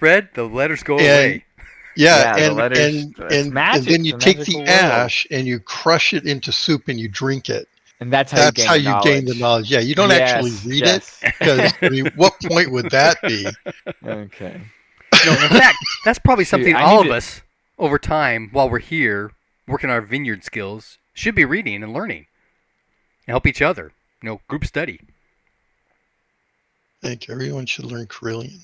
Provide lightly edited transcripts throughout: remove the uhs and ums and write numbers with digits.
spread, the letters go And- away. Yeah, the and letters. and It's and, magic. and then you It's a take magical the world. ash and you crush it into soup and you drink it. And that's how That's how you gain the knowledge. Yeah, you don't actually read it because I mean, what point would that be? Okay. No, in fact, that's probably See, something I all need of to- us, over time, while we're here, working our vineyard skills, should be reading and learning. And help each other. Group study. I think everyone should learn Carillion.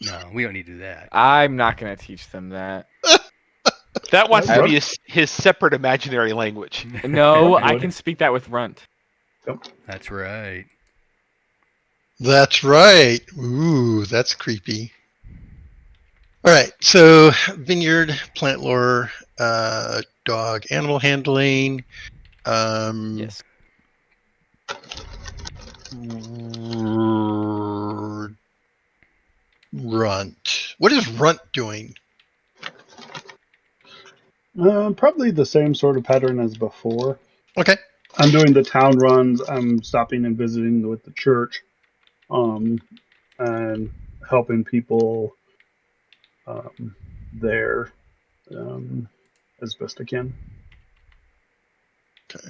No, we don't need to do that. I'm not going to teach them that. That wants I- to be his separate imaginary language. No, Runt I would. can speak that with Runt. That's right. That's right. Ooh, that's creepy. All right, so vineyard, plant lore, dog, animal handling. Yes. Runt. What is Runt doing? Probably the same sort of pattern as before. Okay. I'm doing the town runs. I'm stopping and visiting with the church, and helping people there as best I can. Okay.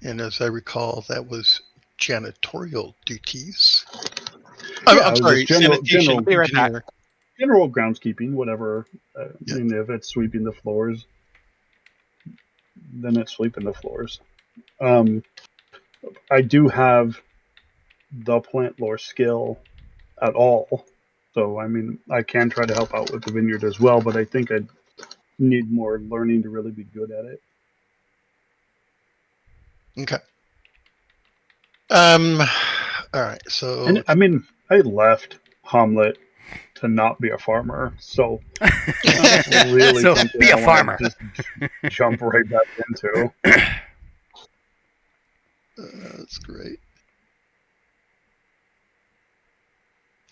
And as I recall, that was janitorial duties. I'm it was sorry, just sanitation general- engineer. General groundskeeping, whatever. Yeah. I mean, if it's sweeping the floors, then it's sweeping the floors. I do have the plant lore skill at all, so I mean, I can try to help out with the vineyard as well, but I think I need more learning to really be good at it. Okay. All right. So And I mean, I left Hamlet to not be a farmer, so I don't really So, think be a I wanna farmer. Just jump right back into. that's great.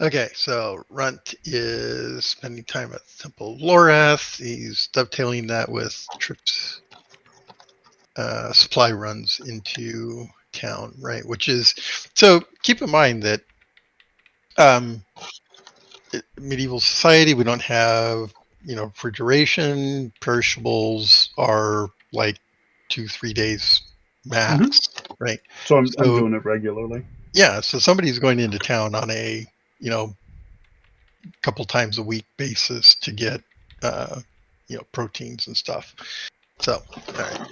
Okay, so Runt is spending time at the Temple of Lorath. He's dovetailing that with trips, supply runs into town, right? Which is, so keep in mind that medieval society, we don't have, refrigeration. Perishables are like 2-3 days max, right? So I'm So- doing it regularly. Yeah, so somebody's going into town on a, couple times a week basis to get, proteins and stuff. So, all right.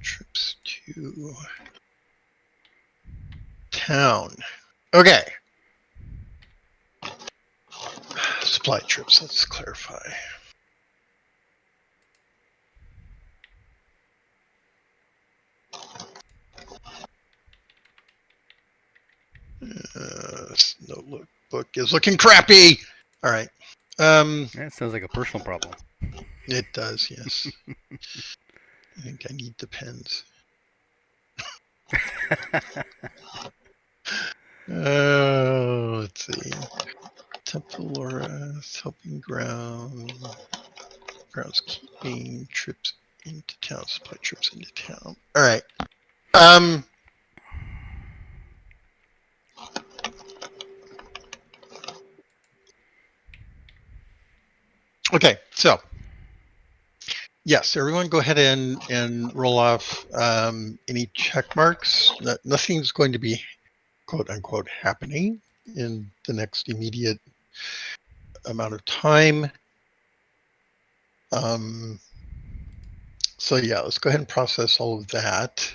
Trips to town. Okay. Supply trips, let's clarify. This notebook is looking crappy. All right. That sounds like a personal problem. It does, yes. I think I need the pens. Let's see. Temple Laura, helping groundskeeping, trips into town, supply trips into town. All right. Okay, so yes, everyone go ahead and roll off any check marks. Nothing's going to be quote unquote happening in the next immediate amount of time. So yeah, let's go ahead and process all of that.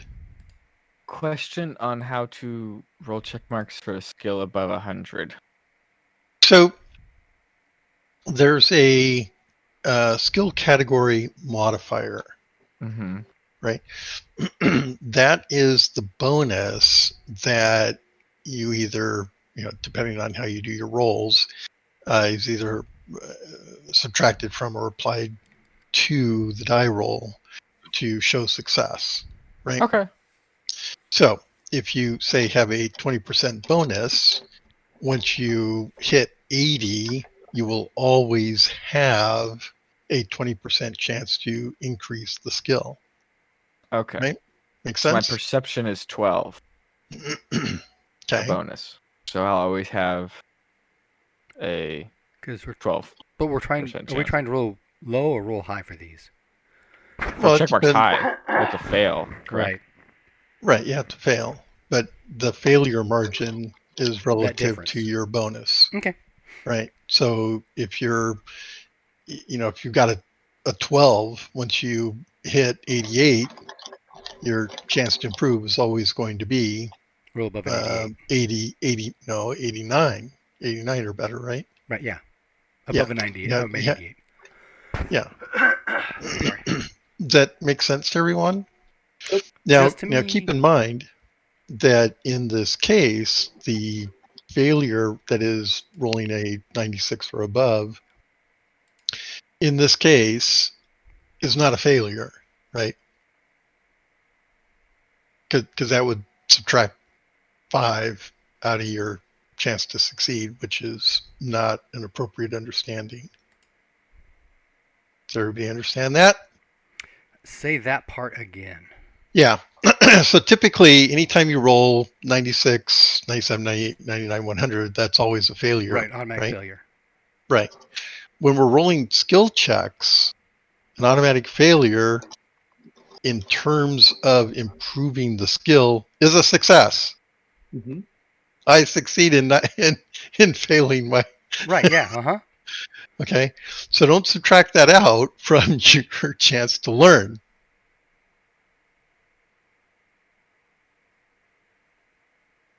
Question on how to roll check marks for a skill above 100. So there's a skill category modifier. Mm-hmm. Right? That is the bonus that you either, depending on how you do your rolls, is either subtracted from or applied to the die roll to show success, right? Okay. So if you, say, have a 20% bonus, once you hit 80, you will always have a 20% chance to increase the skill. Okay. Right? Makes So my sense? perception is 12. A Okay. bonus. So I'll always have a Because we're 12. but we're trying. Percent Are we chance. trying to roll low or roll high for these? For it check marks depends- high, like a fail, correct? Right, you have to fail, but the failure margin is relative difference. to your bonus. Okay. Right. So if you're, if you've got a 12, once you hit 88, your chance to improve is always going to be Roll above an 88. 89. 89 or better, right? Right. Yeah. Yeah. Above a 98. Yeah, Above an yeah. 88. Yeah. Sorry. Does that make sense to everyone? Yep. Now, Does to now me. keep in mind that in this case, the failure that is rolling a 96 or above, in this case, is not a failure, right? Because that would subtract 5 out of your chance to succeed, which is not an appropriate understanding. Does everybody understand that? Say that part again. Yeah. So typically, anytime you roll 96, 97, 98, 99, 100, that's always a failure. Right. Automatic right? failure. Right. When we're rolling skill checks, an automatic failure in terms of improving the skill is a success. Mm-hmm. I succeed in failing my. Right. Yeah. Uh huh. Okay. So don't subtract that out from your chance to learn.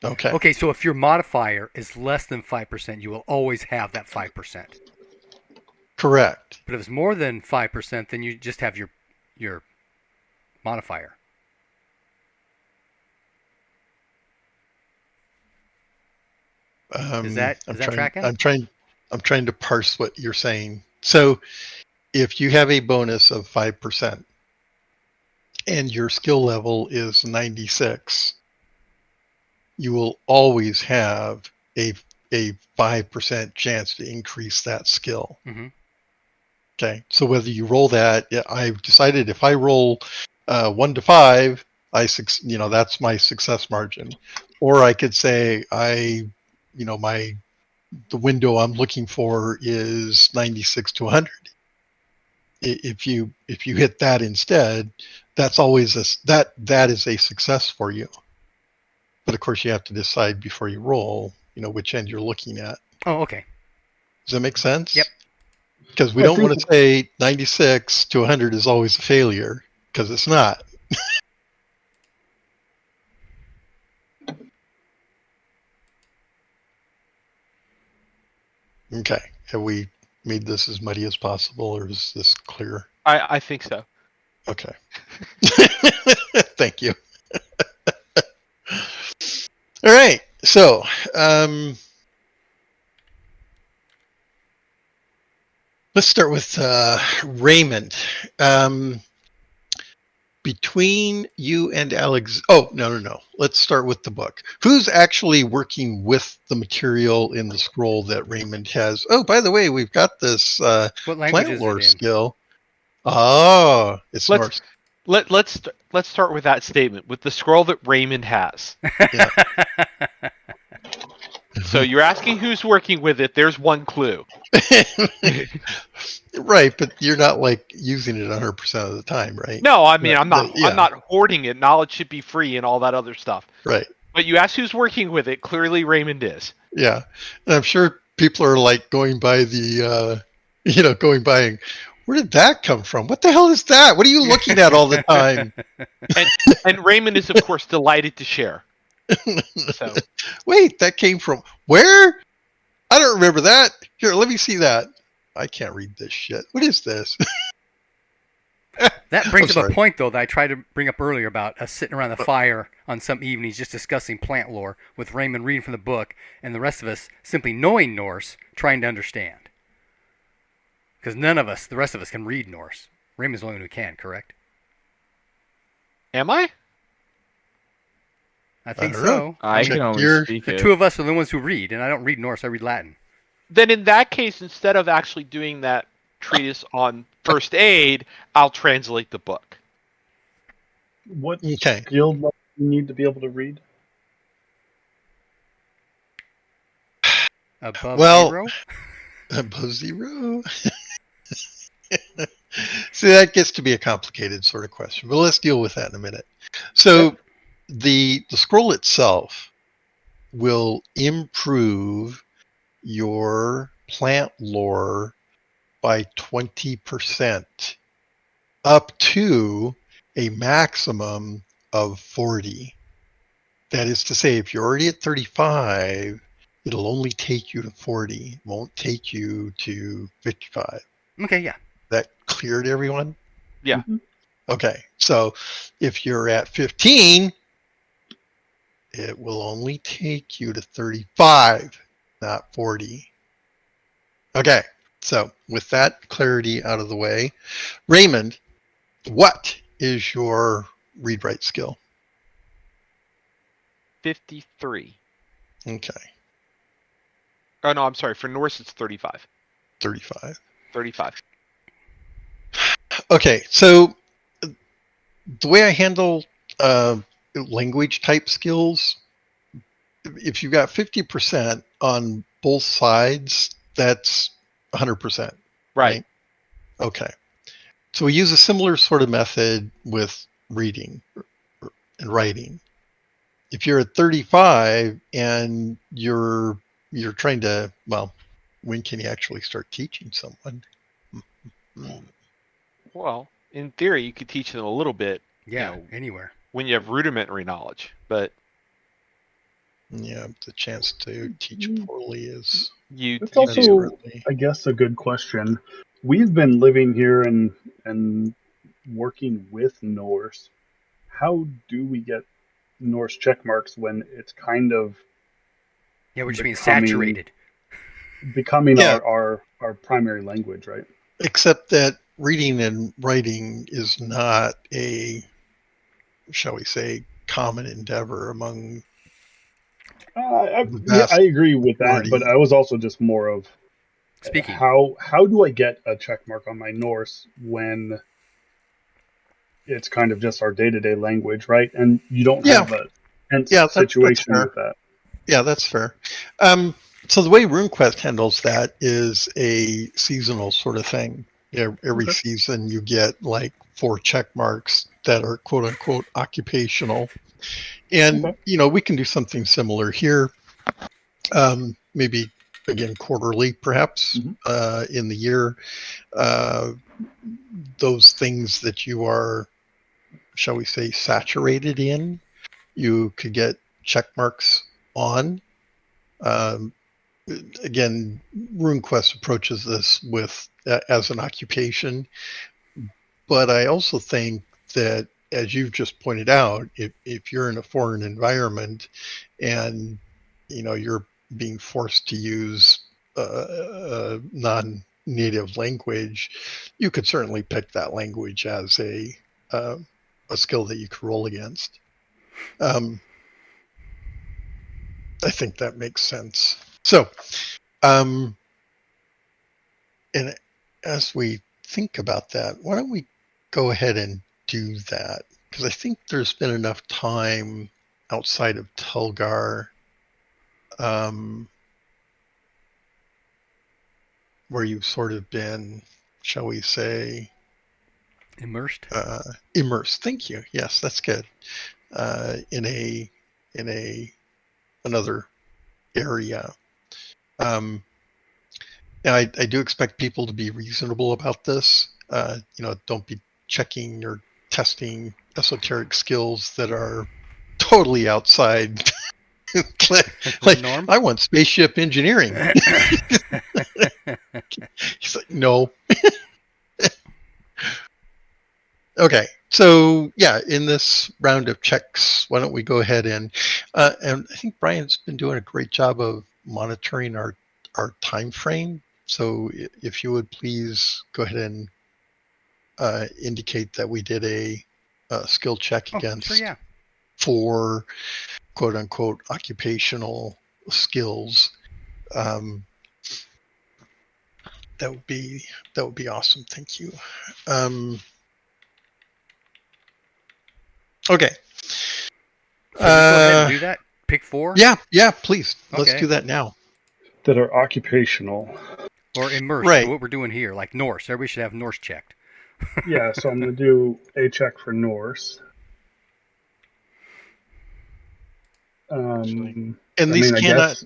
Okay. Okay. So if your modifier is less than 5%, you will always have that 5%. Correct. But if it's more than 5%, then you just have your modifier. Is that tracking? I'm trying to parse what you're saying. So if you have a bonus of 5% and your skill level is 96, you will always have a 5% chance to increase that skill. Mm-hmm. Okay. So whether you roll that, I've decided if I roll 1 to 5, that's my success margin. Or I could say the window I'm looking for is 96 to 100. If you hit that instead, that's always that is a success for you. But of course, you have to decide before you roll, which end you're looking at. Oh, okay. Does that make sense? Yep. Because we don't want to say 96 to 100 is always a failure, because it's not. Okay. Have we made this as muddy as possible, or is this clear? I think so. Okay. Thank you. All right. So, let's start with Raymond. Between you and Alex. Oh, no. Let's start with the book. Who's actually working with the material in the scroll that Raymond has? Oh, by the way, we've got this What language plant is lore it in? skill. Oh, it's Norse. Let's start with that statement with the scroll that Raymond has. Yeah. So you're asking who's working with it. There's one clue. Right, but you're not using it 100% of the time, right? No, I mean I'm not. Yeah. I'm not hoarding it. Knowledge should be free and all that other stuff. Right. But you asked who's working with it. Clearly, Raymond is. Yeah, and I'm sure people are going by the, and where did that come from? What the hell is that? What are you looking at all the time? And Raymond is, of course, delighted to share. So. Wait, that came from where? I don't remember that. Here, let me see that. I can't read this shit. What is this? That brings I'm up a sorry. point, though, that I tried to bring up earlier about us sitting around the fire on some evenings just discussing plant lore with Raymond reading from the book and the rest of us simply knowing Norse, trying to understand. Because none of us, the rest of us, can read Norse. Raymond's the only one who can, correct? Am I? I think don't know. so. I Check can only your- speak The it. two of us are the ones who read, and I don't read Norse, I read Latin. Then in that case, instead of actually doing that treatise on first aid, I'll translate the book. What Okay. skill level do you need to be able to read? Above Well, 0? above 0. See, that gets to be a complicated sort of question, but let's deal with that in a minute. So the scroll itself will improve your plant lore by 20%, up to a maximum of 40. That is to say, if you're already at 35, it'll only take you to 40. It won't take you to 55. Okay, yeah. That clear to everyone? Yeah. Mhm. Okay, so if you're at 15, it will only take you to 35, not 40. Okay, so with that clarity out of the way, Raymond, what is your read-write skill? 53. Okay, Oh no, I'm sorry. For Norse, it's 35. 35. 35. Okay, so the way I handle language type skills, if you've got 50% on both sides, that's 100%, Right. Okay. So we use a similar sort of method with reading and writing. If you're at 35 and you're trying to, well, when can you actually start teaching someone? Well, in theory, you could teach them a little bit. Yeah, anywhere. When you have rudimentary knowledge, but Yeah, the chance to teach poorly is you It's you also, do. desperately. I guess, a good question. We've been living here and working with Norse. How do we get Norse check marks when it's kind of Yeah, which means becoming saturated. Yeah. our primary language, right? Except that reading and writing is not a, shall we say, common endeavor among the Yeah, I vast agree with that, but majority. I was also just more of Speaking. how do I get a check mark on my Norse when it's kind of just our day-to-day language, right? And you don't Yeah, have a tense yeah, that's situation fair. with that. Yeah, that's fair. So the way RuneQuest handles that is a seasonal sort of thing. Every Okay. season you get like 4 check marks that are quote unquote occupational. And, Okay. we can do something similar here. Maybe again quarterly, perhaps, Mhm. in the year. Uh, those things that you are, shall we say, saturated in, you could get check marks on. Um, Again, RuneQuest approaches this with as an occupation, but I also think that, as you've just pointed out, if you're in a foreign environment and you're being forced to use a non-native language, you could certainly pick that language as uh, a skill that you could roll against. I think that makes sense. So, um, and as we think about that, why don't we go ahead and do that? Because I think there's been enough time outside of Telgar, um, where you've sort of been, shall we say, Immersed. immersed. Thank you. Yes, that's good. In another area. And I do expect people to be reasonable about this. Don't be checking or testing esoteric skills that are totally outside. Like, Norm. I want spaceship engineering. He's like, no. Okay, so yeah, in this round of checks, why don't we go ahead and I think Brian's been doing a great job of monitoring our time frame. So if you would please go ahead and indicate that we did a skill check Oh, against sure, yeah. 4 quote unquote occupational skills. Um, that would be awesome. Thank you. Okay. So just go ahead and do that. Pick 4. Yeah, please. Let's Okay. do that now. that are occupational. Or immersed, Right. what we're doing here, like Norse. Everybody should have Norse checked. Yeah, so I'm going to do a check for Norse. And I these mean, I cannot guess,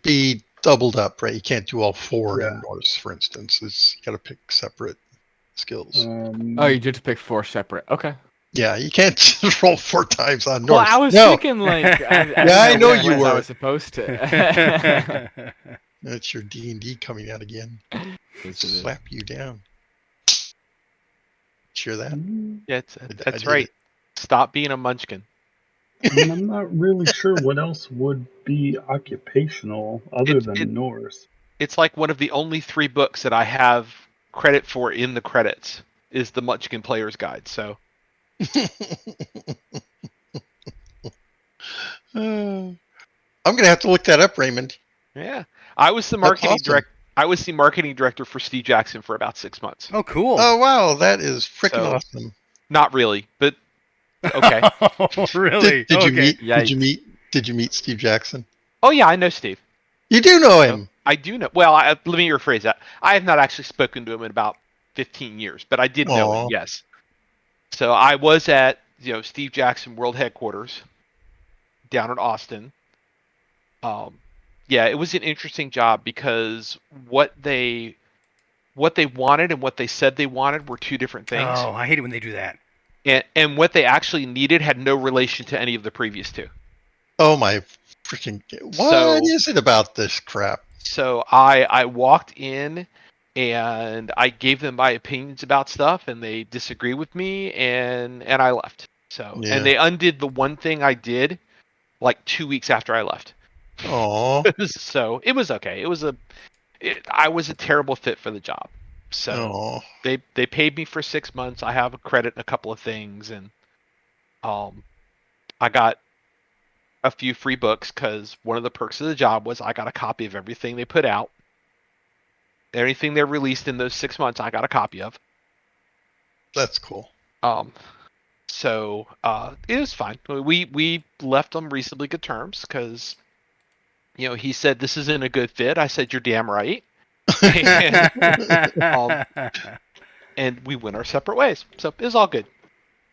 be doubled up, right? You can't do all 4 Yeah. in Norse, for instance. You got to pick separate skills. Oh, you did pick 4 separate. Okay. Yeah, you can't just roll 4 times on Well, Norse. I was no, thinking like I I know what you ones I were. was supposed to. That's your D&D coming out again. Yes, it is. Slap you down. Hear that? Yeah, I that's did right. it. Stop being a munchkin. I mean, I'm not really sure what else would be occupational other than Norse. It's like one of the only 3 books that I have credit for in the credits is the Munchkin Player's Guide. So I'm gonna have to look that up, Raymond. yeah, I was the That's marketing awesome. director. I was the marketing director for Steve Jackson for about 6 months. Oh, cool. Oh wow, that is freaking So- awesome. Not really, but okay. Oh, really? Did you Okay. meet? Yikes. Did you meet Steve Jackson? Oh yeah, I know Steve. You do know him. I do know. Well, let me rephrase that. I have not actually spoken to him in about 15 years, but I did know Aw. him. Yes. So I was at Steve Jackson World Headquarters down in Austin. Yeah, it was an interesting job because what they wanted and what they said they wanted were 2 different things, Oh, I hate it when they do that. and what they actually needed had no relation to any of the previous 2. Oh my freaking! What is it about this crap? So I walked in and I gave them my opinions about stuff, and they disagreed with me, and I left. So Yeah. and they undid the one thing I did like 2 weeks after I left. Oh, So it was okay. I was a terrible fit for the job. So oh, they paid me for 6 months. I have a credit in a couple of things, and I got a few free books because one of the perks of the job was I got a copy of everything they put out. Anything they released in those 6 months, I got a copy of. that's cool. So it was fine. We left on reasonably good terms because he said this isn't a good fit. I said you're damn right. And we went our separate ways. So it was all good.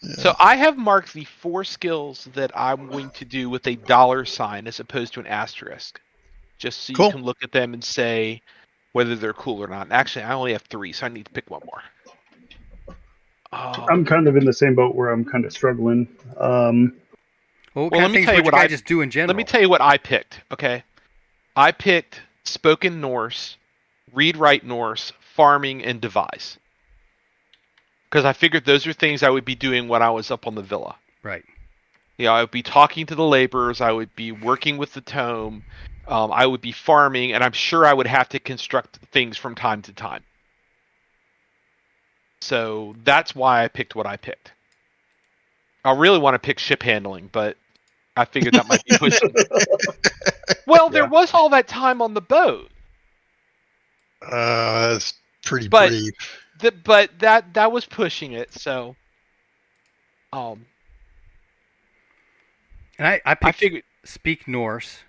Yeah. So I have marked the 4 skills that I'm going to do with a $ as opposed to an asterisk, just so Cool. you can look at them and say whether they're cool or not. And actually, I only have 3, so I need to pick one more. I'm kind of in the same boat where I'm kind of struggling. Well, what Well, kind let of me things tell you would you what I- guys just do in general? Let me tell you what I picked. Okay, I picked spoken Norse, read write Norse, farming, and devise. Because I figured those are things I would be doing when I was up on the villa. Right. I would be talking to the laborers. I would be working with the tome. I would be farming, and I'm sure I would have to construct things from time to time. So that's why I picked what I picked. I really want to pick ship handling, but I figured that might be pushing. Well, there Yeah. was all that time on the boat. That's pretty But- brief. But that was pushing it. So, And I I picked figured. Speak Norse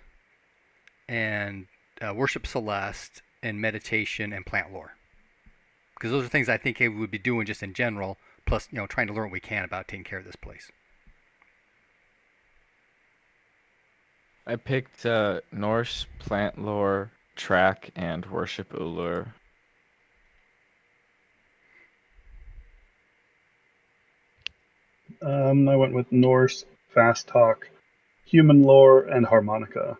and Worship Celeste and Meditation and Plant Lore. Because those are things I think we would be doing just in general, plus trying to learn what we can about taking care of this place. I picked Norse, Plant Lore, Track, and Worship Ulur. I went with Norse, Fast Talk, Human Lore, and Harmonica.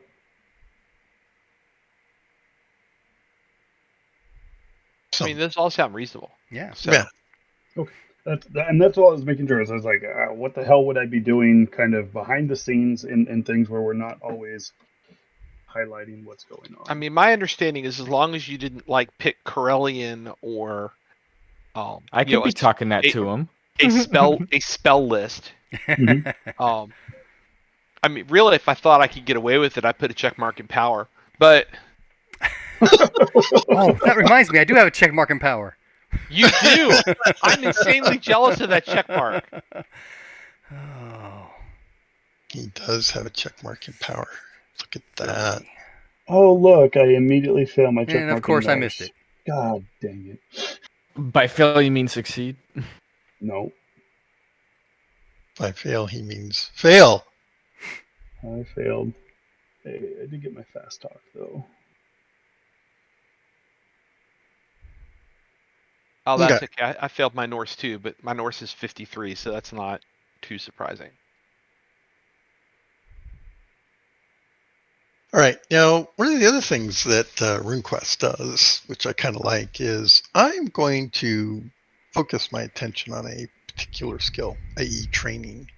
I mean, those all sound reasonable. Yeah. So, Yeah. That's all I was making sure. I was like, what the hell would I be doing kind of behind the scenes in things where we're not always highlighting what's going on? I mean, my understanding is as long as you didn't pick Corellian or I could be talking that to him. a spell list. Mhm. I mean, really, if I thought I could get away with it, I'd put a check mark in power. But Oh, that reminds me. I do have a check mark in power. you do. I'm insanely jealous of that check mark. Oh. He does have a check mark in power. Look at that. Oh, look, I immediately fail my check And of mark in course I missed Norse. it. God dang it. By fail, you mean succeed? No, By fail, he means fail. I failed. Hey, I did get my fast talk, though. Oh, Okay. that's okay. I failed my Norse too, but my Norse is 53, so that's not too surprising. All right. Now, one of the other things that RuneQuest does, which I kind of like, is I'm going to focus my attention on a particular skill, i.e., training.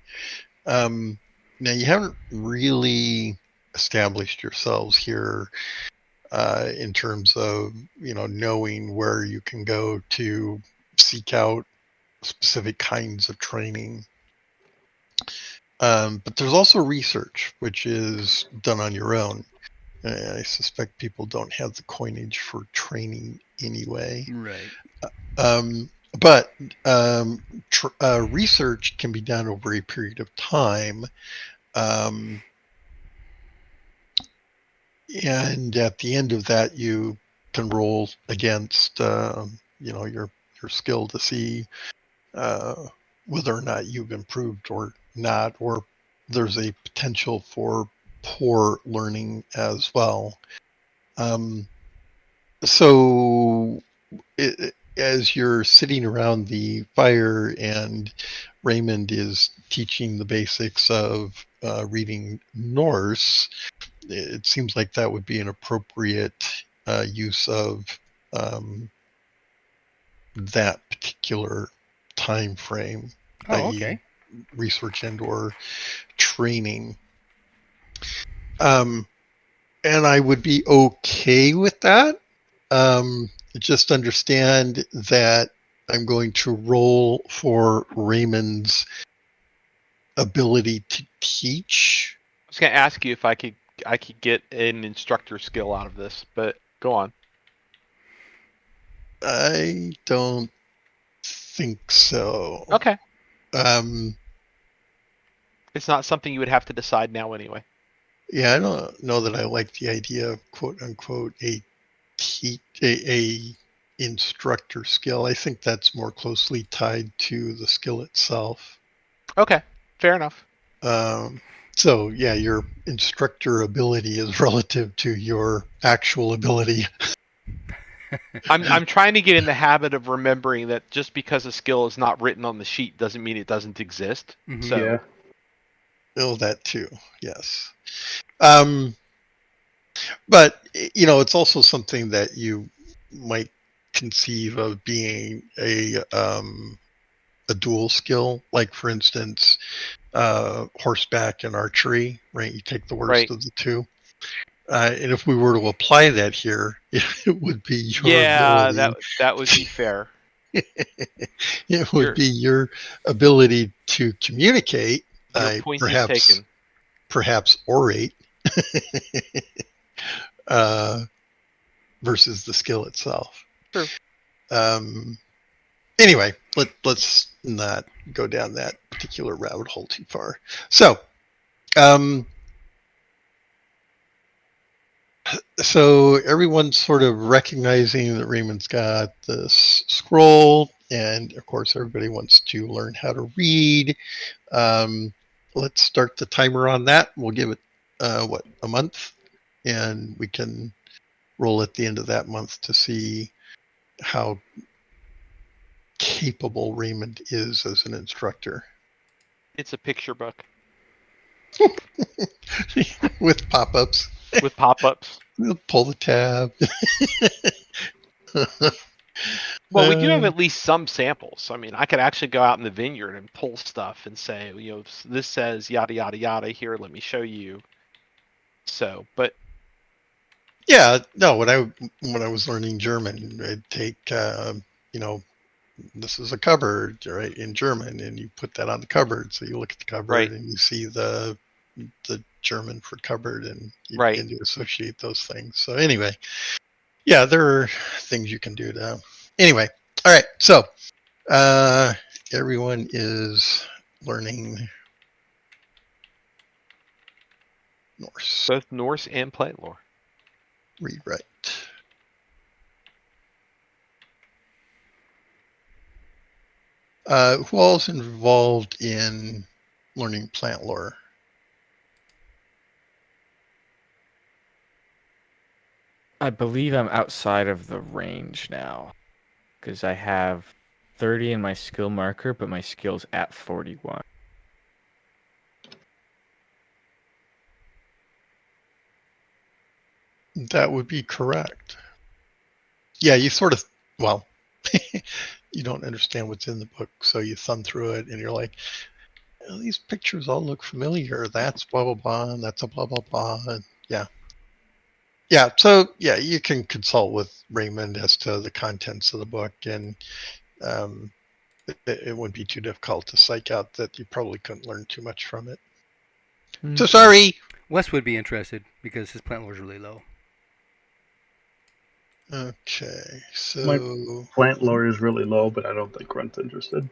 Now, you haven't really established yourselves here in terms of knowing where you can go to seek out specific kinds of training. But there's also research, which is done on your own. I suspect people don't have the coinage for training anyway. Right. But research can be done over a period of time. And at the end of that, you can roll against, your skill to see whether or not you've improved or not, or there's a potential for poor learning as well. So as you're sitting around the fire and Raymond is teaching the basics of reading Norse, it seems like that would be an appropriate use of that particular time frame, Oh, i.e., okay. research and/or training. And I would be okay with that. Just understand that I'm going to roll for Raymond's ability to teach. I was gonna ask you if I could get an instructor skill out of this, but go on. I don't think so. Okay. Um, It's not something you would have to decide now anyway. yeah, I don't know that I like the idea of quote unquote a instructor skill. I think that's more closely tied to the skill itself. Okay. Fair enough. So yeah, your instructor ability is relative to your actual ability. I'm trying to get in the habit of remembering that just because a skill is not written on the sheet doesn't mean it doesn't exist. Mhm. So Yeah. Oh, that too. Yes. But it's also something that you might conceive of being a dual skill, like for instance, horseback and archery, right? You take the worst right. of the two. And if we were to apply that here, it would be your Yeah, ability. that would be fair. It would Your be your ability to communicate, your point is perhaps taken. orate, uh, versus the skill itself. True. Anyway, let's not go down that particular rabbit hole too far. So, so everyone's sort of recognizing that Raymond's got this scroll, and of course, everybody wants to learn how to read. Let's start the timer on that. We'll give it a month, and we can roll at the end of that month to see how capable Raymond is as an instructor. It's a picture book With pop-ups. with pop-ups. We'll pull the tab. Well, we do have at least some samples. I mean, I could actually go out in the vineyard and pull stuff and say, this says yada yada yada. Here, let me show you. So, but yeah, no. When I was learning German, I'd take this is a cupboard, right, in German, and you put that on the cupboard. So you look at the cupboard right, and you see the German for cupboard, and you right. begin to associate those things. So anyway, yeah, there are things you can do to. Anyway, all right. So everyone is learning Norse. Both Norse and plant lore. Read write. Who all is involved in learning plant lore? I believe I'm outside of the range now because I have 30 in my skill marker, but my skill's at 41. That would be correct. Yeah, you sort of, well, you don't understand what's in the book, so you thumb through it and you're like, "Oh, these pictures all look familiar. That's blah, blah, blah, and that's a blah, blah, blah. And yeah. Yeah, so yeah, you can consult with Raymond as to the contents of the book, and it wouldn't be too difficult to psych out that you probably couldn't learn too much from it. So sorry. Wes would be interested because his plant lore is really low. Okay, so Plant lore is really low, but I don't think Grunt's interested.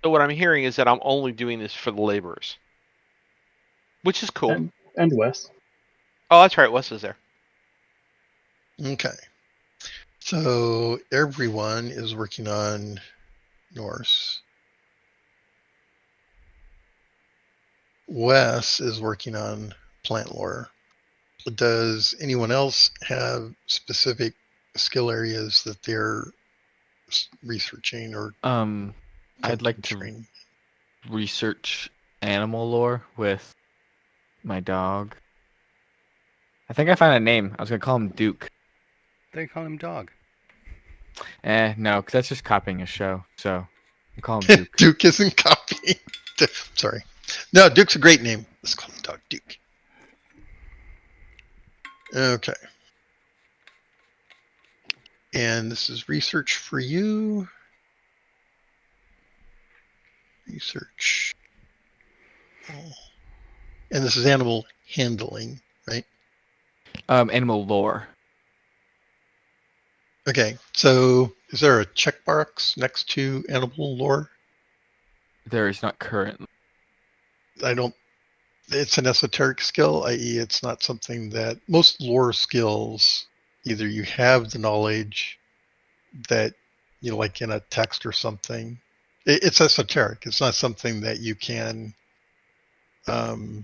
So what I'm hearing is that I'm only doing this for the laborers, which is cool. And Wes. Oh, that's right. Wes is there. okay, so everyone is working on Norse. Wes is working on plant lore. Does anyone else have specific skill areas that they're researching or I'd like to training? research animal lore with my dog. I think I found a name. I was gonna call him Duke. They call him Dog. No, because that's just copying a show. So I call him Duke. Duke isn't copying. Sorry. No, Duke's a great name. Let's call the dog Duke. Okay. And this is research for you. Research. Oh. And this is animal handling, right? Animal lore. Okay. So is there a checkbox next to animal lore? There is not currently. It's an esoteric skill, i.e. it's not something that most lore skills, either you have the knowledge that, like in a text or something. It's esoteric. It's not something that you can, if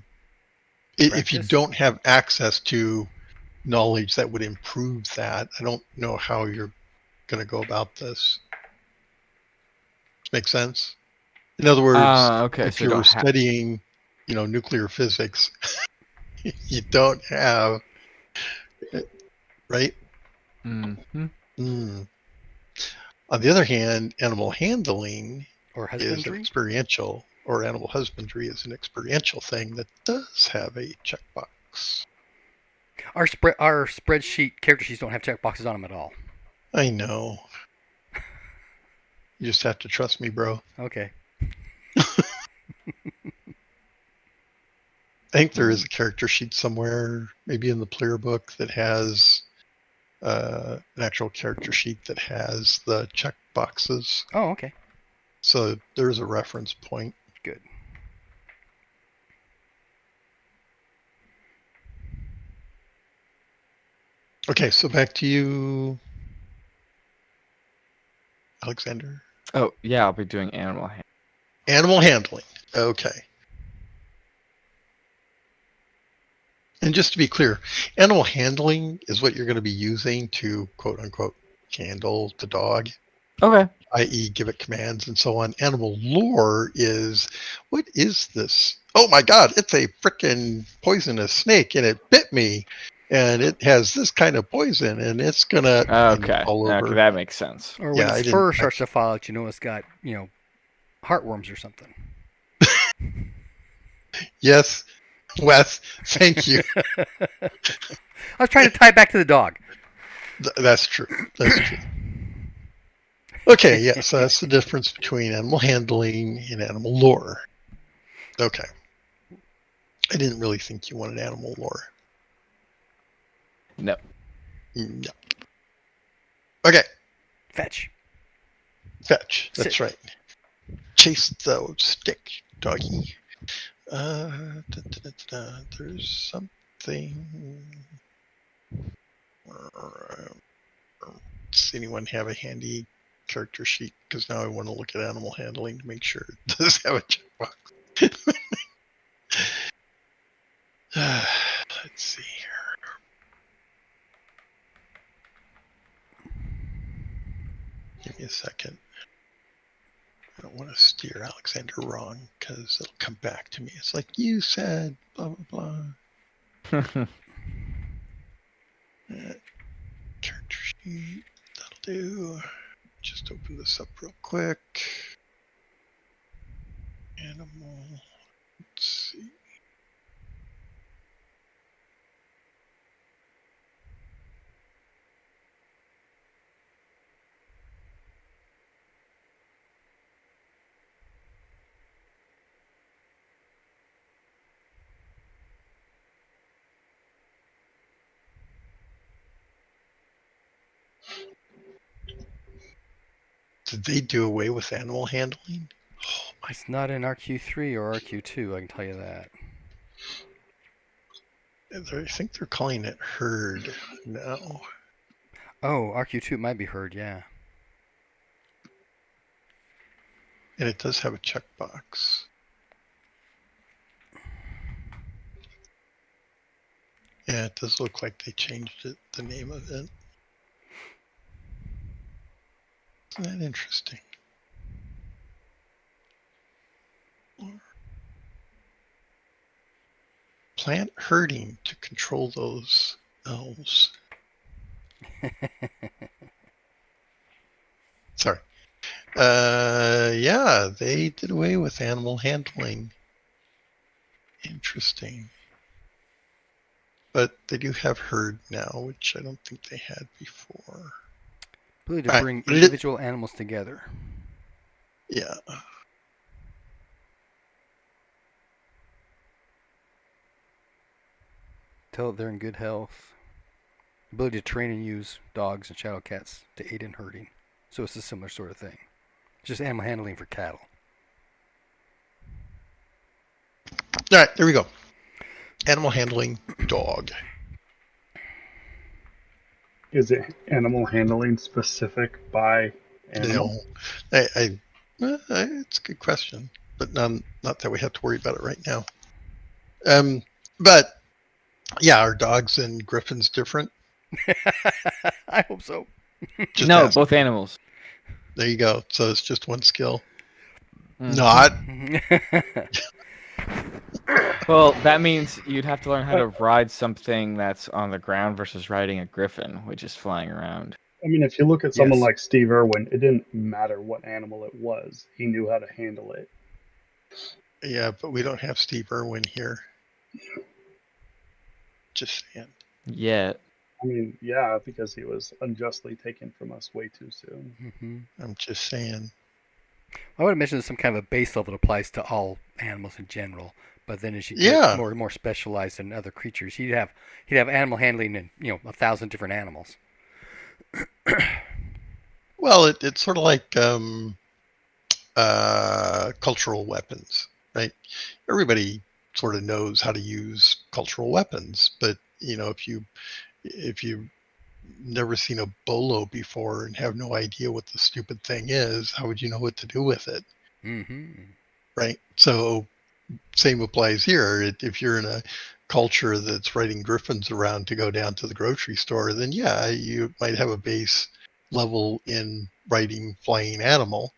you Practice? don't have access to knowledge that would improve that, I don't know how you're going to go about this. Make sense? In other words, Okay, if so you were don't have. studying, nuclear physics, you don't have, right? Mm-hmm. On the other hand, animal handling Or is an husbandry? experiential, or animal husbandry is an experiential thing that does have a checkbox. Our spreadsheet character sheets don't have checkboxes on them at all. I know. You just have to trust me, bro. Okay. I think there is a character sheet somewhere, maybe in the player book, that has an actual character sheet that has the check boxes. Oh, okay. So there's a reference point. Good. Okay, so back to you, Alexander. Oh yeah, I'll be doing animal handling. Animal handling. Okay. And just to be clear, animal handling is what you're going to be using to, quote unquote, handle the dog, Okay. i.e. give it commands and so on. Animal lore is, what is this? Oh my God, it's a frickin' poisonous snake and it bit me and it has this kind of poison and it's going to Okay. all over. Okay, that makes sense. Or when Yeah, I its didn't- fur starts to fall out, it's got, heartworms or something. Yes, Wes, thank you. I was trying to tie it back to the dog. That's true. That's true. Okay, yeah, so that's the difference between animal handling and animal lore. Okay. I didn't really think you wanted animal lore. No. No. Okay, Fetch. fetch. That's Sit. right. Chase the stick. doggy. There's something. Does anyone have a handy character sheet? Because now I want to look at animal handling to make sure it does have a checkbox. Let's see here. Give me a second. I don't want to steer Alexander wrong because it'll come back to me. It's like you said, blah, blah, blah. Character sheet. That'll do. Just open this up real quick. Animal. Let's see. Did they do away with animal handling? Oh, It's not in RQ3 or RQ2, I can tell you that. I think they're calling it herd now. Oh, RQ2 might be heard, yeah. And it does have a checkbox. Yeah, it does look like they changed it, the name of it. Isn't that interesting? Plant herding to control those elves. Sorry. Yeah, they did away with animal handling. Interesting. But they do have herd now, which I don't think they had before. Ability to Right. bring individual animals together. Yeah. Tell that they're in good health. Ability to train and use dogs and shadow cats to aid in herding. So it's a similar sort of thing. Just animal handling for cattle. All right, there we go. Animal handling dog. Is it animal handling specific by animal? No, it's a good question, but not that we have to worry about it right now. But yeah, are dogs and griffins different? I hope so. Just No, ask. both animals. There you go. So it's just one skill. Mm. Not. Well, that means you'd have to learn how to ride something that's on the ground versus riding a griffin, which is flying around. I mean, if you look at someone Yes. like Steve Irwin, it didn't matter what animal it was. He knew how to handle it. Yeah, but we don't have Steve Irwin here. Just saying. Yeah. I mean, yeah, because he was unjustly taken from us way too soon. Mm-hmm. I'm just saying. I would imagine there's some kind of a base level that applies to all animals in general. But then as you get Yeah. more and more specialized in other creatures, he'd have animal handling in 1,000 different animals. Well, it's sort of like cultural weapons, right? Everybody sort of knows how to use cultural weapons, but if you've never seen a bolo before and have no idea what the stupid thing is, how would you know what to do with it? Mm-hmm. Right? So same applies here. If you're in a culture that's riding griffins around to go down to the grocery store, then yeah, you might have a base level in riding flying animal.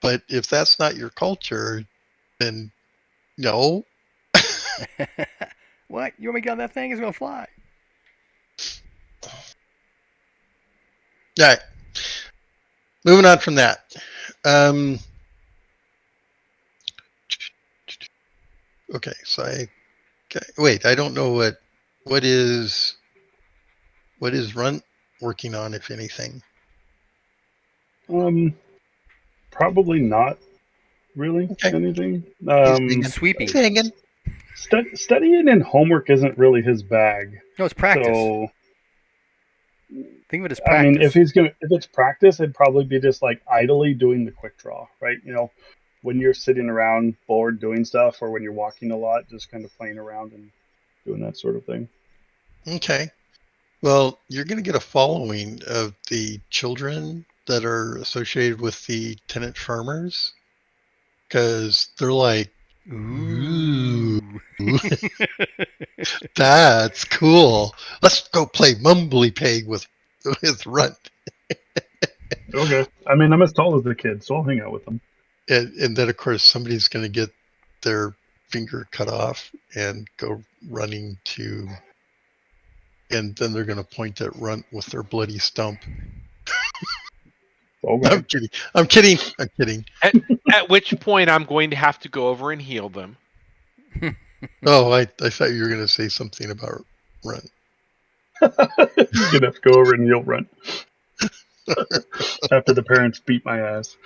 But if that's not your culture, then no. What? You want me to get on that thing? It's going to fly. All right. Moving on from that. Okay, so wait, I don't know what is Runt working on, if anything. Probably not really Okay. anything. Sweeping. He's hanging. Studying and homework isn't really his bag. No, it's practice. So, Think of it as I practice. mean, if it's practice, it'd probably be just like idly doing the quick draw, right? when you're sitting around bored doing stuff, or when you're walking a lot, just kind of playing around and doing that sort of thing. Okay. Well, you're going to get a following of the children that are associated with the tenant farmers because they're like, ooh, that's cool. Let's go play Mumbly Peg with Runt. Okay. I mean, I'm as tall as the kids, so I'll hang out with them. And then, of course, somebody's going to get their finger cut off and go running to, and then they're going to point at Runt with their bloody stump. Okay. I'm kidding. I'm kidding. I'm kidding. At which point, I'm going to have to go over and heal them. Oh, I thought you were going to say something about Runt. You're gonna have to go over and you'll run after the parents beat my ass.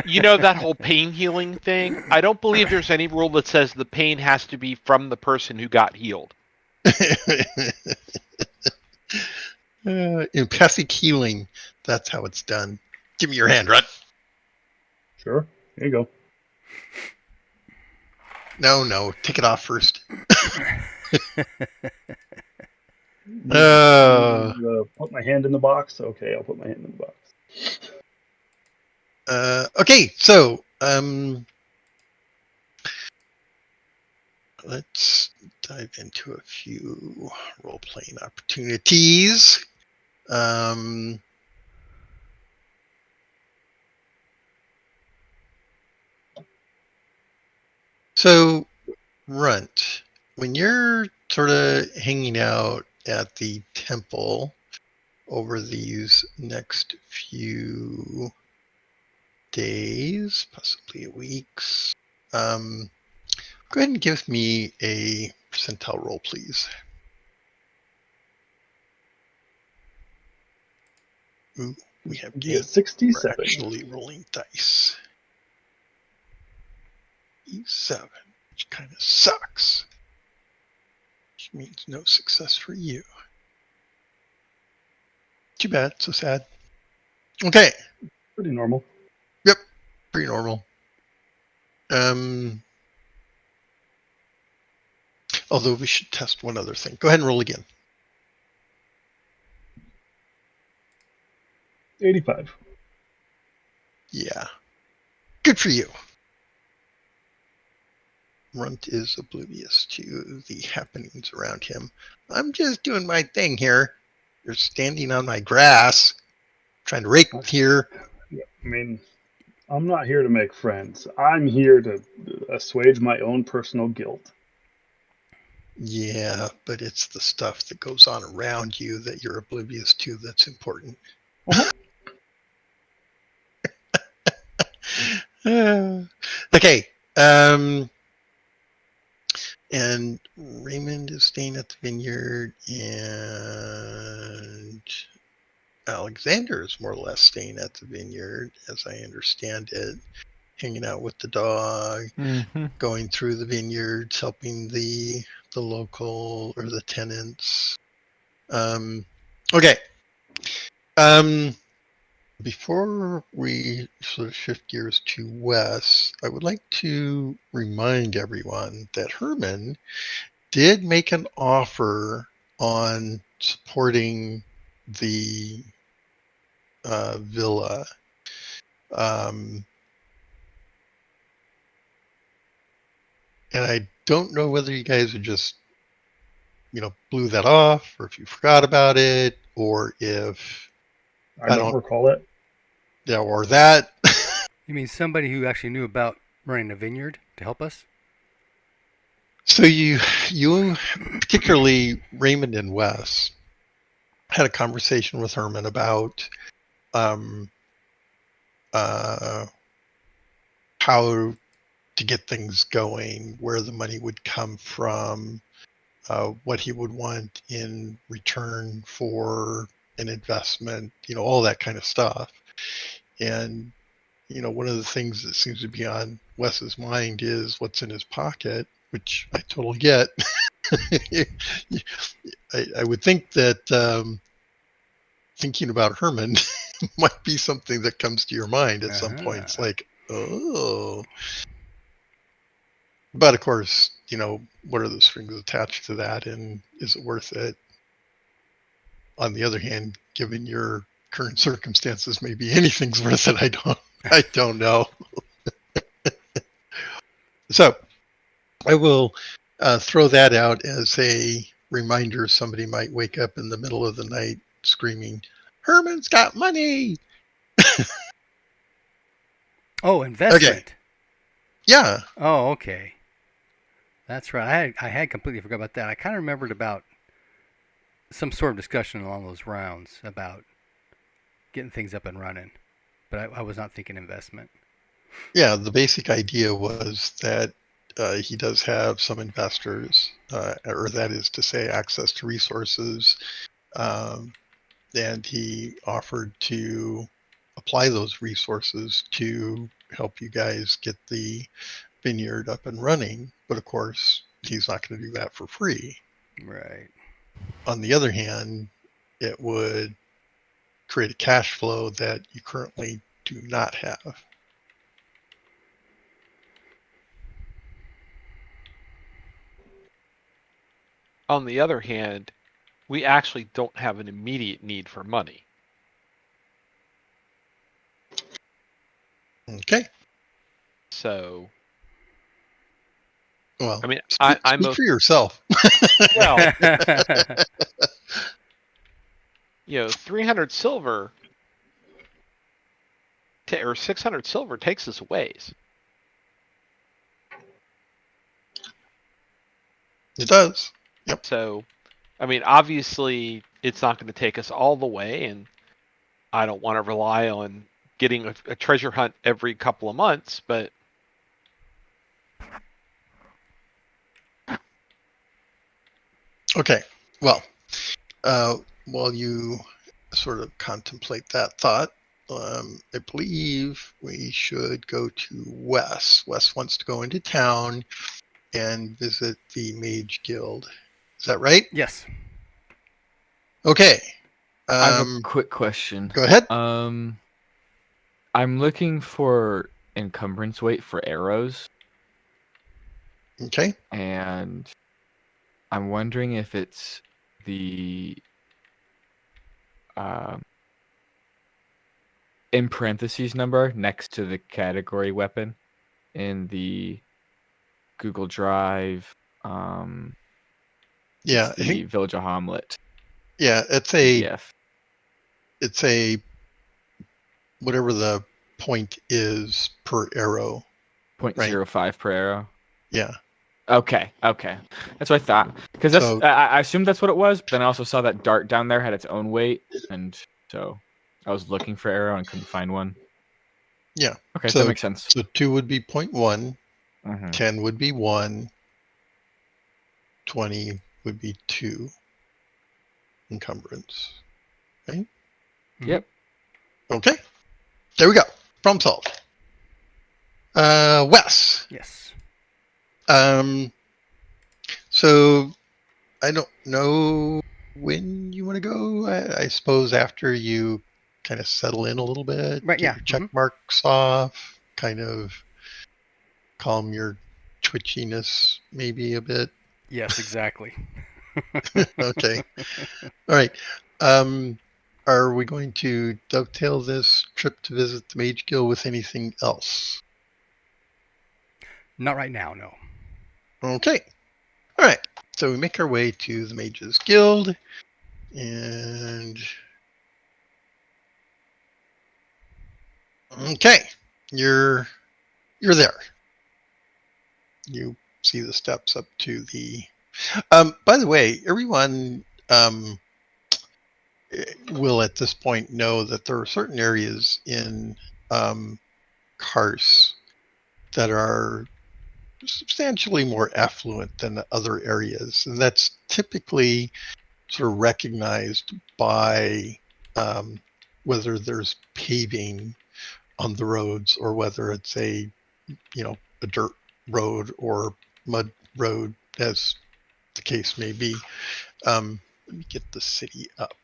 You know that whole pain healing thing? I don't believe there's any rule that says the pain has to be from the person who got healed. Empathic healing. That's how it's done. Give me your hand, Runt. Sure. Here you go. No. Take it off first. Put my hand in the box. Okay, I'll put my hand in the box. Okay, so let's dive into a few role-playing opportunities. So, Runt, when you're sort of hanging out at the temple over these next few days, possibly weeks, go ahead and give me a percentile roll, please. Ooh, we have Yeah, game. 67. We're actually rolling dice. 7, which kind of sucks. Which means no success for you. Too bad. So sad. Okay. Pretty normal. Yep. Pretty normal. Although we should test one other thing. Go ahead and roll again. 85. Yeah. Good for you. Runt is oblivious to the happenings around him. I'm just doing my thing here. You're standing on my grass, trying to rake here. Yeah, I mean, I'm not here to make friends. I'm here to assuage my own personal guilt. Yeah, but it's the stuff that goes on around you that you're oblivious to that's important. Okay. And Raymond is staying at the vineyard, and Alexander is more or less staying at the vineyard, as I understand it, hanging out with the dog, going through the vineyards, helping the local or the tenants. Okay. Before we sort of shift gears to Wes, I would like to remind everyone that Herman did make an offer on supporting the villa. And I don't know whether you guys are just, blew that off, or if you forgot about it, or if I don't recall it. Yeah, or that. You mean somebody who actually knew about running a vineyard to help us? So you particularly Raymond and Wes had a conversation with Herman about how to get things going, where the money would come from, what he would want in return for an investment, all that kind of stuff. And, one of the things that seems to be on Wes's mind is what's in his pocket, which I totally get. I would think that thinking about Herman might be something that comes to your mind at some point. It's like, Oh. But of course, what are the strings attached to that, and is it worth it? On the other hand, given your current circumstances, maybe anything's worth it. I don't know. So I will throw that out as a reminder. Somebody might wake up in the middle of the night screaming, "Herman's got money!" Oh, investment. Yeah. Oh, okay. That's right. I had completely forgot about that. I kind of remembered about some sort of discussion along those rounds about getting things up and running, but I was not thinking investment. Yeah, the basic idea was that he does have some investors, or that is to say, access to resources, um, and he offered to apply those resources to help you guys get the vineyard up and running. But of course, he's not going to do that for free. Right. On the other hand, it would create a cash flow that you currently do not have. On the other hand, we actually don't have an immediate need for money. Okay. So, Well, I mean, speak for yourself. Well, 300 silver or 600 silver takes us a ways. It does. Yep. So, I mean, obviously, it's not going to take us all the way, and I don't want to rely on getting a treasure hunt every couple of months, but Okay. Well, while you sort of contemplate that thought, I believe we should go to Wes. Wes wants to go into town and visit the Mage Guild. Is that right? Yes. Okay. I have a quick question. Go ahead. I'm looking for encumbrance weight for arrows, Okay. and I'm wondering if it's the in parentheses number next to the category weapon in the Google Drive. Yeah, It's I the think. Village of Hamlet. Yeah, it's PDF. Whatever the point is per arrow. 0.05 per arrow. Yeah. Okay. That's what I thought. Because I assumed that's what it was, but then I also saw that dart down there had its own weight, and so I was looking for arrow and couldn't find one. Yeah. Okay, that makes sense. So 2 would be 0.1, Mm-hmm. 10 would be 1, 20 would be 2 encumbrance. Okay? Yep. Okay. There we go. Problem solved. Wes. Yes. So I don't know when you want to go. I suppose after you kind of settle in a little bit, Right, get yeah. your check marks off, kind of calm your twitchiness maybe a bit. Yes, exactly. Okay. All right. Are we going to dovetail this trip to visit the Mage Guild with anything else? Not right now, no. Okay. All right. So we make our way to the Mages Guild, and okay, you're there. You see the steps up to the. By the way, everyone will at this point know that there are certain areas in Kars that are substantially more affluent than other areas, and that's typically sort of recognized by whether there's paving on the roads or whether it's a dirt road or mud road, as the case may be. Let me get the city up.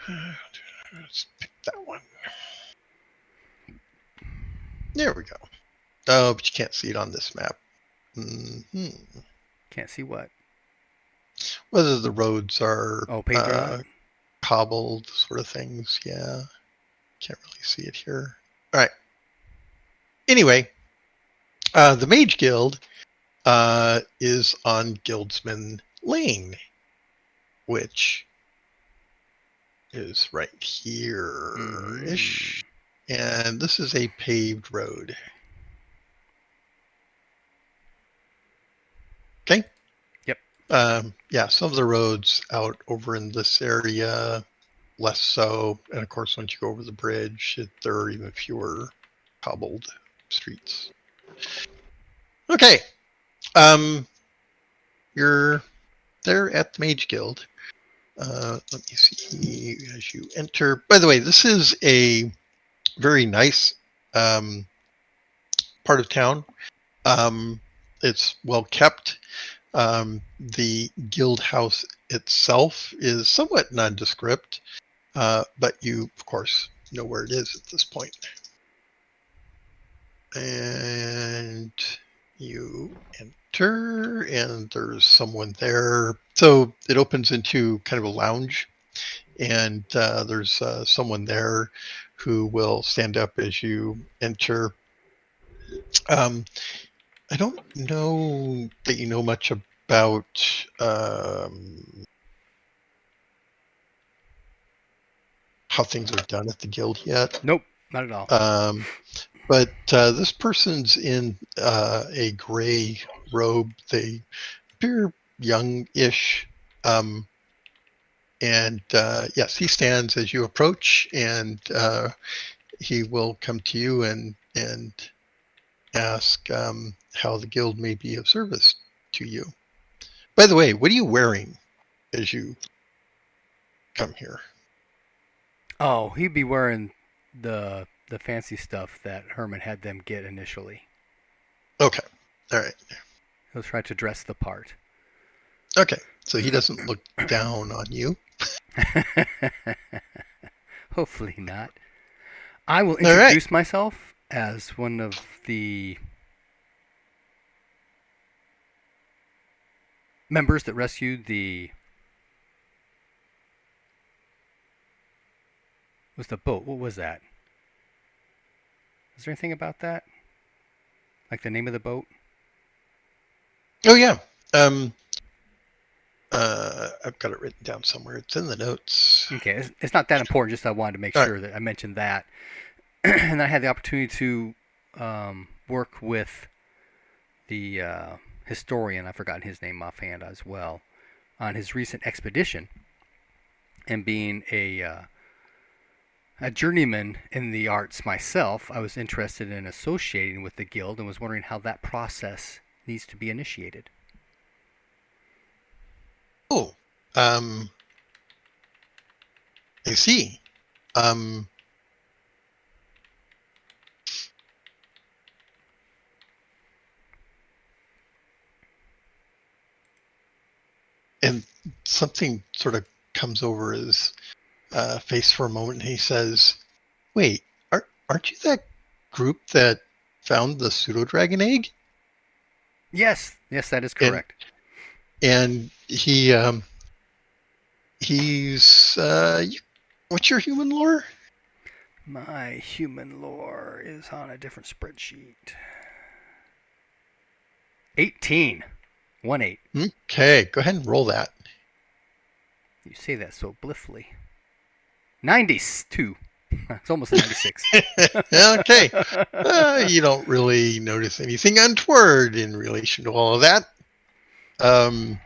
Let's pick that one. There we go. Oh, but you can't see it on this map. Can't see what. Whether the roads are Oh, page out. cobbled sort of things. Yeah. Can't really see it here. All right. Anyway, the Mage Guild is on Guildsman Lane, which is right here-ish. And this is a paved road. Okay? Yep. Yeah, some of the roads out over in this area, less so. And of course, once you go over the bridge, there are even fewer cobbled streets. Okay. You're there at the Mage Guild. Let me see as you enter. By the way, this is a very nice part of town. It's well kept. The guild house itself is somewhat nondescript, but you, of course, know where it is at this point. And you enter, and there's someone there. So it opens into kind of a lounge, and there's someone there who will stand up as you enter. I don't know that you know much about how things are done at the guild yet. Nope, not at all. But this person's in a gray robe. They appear young-ish. And yes, he stands as you approach, and he will come to you and ask how the guild may be of service to you. By the way, what are you wearing as you come here? Oh, he'd be wearing the fancy stuff that Herman had them get initially. Okay. All right. He'll try to dress the part. Okay. So he doesn't look down on you. Hopefully not. I will introduce myself as one of the members that rescued the... was the boat? What was that? Is there anything about that? Like the name of the boat? Oh, yeah. I've got it written down somewhere. It's in the notes. Okay, it's not that important. Just I wanted to make sure that I mentioned that. And I had the opportunity to work with the historian, I've forgotten his name offhand as well, on his recent expedition. And being a journeyman in the arts myself, I was interested in associating with the guild and was wondering how that process needs to be initiated. Oh, I see. And something sort of comes over his face for a moment, and he says, "Wait, aren't you that group that found the pseudo-dragon egg?" Yes, that is correct. And he's what's your human lore? My human lore is on a different spreadsheet. 18. 1-8. Okay, go ahead and roll that. You say that so blithely. 92. It's almost a 96. Okay. You don't really notice anything untoward in relation to all of that. And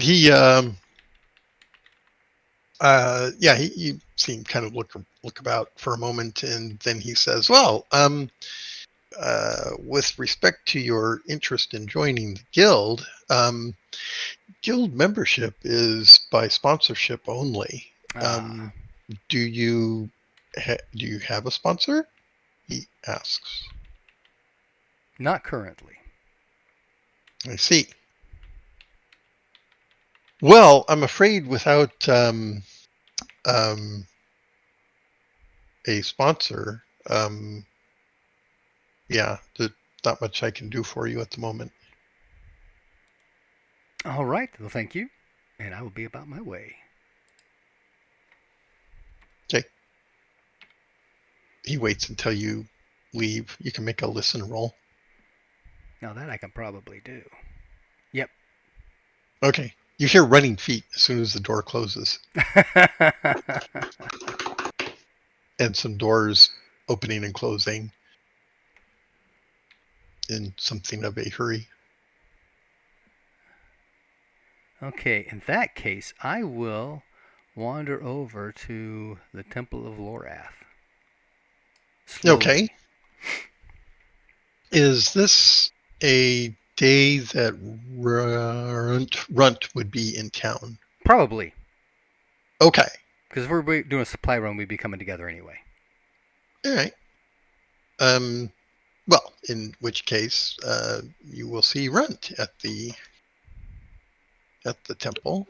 he, you see him kind of look about for a moment, and then he says, "Well, with respect to your interest in joining the guild, guild membership is by sponsorship only. Do you have a sponsor?" he asks. Not currently. I see. Well, I'm afraid without a sponsor, Yeah, there's not much I can do for you at the moment. All right. Well, thank you. And I will be about my way. Okay. He waits until you leave. You can make a listen roll. Now that I can probably do. Yep. Okay. You hear running feet as soon as the door closes, and some doors opening and closing in something of a hurry. Okay, in that case, I will wander over to the Temple of Lorath. Slowly. Okay. Is this a day that Runt would be in town? Probably. Okay. Because if we're doing a supply run, we'd be coming together anyway. All right. Well, in which case, you will see Runt at the temple.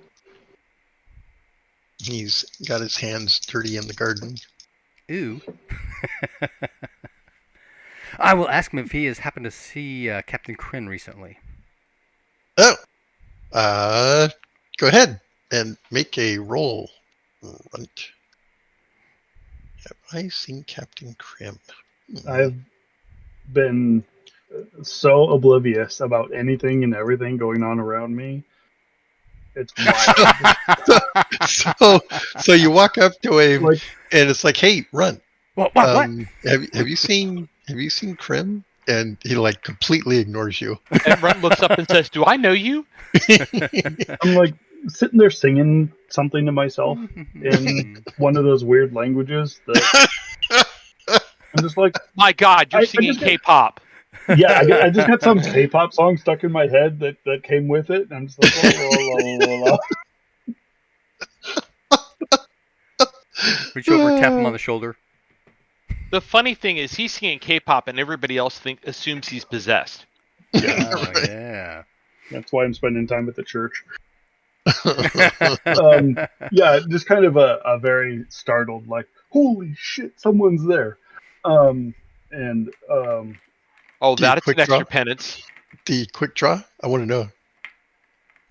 He's got his hands dirty in the garden. Ooh. I will ask him if he has happened to see Captain Kryn recently. Oh, go ahead and make a roll, Runt. Have I seen Captain Krim? I've been so oblivious about anything and everything going on around me. It's wild. So you walk up to him, Like, and it's like, "Hey, Runt. What? Have you seen Krim?" And he like completely ignores you. And Runt looks up and says, "Do I know you?" I'm like sitting there singing something to myself in one of those weird languages that I'm just like, My God, you're I singing just got- K-pop. yeah, I just got some K-pop song stuck in my head that came with it, and I'm just like, oh. Reach over, tap him on the shoulder. The funny thing is, he's singing K-pop, and everybody else assumes he's possessed. Yeah, Oh, yeah. that's why I'm spending time at the church. Yeah, just kind of a very startled, like, holy shit, someone's there. And Oh, Do you that's an quick extra draw? penance. The quick draw? I want to know.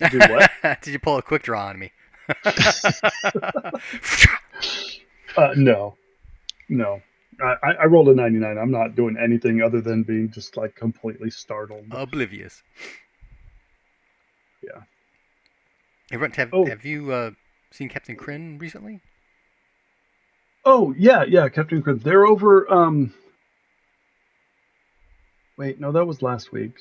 do what? Did you pull a quick draw on me? No. I rolled a 99. I'm not doing anything other than being just like completely startled. Oblivious. Yeah. Hey, Runt, have you seen Captain Kryn recently? Oh yeah, Captain Chris. They're over. Wait, no, that was last week.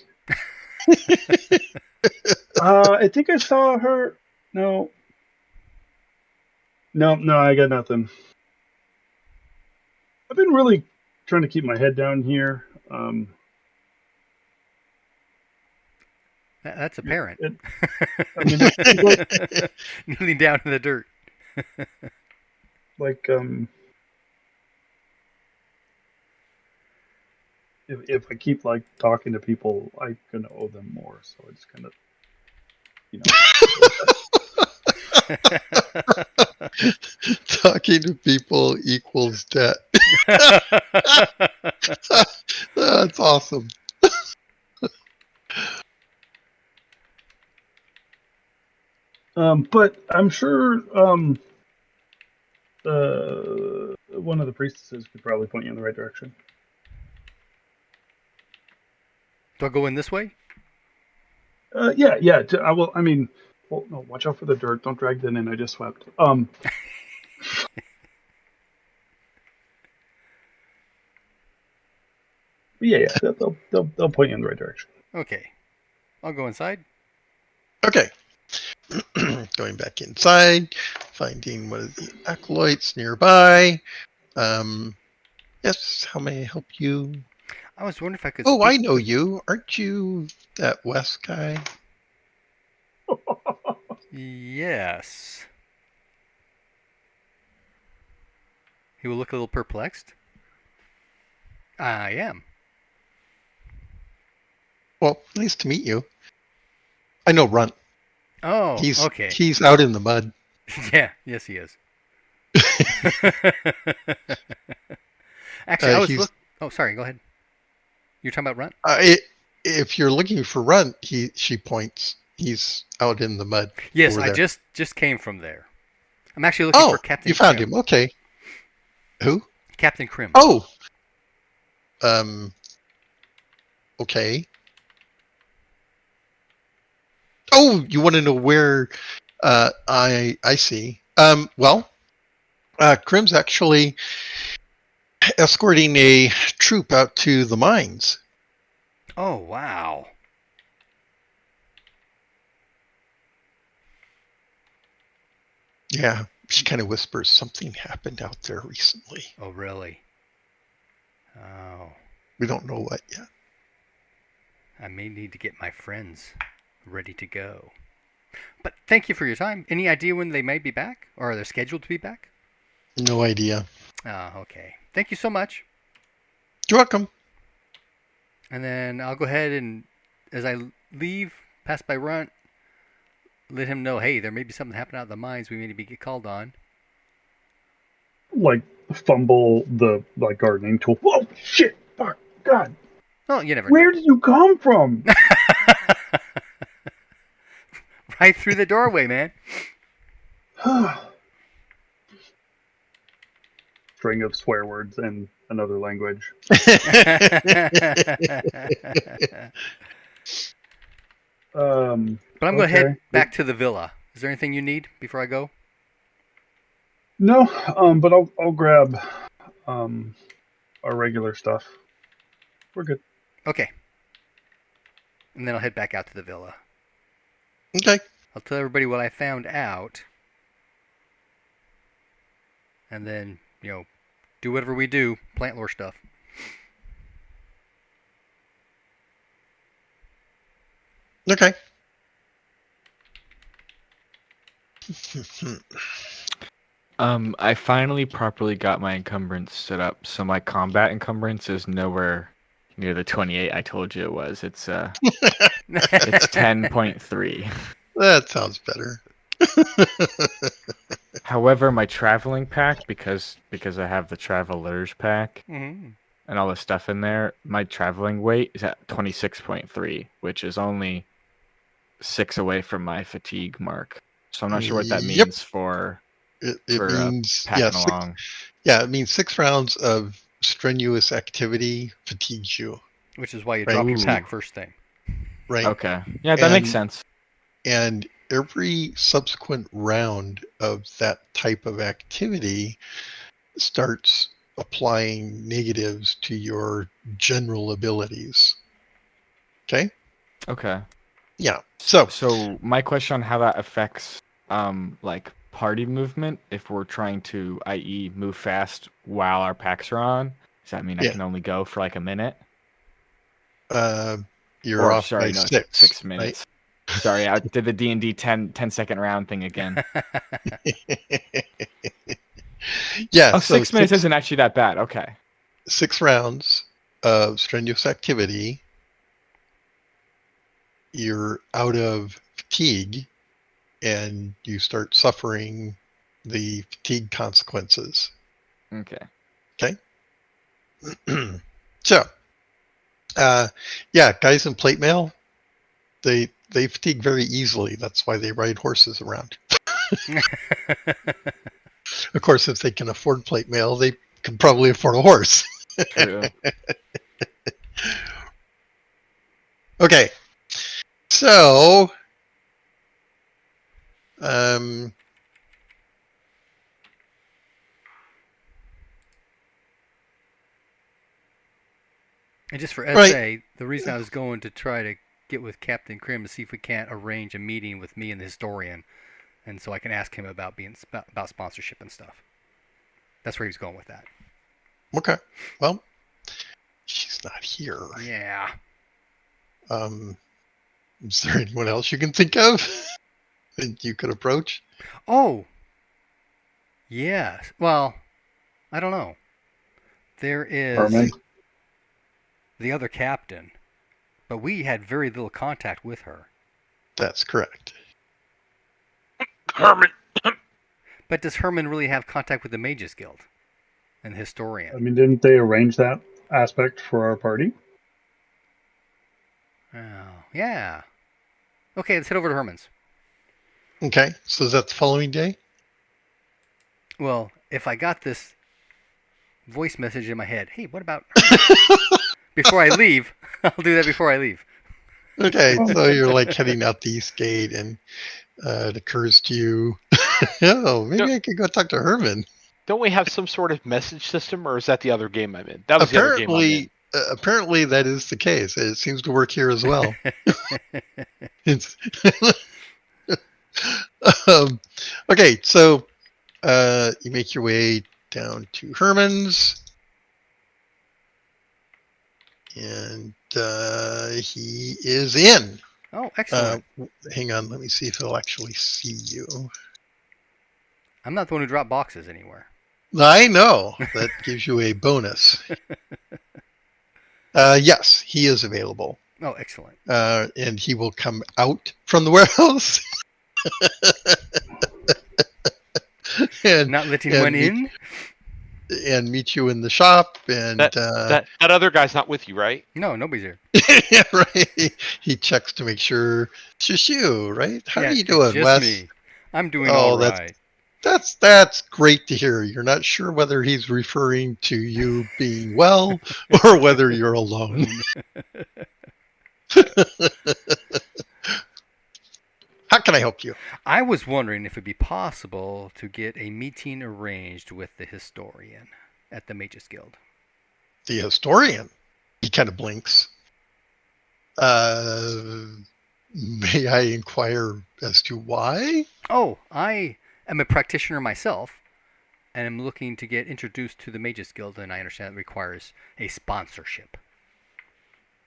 I think I saw her. No, I got nothing. I've been really trying to keep my head down here. That's apparent. I mean, Kneeling down in the dirt. like if I keep like talking to people, I'm gonna owe them more. So I just kind of, Talking to people equals debt. That's awesome. But I'm sure one of the priestesses could probably point you in the right direction. Do I go in this way? Yeah. I will. I mean, well, no. Watch out for the dirt. Don't drag that in. I just swept. Yeah. They'll point you in the right direction. Okay. I'll go inside. Okay. Going back inside, finding one of the acolytes nearby. Yes, how may I help you? I was wondering if I could. Oh, I speak know with- you. Aren't you that West guy? Yes. He will look a little perplexed. I am. Well, nice to meet you. I know Runt. Oh, He's okay. He's out in the mud. Yeah, yes, he is. Actually, I was he's- look. Oh, sorry. Go ahead. You're talking about Runt? If you're looking for Runt, she points. He's out in the mud. Yes, over I there. just came from there. I'm actually looking for Oh, Captain you found Krim. him. Okay. Who? Captain Krim. Oh. Okay. Oh, you want to know where? I see. Well, Krim's actually escorting a troop out to the mines. Oh, wow. Yeah, she kind of whispers something happened out there recently. Oh, really? Oh, We don't know what yet. I may need to get my friends ready to go. But thank you for your time. Any idea when they may be back? Or are they scheduled to be back? No idea. Oh, okay. Thank you so much. You're welcome. And then I'll go ahead and, as I leave, pass by Runt, let him know, hey, there may be something happening out in the mines we may need to get called on. Like fumble the like gardening tool. Oh shit! Fuck! God! Oh, you never Where know. did you come from? Right through the doorway, man. String of swear words in another language. But I'm going to head back to the villa. Is there anything you need before I go? No, but I'll grab our regular stuff. We're good. Okay. And then I'll head back out to the villa. Okay. I'll tell everybody what I found out. And then, do whatever we do, plant lore stuff. Okay. I finally properly got my encumbrance set up, so my combat encumbrance is nowhere near the 28 I told you it was. It's it's 10.3. That sounds better. However, my traveling pack, because I have the traveler's pack Mm-hmm. and all the stuff in there, my traveling weight is at 26.3, which is only 6 away from my fatigue mark. So I'm not sure what that Yep. means for It for means packing yeah, along. it means 6 rounds of strenuous activity fatigues you. Which is why you Right. drop your Ooh. pack first thing. Right. Okay. Yeah, that makes And- sense. And every subsequent round of that type of activity starts applying negatives to your general abilities. Okay? Okay. Yeah. So, So my question on how that affects like party movement, if we're trying to, i.e., move fast while our packs are on, does that mean I Yeah. can only go for like a minute? you're Or off sorry, by no, it's 6. 6 minutes. Sorry, I did the D&D 10-second round thing again. Right? Yeah. Oh, so 6 minutes isn't actually that bad. Okay. 6 rounds of strenuous activity. You're out of fatigue and you start suffering the fatigue consequences. Okay. So, yeah, guys in plate mail, they fatigue very easily. That's why they ride horses around. Of course, if they can afford plate mail, they can probably afford a horse. True. Okay, so um, And just for Right. SA, the reason I was going to try to get with Captain Krim to see if we can't arrange a meeting with me and the historian, and so I can ask him about about sponsorship and stuff. That's where he was going with that. okay, well, she's not here. Yeah. Is there anyone else you can think of that you could approach? Oh. Yes. Well, I don't know. There is Herman? the other captain, but we had very little contact with her. That's correct. Herman. But does Herman really have contact with the Mages Guild? and I historian. mean, didn't they arrange that aspect for our party? Oh, yeah. Okay, let's head over to Herman's. Okay, so is that the following day? Well, if I got this voice message in my head, hey, what about Herman's? Before I leave, I'll do that before I leave. Okay, so you're like heading out the east gate, and it occurs to you, oh, maybe I could go talk to Herman. Don't we have some sort of message system, or is that the other game I'm in? That was the other game I'm in. Apparently that is the case. It seems to work here as well. It's okay, so you make your way down to Herman's, and he is in. Oh, excellent. Hang on, let me see if he'll actually see you. I'm not the one who dropped boxes anywhere. I know. That gives you a bonus. Yes, he is available. Oh, excellent. And he will come out from the warehouse. and Not letting one in? And meet you in the shop. And that other guy's not with you, right? No, nobody's here. yeah, right. He checks to make sure it's just you, right? How yeah, are you doing, just Wes? me. I'm doing all right. That's great to hear. You're not sure whether he's referring to you being well or whether you're alone. How can I help you? I was wondering if it'd be possible to get a meeting arranged with the historian at the Mages Guild. The historian? He kind of blinks. May I inquire as to why? Oh, I am a practitioner myself, and am looking to get introduced to the Mages Guild, and I understand it requires a sponsorship.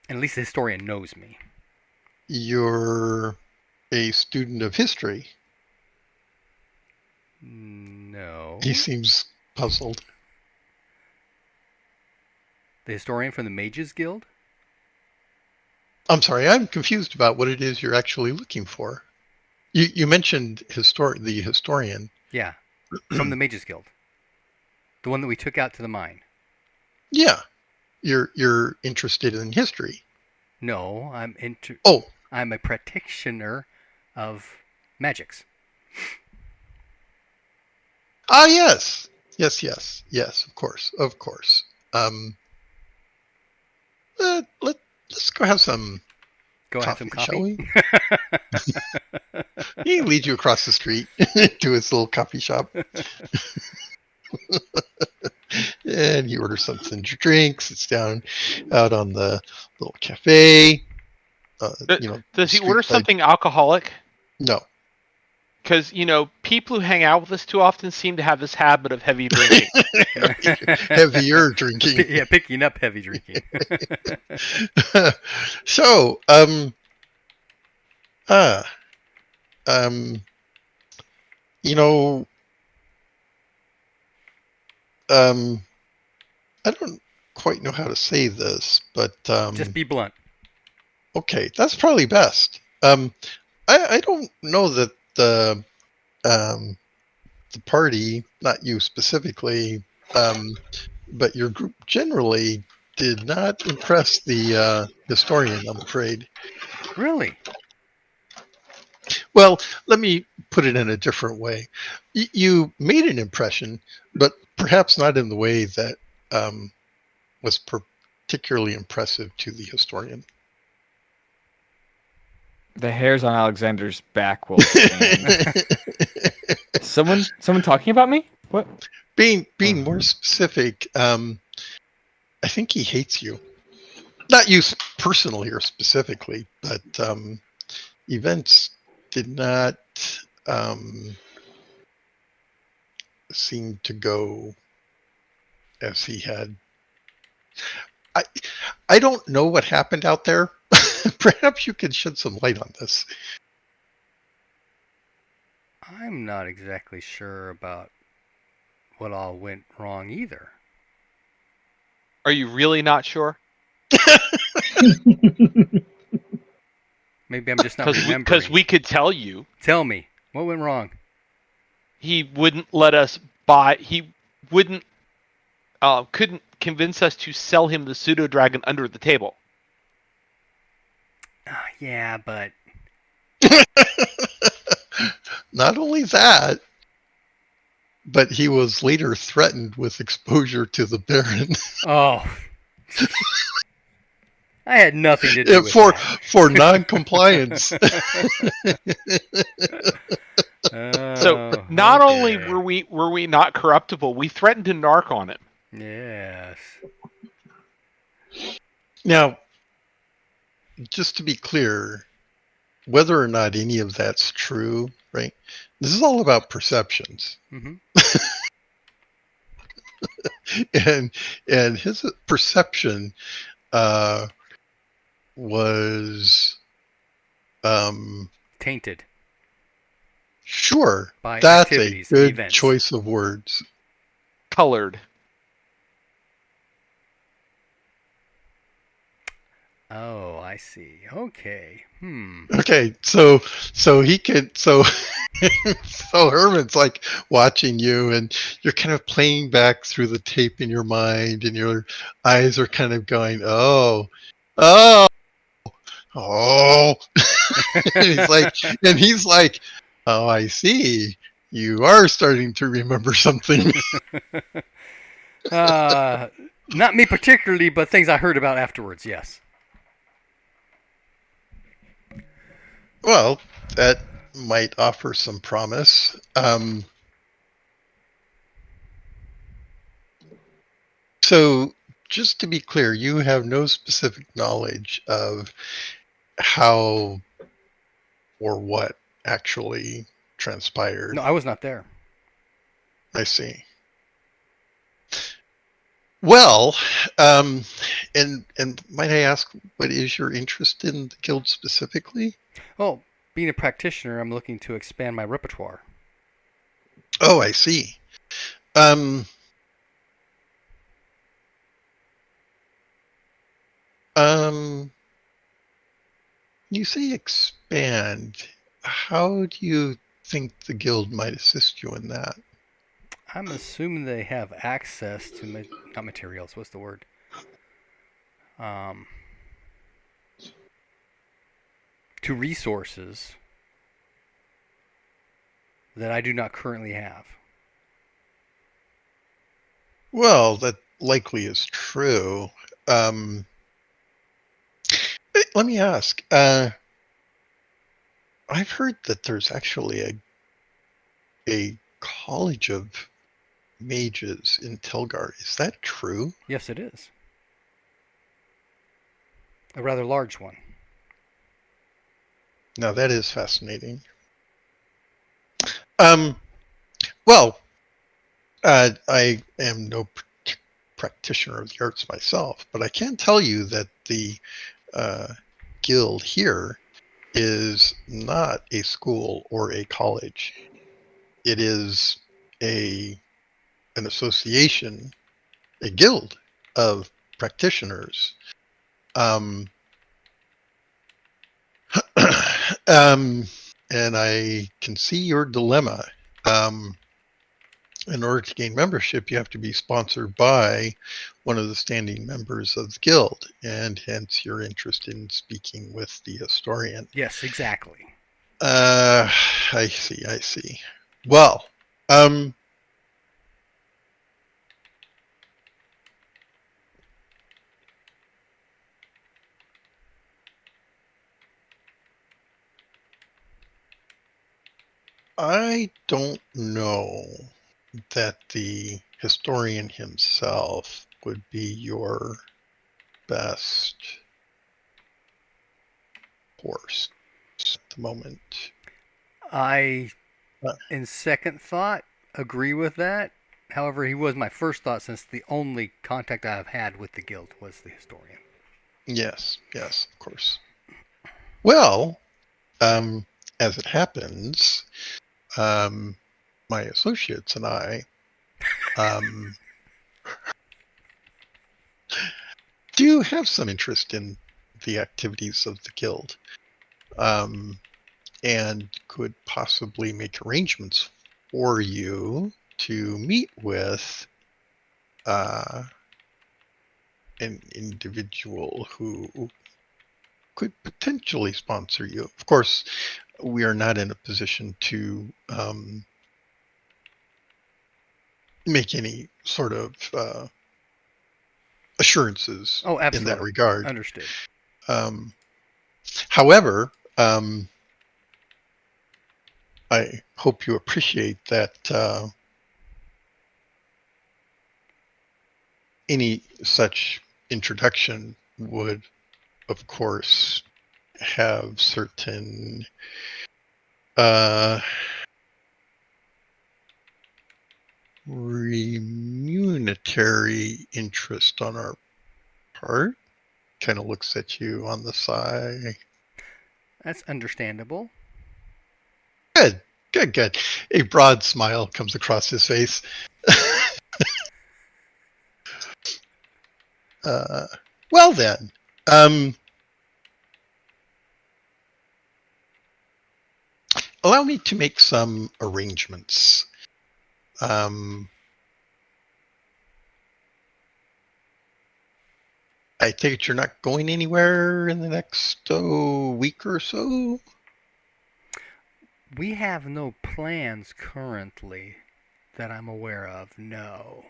And at least the historian knows me. You're a student of history. No. He seems puzzled. The historian from the Mages Guild? I'm sorry, I'm confused about what it is you're actually looking for. You mentioned the historian. Yeah, from the Mages Guild. The one that we took out to the mine. Yeah, you're interested in history. No, I'm a practitioner of magics. Ah, yes, of course. Let's go have some. Have some coffee. Shall we? He leads you across the street to his little coffee shop. And you order something to drink, sits down out on the little cafe. Does he order something alcoholic? No. Because, people who hang out with us too often seem to have this habit of heavy drinking. Heavier drinking. Yeah, picking up heavy drinking. So, I don't quite know how to say this, but just be blunt. Okay, that's probably best. I don't know that the party, not you specifically, but your group generally did not impress the historian, I'm afraid. Really? Well, let me put it in a different way. You made an impression, but perhaps not in the way that was particularly impressive to the historian. The hairs on Alexander's back will stand. Someone talking about me? What? Being more specific, I think he hates you. Not you personally or specifically, but events did not seem to go as he had. I don't know what happened out there. Perhaps you could shed some light on this. I'm not exactly sure about what all went wrong either. Are you really not sure? Maybe I'm just not remembering. Because we could tell you. Tell me, what went wrong? He wouldn't let us buy. He wouldn't. couldn't convince us to sell him the pseudo dragon under the table. Yeah, but Not only that, but he was later threatened with exposure to the Baron oh, I had nothing to do with that. for non-compliance. So Oh, not okay. only were we not corruptible, we threatened to narc on him. Yes. Now, just to be clear, whether or not any of that's true, right? This is all about perceptions. Mm-hmm. And his perception was Tainted sure. by That's a activities, good events. choice of words. Colored. Oh, I see. Okay. Okay, so he could so Herman's like watching you, and you're kind of playing back through the tape in your mind, and your eyes are kind of going, oh, oh, oh. and he's like, oh, I see. You are starting to remember something. Not me particularly, but things I heard about afterwards. Yes. Well, that might offer some promise. So, just to be clear, you have no specific knowledge of how or what actually transpired. No, I was not there. I see. Well, and might I ask, what is your interest in the guild specifically? Well, being a practitioner, I'm looking to expand my repertoire. Oh, I see. You say expand. How do you think the guild might assist you in that? I'm assuming they have access to not materials. What's the word? To resources that I do not currently have. Well, that likely is true. Let me ask. I've heard that there's actually a college of mages in Telgar. Is that true? Yes, it is. A rather large one. Now that is fascinating. Well, I am no practitioner of the arts myself, but I can tell you that the guild here is not a school or a college. It is an association, a guild of practitioners. And I can see your dilemma. In order to gain membership, you have to be sponsored by one of the standing members of the guild, and hence your interest in speaking with the historian. Yes, exactly. I see. Well, I don't know that the historian himself would be your best course at the moment. I, in second thought, agree with that. However, he was my first thought since the only contact I have had with the guild was the historian. Yes, of course. Well, as it happens, my associates and I do have some interest in the activities of the guild, and could possibly make arrangements for you to meet with an individual who could potentially sponsor you. Of course, we are not in a position to make any sort of assurances Oh, in that absolutely. regard. Understood. However, I hope you appreciate that any such introduction would, of course, have certain remunatory interest on our part. Kind of looks at you on the side. That's understandable. Good, good, good. A broad smile comes across his face. Well then, allow me to make some arrangements. I take it you're not going anywhere in the next week or so? We have no plans currently that I'm aware of, no.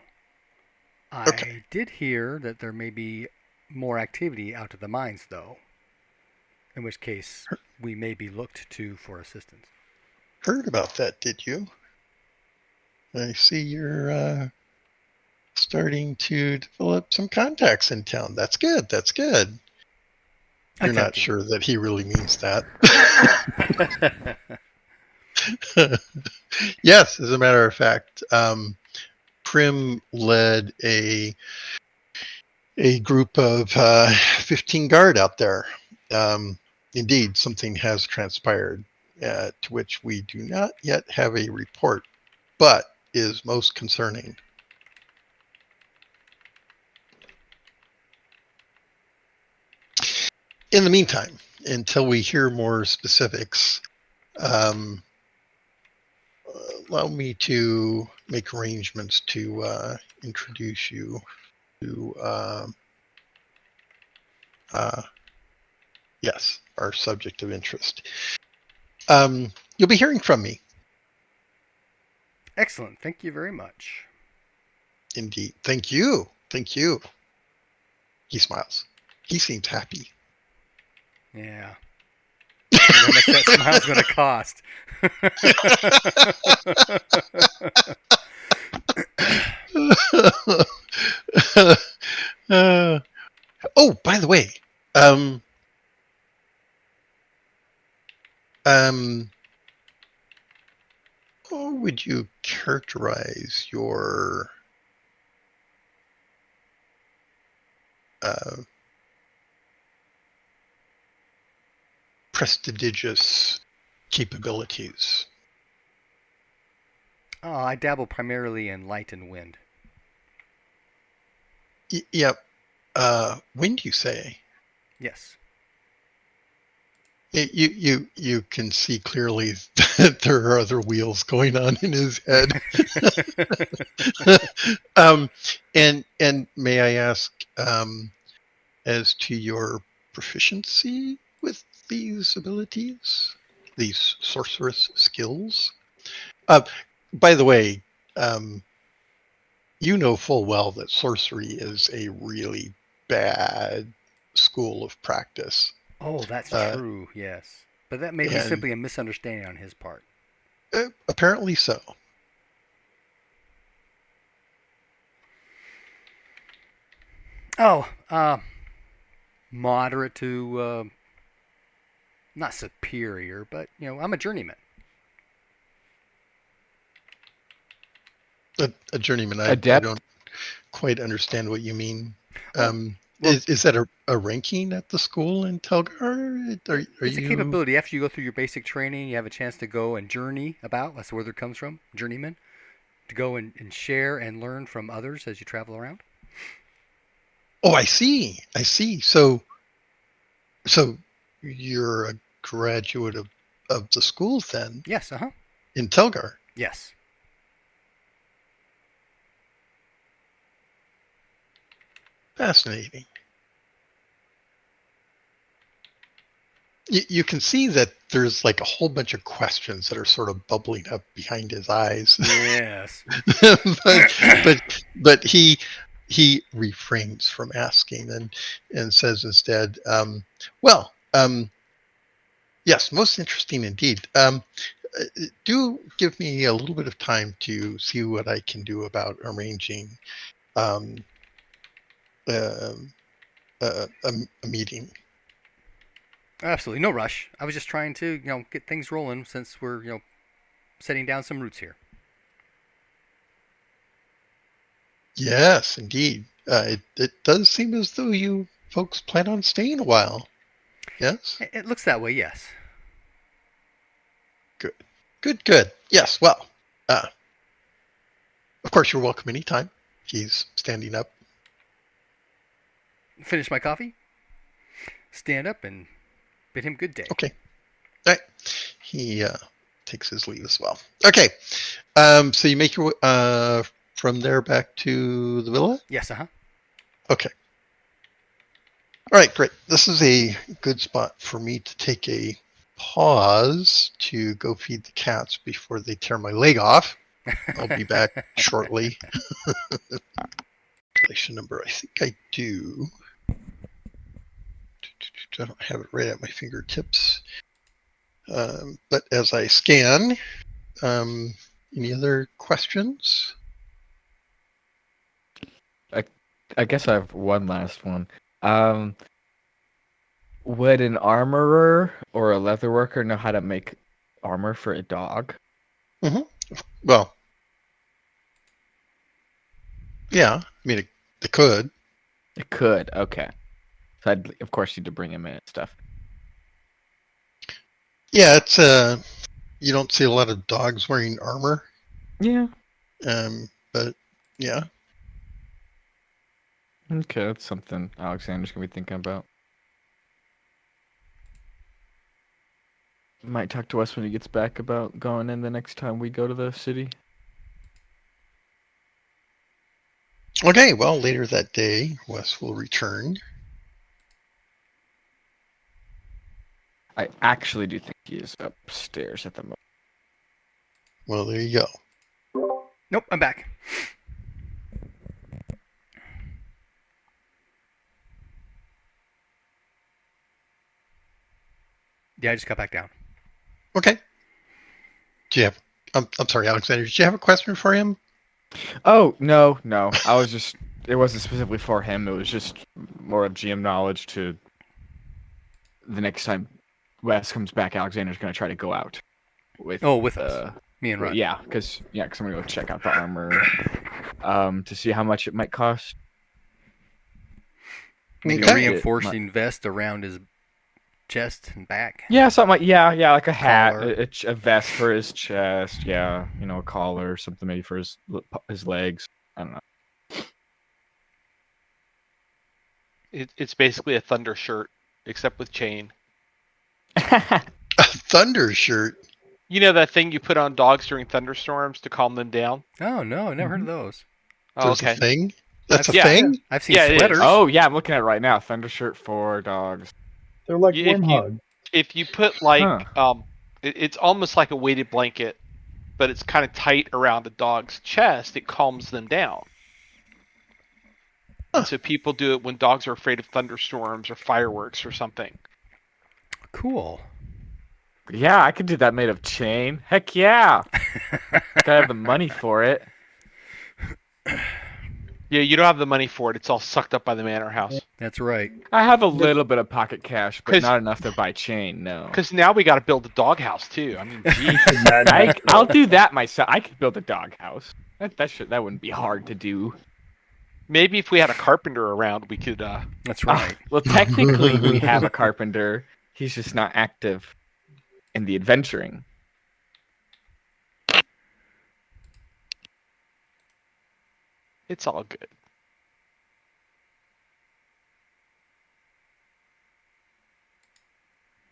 Okay. I did hear that there may be more activity out of the mines, though, in which case we may be looked to for assistance. Heard about that, did you? I see you're starting to develop some contacts in town. That's good. That's good. You're not Attempting. sure that he really means that. Yes, as a matter of fact, Prim led a group of 15 guard out there. Indeed, something has transpired to which we do not yet have a report, but is most concerning. In the meantime, until we hear more specifics, allow me to make arrangements to introduce you to, yes, our subject of interest. You'll be hearing from me. Excellent. Thank you very much. Indeed. Thank you. Thank you. He smiles. He seems happy. Yeah. How much that smile's going to cost. Oh, by the way, how would you characterize your prestigious capabilities? Oh, I dabble primarily in light and wind. Yep. Wind, you say? Yes. You can see clearly that there are other wheels going on in his head. And may I ask, as to your proficiency with these abilities, these sorceress skills? By the way, you know full well that sorcery is a really bad school of practice. Oh, that's true, yes. But that may be And simply a misunderstanding on his part. apparently so. Oh, moderate to, not superior, but, I'm a journeyman. A journeyman. I Adept. don't quite understand what you mean. Well, Is that a ranking at the school in Telgar? Are it's a you? capability. After you go through your basic training, you have a chance to go and journey about. That's where it comes from, journeyman. To go and share and learn from others as you travel around. Oh, I see. I see. So you're a graduate of the school then? Yes, In Telgar? Yes. Fascinating. You can see that there's like a whole bunch of questions that are sort of bubbling up behind his eyes. Yes. but he refrains from asking and says instead, yes, most interesting indeed. Do give me a little bit of time to see what I can do about arranging um, uh, a meeting. Absolutely. No rush. I was just trying to, get things rolling since we're, setting down some roots here. Yes, indeed. It does seem as though you folks plan on staying a while. Yes? It looks that way, yes. Good. Good. Yes, well, of course you're welcome anytime. He's standing up. Finish my coffee, stand up, and bid him good day. Okay. All right. He takes his leave as well. Okay. So you make your way from there back to the villa? Yes, uh-huh. Okay. All right, great. This is a good spot for me to take a pause to go feed the cats before they tear my leg off. I'll be back shortly. Relation number, I think I do. I don't have it right at my fingertips. But as I scan, any other questions? I guess I have one last one. Would an armorer or a leather worker know how to make armor for a dog? Well, yeah. I mean, it could. It could. Okay. So I'd of course need to bring him in and stuff. Yeah, it's you don't see a lot of dogs wearing armor. Yeah. But yeah. Okay, that's something Alexander's gonna be thinking about. Might talk to us when he gets back about going in the next time we go to the city. Okay, well, later that day, Wes will return. I actually do think he is upstairs at the moment. Well, there you go. Nope, I'm back. Yeah, I just got back down. Okay. Do you have? I'm sorry, Alexander. Did you have a question for him? Oh, no. I was just, it wasn't specifically for him. It was just more of GM knowledge to the next time Wes comes back, Alexander's going to try to go out with us. Me and Rod. Yeah, because I'm going to go check out the armor to see how much it might cost. Make a reinforcing vest around his chest and back. Yeah, something like, like a hat, collar. a vest for his chest, a collar or something maybe for his legs. I don't know. It's basically a thunder shirt, except with chain. A thunder shirt? You know that thing you put on dogs during thunderstorms to calm them down? Oh, no, I never heard of those. Oh, okay. A thing? That's a yeah. thing? I've seen sweaters. Oh, yeah, I'm looking at it right now. Thunder shirt for dogs. They're like warm hug. If you put it's almost like a weighted blanket, but it's kind of tight around the dog's chest. It calms them down. And so people do it when dogs are afraid of thunderstorms or fireworks or something. Cool. Yeah, I could do that made of chain. Heck yeah. Gotta have the money for it. Yeah, you don't have the money for it. It's all sucked up by the manor house. That's right. I have a little bit of pocket cash, but not enough to buy chain, no. Because now we got to build a doghouse, too. I mean, geez. I'll do that myself. I could build a doghouse. That wouldn't be hard to do. Maybe if we had a carpenter around, we could... That's right. Well, technically, we have a carpenter. He's just not active in the adventuring. It's all good.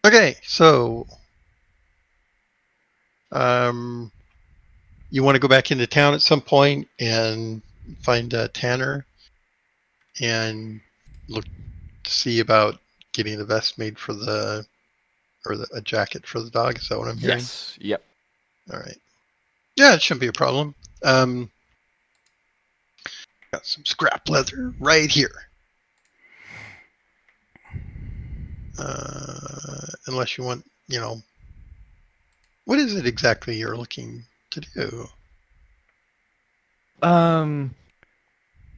Okay, so you want to go back into town at some point and find Tanner and look to see about getting a vest made for a jacket for the dog. Is that what I'm hearing? Yes. Yep. All right. Yeah, it shouldn't be a problem. Got some scrap leather right here. Unless you want, what is it exactly you're looking to do?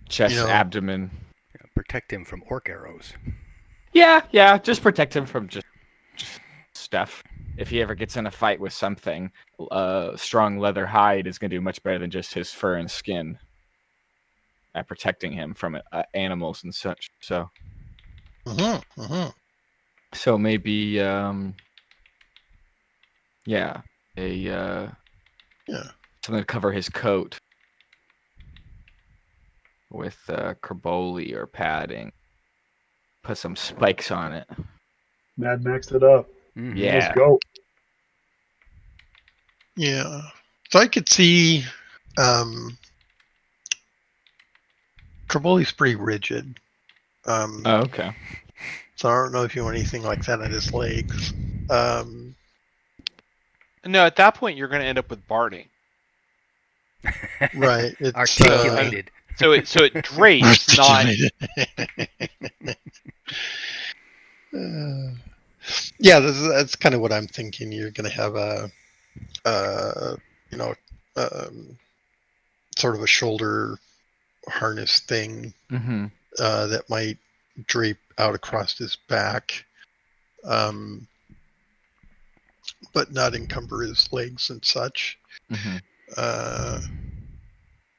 Chest, You know- abdomen. Protect him from orc arrows. Yeah. Just protect him from just stuff. If he ever gets in a fight with something, strong leather hide is going to do much better than just his fur and skin at protecting him from animals and such. So, so maybe, yeah, something to cover his coat with carboli or padding. Put some spikes on it. Mad Max it up. Mhm. Yeah. Let's go. Yeah. So I could see Carboli's pretty rigid. Oh, okay. So I don't know if you want anything like that on his legs. No, at that point you're going to end up with barding. Right. It's, Articulated. So it drapes, not. Yeah, that's kind of what I'm thinking. You're going to have sort of a shoulder harness thing Mm-hmm. that might drape out across his back, but not encumber his legs and such. Mm-hmm.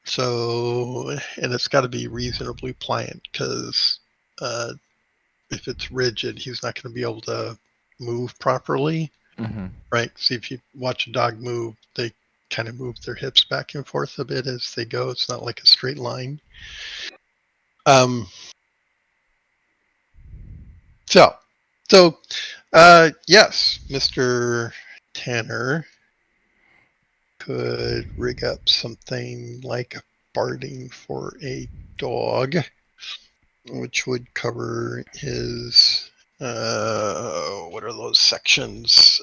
So, and it's got to be reasonably pliant because if it's rigid, he's not going to be able to move properly, Mm-hmm. right? See, if you watch a dog move, they kind of move their hips back and forth a bit as they go. It's not like a straight line. So, yes, Mr. Tanner could rig up something like barding for a dog, which would cover his, what are those sections?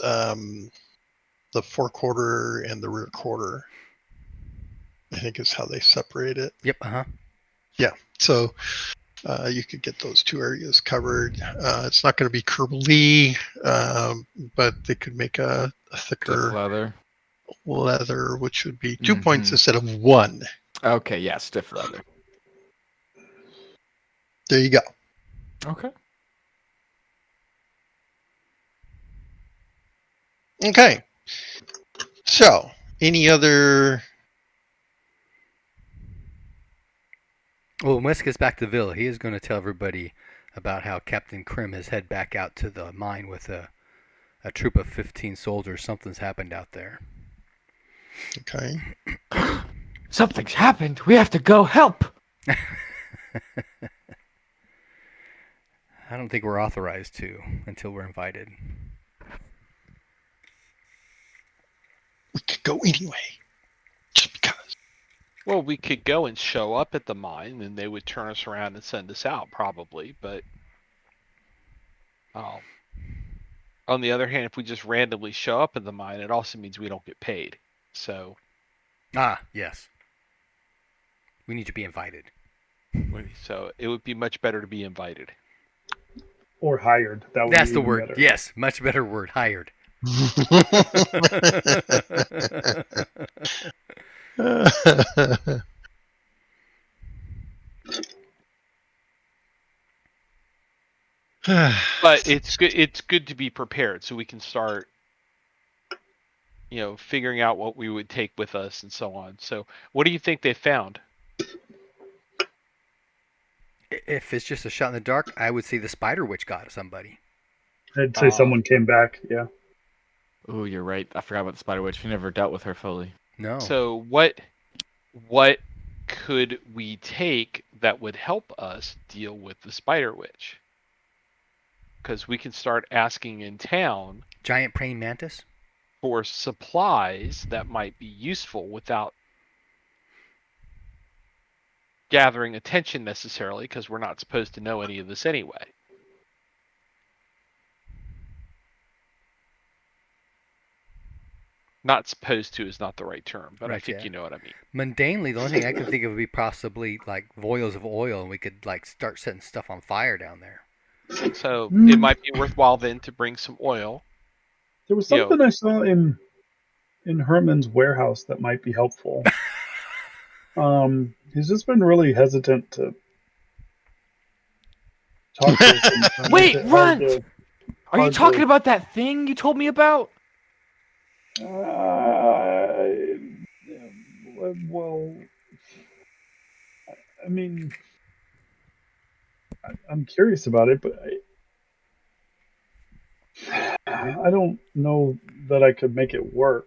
The forequarter and the rear quarter, I think is how they separate it. Yep. Uh huh. Yeah. So you could get those two areas covered. It's not going to be Kerbal, but they could make a thicker Leather. which would be 2 points instead of 1. Okay, yeah, stiff leather. There you go. Okay. Okay. So, any other? Well, when Wes gets back to the villa, he is going to tell everybody about how Captain Krim has head back out to the mine with a troop of 15 soldiers. Something's happened out there. Okay. Something's happened. We have to go help. I don't think we're authorized to until we're invited. We could go anyway. Just because. Well, we could go and show up at the mine, and they would turn us around and send us out, probably. But on the other hand, if we just randomly show up at the mine, it also means we don't get paid. So. Yes. We need to be invited. So it would be much better to be invited. Or hired. That's the word. Better. Yes, much better word. Hired. But it's good. It's good to be prepared, so we can start, figuring out what we would take with us and so on. So, what do you think they found? If it's just a shot in the dark, I would say the spider witch got somebody. I'd say someone came back. Yeah. Oh, you're right. I forgot about the spider witch. We never dealt with her fully. No. So what could we take that would help us deal with the spider witch? Because we can start asking in town. Giant praying mantis? For supplies that might be useful without gathering attention necessarily, because we're not supposed to know any of this anyway. Not supposed to is not the right term, but I Right, think yeah. you know what I mean. Mundanely, the only thing I can think of would be possibly like boils of oil, and we could like start setting stuff on fire down there. So Hmm. it might be worthwhile then to bring some oil. There was You know, something I saw in Herman's warehouse that might be helpful. He's just been really hesitant to talk to us, and that makes Wait, it Runt! Are you hard talking to. about that thing you told me about? Well, I mean, I'm curious about it, but I don't know that I could make it work.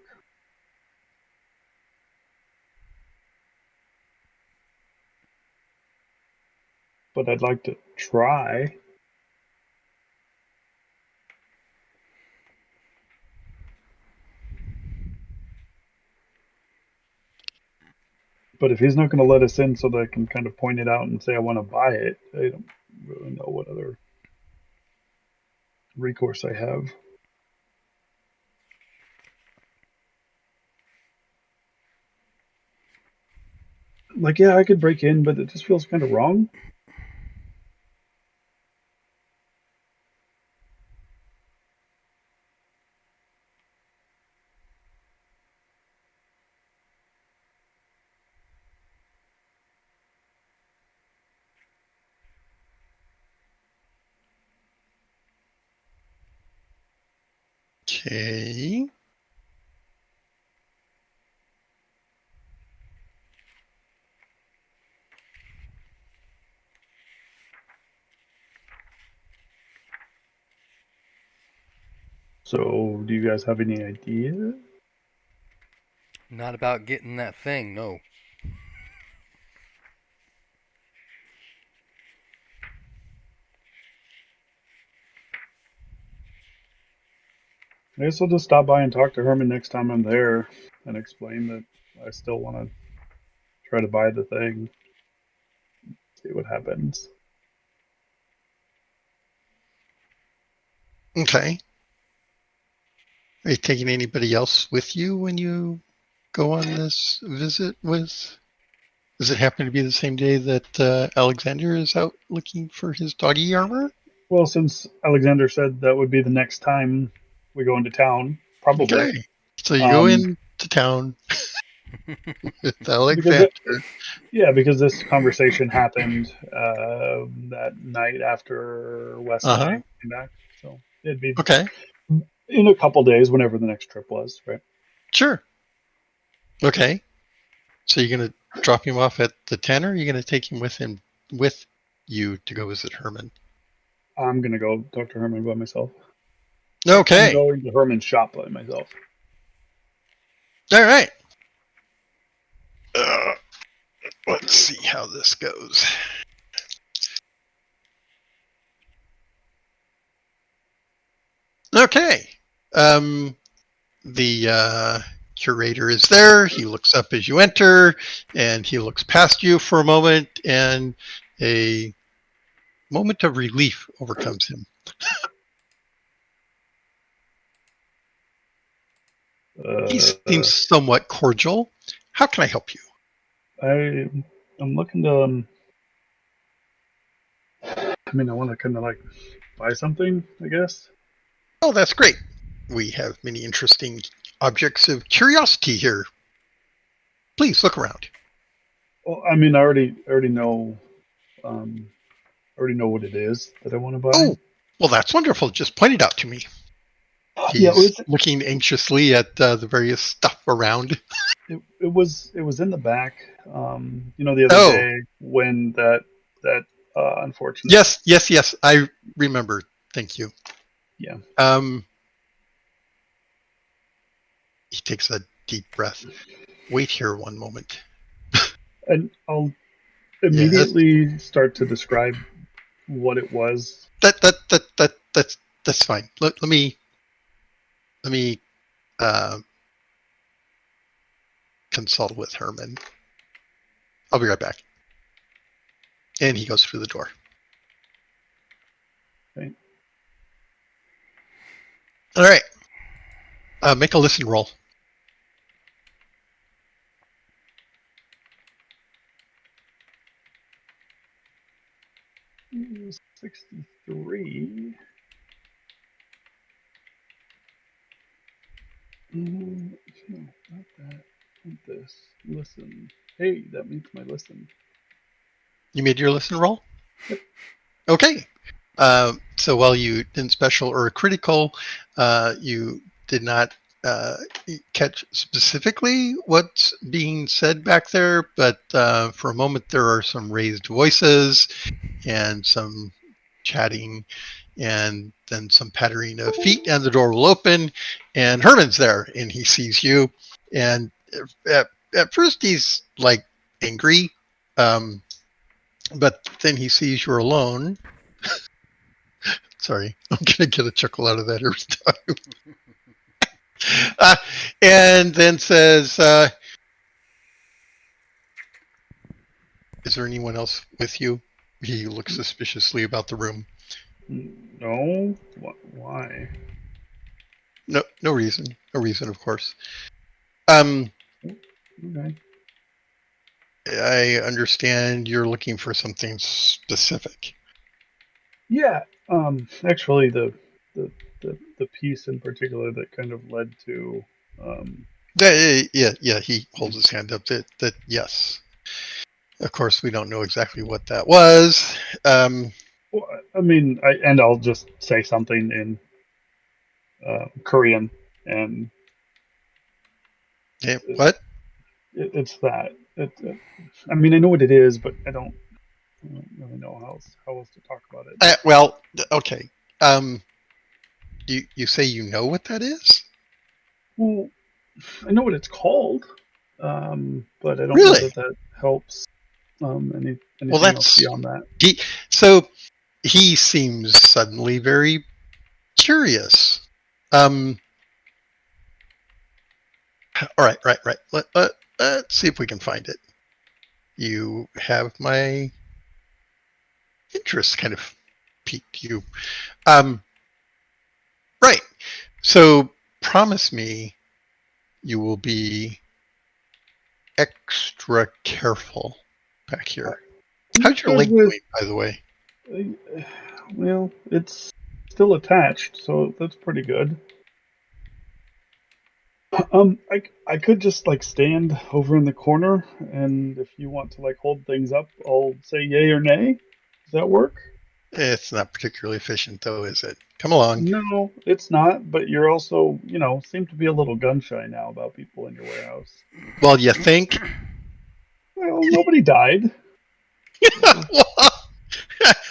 But I'd like to try. But if he's not going to let us in so that I can kind of point it out and say I want to buy it, I don't really know what other recourse I have. Like, yeah, I could break in, but it just feels kind of wrong. Okay. So, do you guys have any idea? Not about getting that thing, no. I guess I'll just stop by and talk to Herman next time I'm there and explain that I still want to try to buy the thing. See what happens. Okay. Are you taking anybody else with you when you go on this visit with? Does it happen to be the same day that Alexander is out looking for his doggy armor? Well, since Alexander said that would be the next time we go into town, probably. Okay. So you go Um, into town with because Alexander. because this conversation happened that night after Wes and I Uh-huh. came back, so it'd be Okay. in a couple days, whenever the next trip was, right? Sure. Okay. So you're gonna drop him off at the Tanner, or are you gonna take him with you to go visit Herman? I'm gonna go talk to Herman by myself. I'm Okay. going to Herman's shop by myself. All right. Uh, let's see how this goes. Okay. The curator is there. He looks up as you enter, and he looks past you for a moment, and a moment of relief overcomes him. He seems somewhat cordial. How can I help you? I'm looking to. I mean, I want to kind of like buy something, I guess. Oh, that's great. We have many interesting objects of curiosity here. Please look around. Well, I mean, um, already know what it is that I want to buy. Oh, well, that's wonderful. Just point it out to me. Yeah, He's looking anxiously at the various stuff around. it was in the back. The other Oh, day when that unfortunate. yes. I remember. Thank you. Yeah. He takes a deep breath. Wait here one moment. And I'll Yes. immediately start to describe what it was. That's fine. Let me consult with Herman. I'll be right back. And he goes through the door. Okay. All right. Make a listen roll. Ooh, 63. No, not that. Not this. Listen. Hey, that means my listen. You made your listen roll? Yep. Okay. So while you didn't special or critical, you did not catch specifically what's being said back there, but for a moment there are some raised voices and some chatting and then some pattering of feet, and the door will open and Herman's there and he sees you, and at first he's like angry, but then he sees you're alone. Sorry, I'm gonna get a chuckle out of that every time. And then says, is there anyone else with you? He looks suspiciously about the room. No? Why? No reason. No reason, of course. Okay. I understand you're looking for something specific. Yeah. Actually, the piece in particular that kind of led to. Yeah. He holds his hand up. That yes. Of course, we don't know exactly what that was. Well, I mean, I'll just say something in Korean, and What? it's that. I mean, I know what it is, but I don't really know how else to talk about it. Well, okay. You say you know what that is? Well, I know what it's called, but I don't Really? know that helps. Anything Well, else that's beyond that? So he seems suddenly very curious. All right. Let's see if we can find it. You have my interest kind of piqued you. Right. So promise me you will be extra careful back here. How's your leg doing, by the way? Well, it's still attached, so that's pretty good. I could just like stand over in the corner, and if you want to like hold things up, I'll say yay or nay. Does that work? It's not particularly efficient, though, is it? Come along. No, it's not. But you're also, seem to be a little gun shy now about people in your warehouse. Well, you think? Well, nobody died.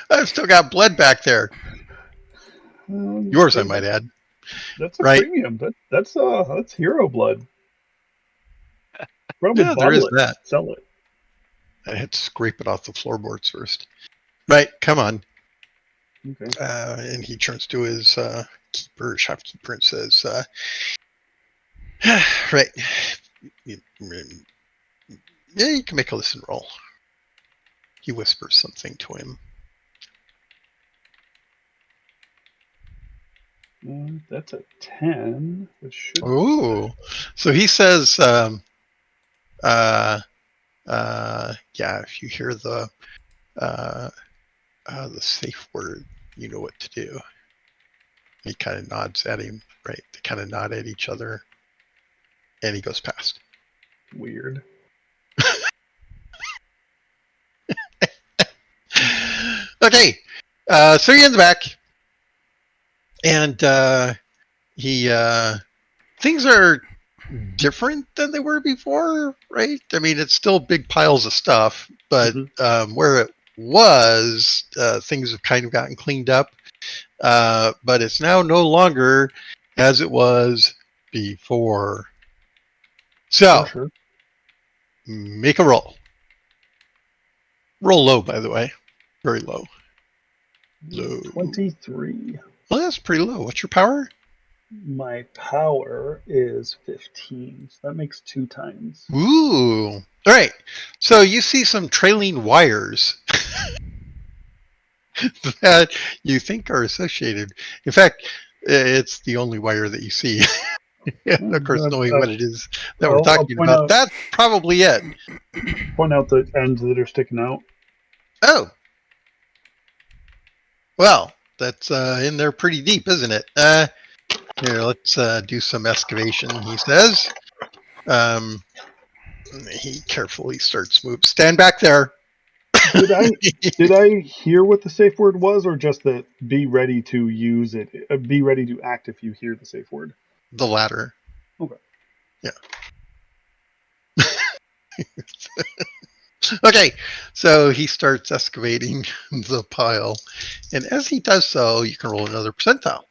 I've still got blood back there. Yours, I might add. That's a Right? premium. That's hero blood. Probably Yeah, there is bottle it, that. sell it. I had to scrape it off the floorboards first. Right, come on. Okay. And he turns to his shopkeeper, and says, right, yeah, you can make a listen roll. He whispers something to him. That's a 10, which should. Oh, so he says, yeah, if you hear the safe word, you know what to do. He kind of nods at him, right? They kind of nod at each other, and he goes past. Weird. Okay, so you're in the back, and he things are different than they were before, right? I mean, it's still big piles of stuff, but where it was, things have kind of gotten cleaned up, but it's now no longer as it was before. So, Sure. make a roll. Roll low, by the way. Very low. Low. 23. Well, that's pretty low. What's your power? My power is 15. So that makes 2 times. Ooh. All right. So you see some trailing wires that you think are associated. In fact, it's the only wire that you see. And of course, knowing what it is that we're I'll talking about, that's probably it. point out the ends that are sticking out. Oh, well, that's in there pretty deep, isn't it? Here, let's do some excavation, he says. He carefully starts move. Stand back there. Did I hear what the safe word was, or just that be ready to use it? Be ready to act if you hear the safe word. The latter. Okay. Yeah. Okay, so he starts excavating the pile, and as he does so, you can roll another percentile.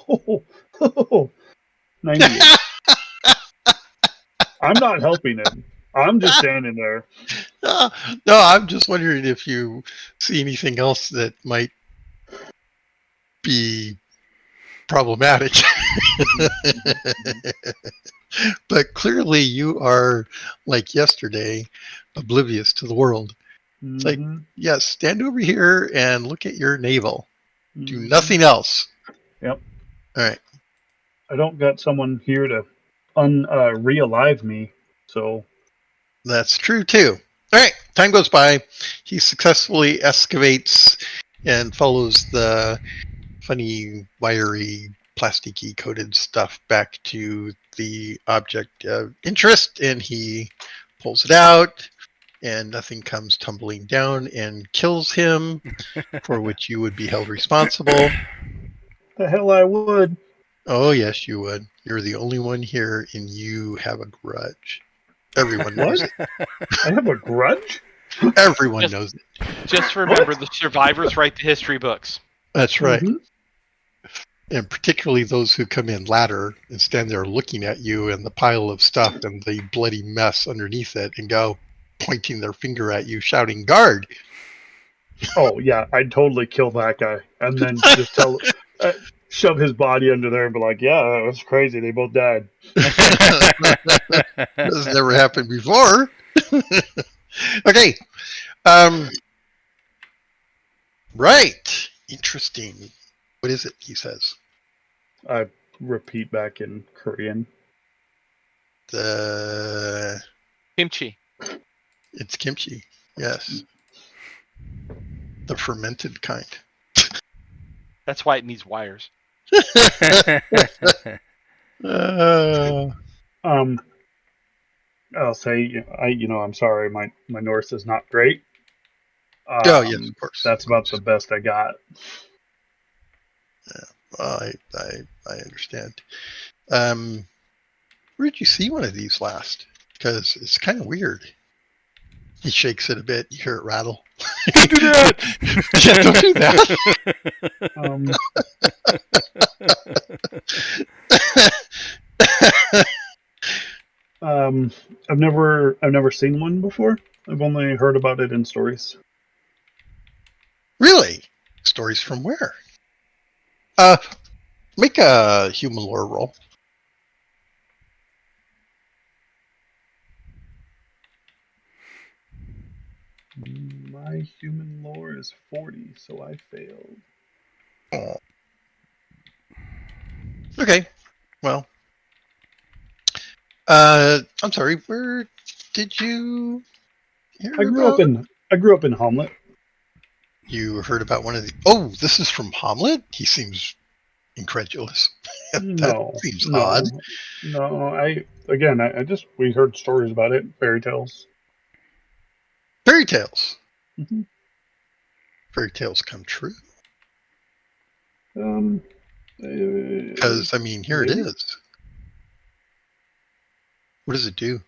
Oh, 98. I'm not helping him. I'm just standing there. No, I'm just wondering if you see anything else that might be problematic. But clearly, you are, like yesterday, oblivious to the world. It's like, yes, stand over here and look at your navel. Do nothing else. Yep. All right. I don't got someone here to re-alive me, so That's true, too. All right. Time goes by. He successfully excavates and follows the funny, wiry, plasticky coated stuff back to the object of interest, and he pulls it out, and nothing comes tumbling down and kills him, for which you would be held responsible. the hell I would. Oh, yes, you would. You're the only one here, and you have a grudge. Everyone knows What? it. I have a grudge? Everyone knows it. Just remember, the survivors write the history books. That's right. Mhm. And particularly those who come in latter and stand there looking at you and the pile of stuff and the bloody mess underneath it and go pointing their finger at you, shouting, "Guard!" Oh yeah, I'd totally kill that guy, and then just shove his body under there and be like, "Yeah, that was crazy. They both died." This never happened before. Okay. Right. Interesting. What is it, he says? I repeat back in Korean. Kimchi. It's kimchi. Yes. The fermented kind. That's why it needs wires. I'll say, I'm sorry, my Norse is not great. Oh, yes, of course. That's about the best I got. I understand. Where did you see one of these last? Because it's kind of weird. He shakes it a bit. You hear it rattle. Don't do that. Yeah, don't do that. I've never seen one before. I've only heard about it in stories. Really? Stories from where? Make a human lore roll. My human lore is 40, so I failed. Oh. Okay. Well, I'm sorry. Where did you hear I grew up in Hamlet. You heard about one of the... Oh, this is from Hamlet? He seems incredulous. That seems odd. No, we heard stories about it, fairy tales. Fairy tales. Mm-hmm. Fairy tales come true. Because I mean, here maybe? It is. What does it do?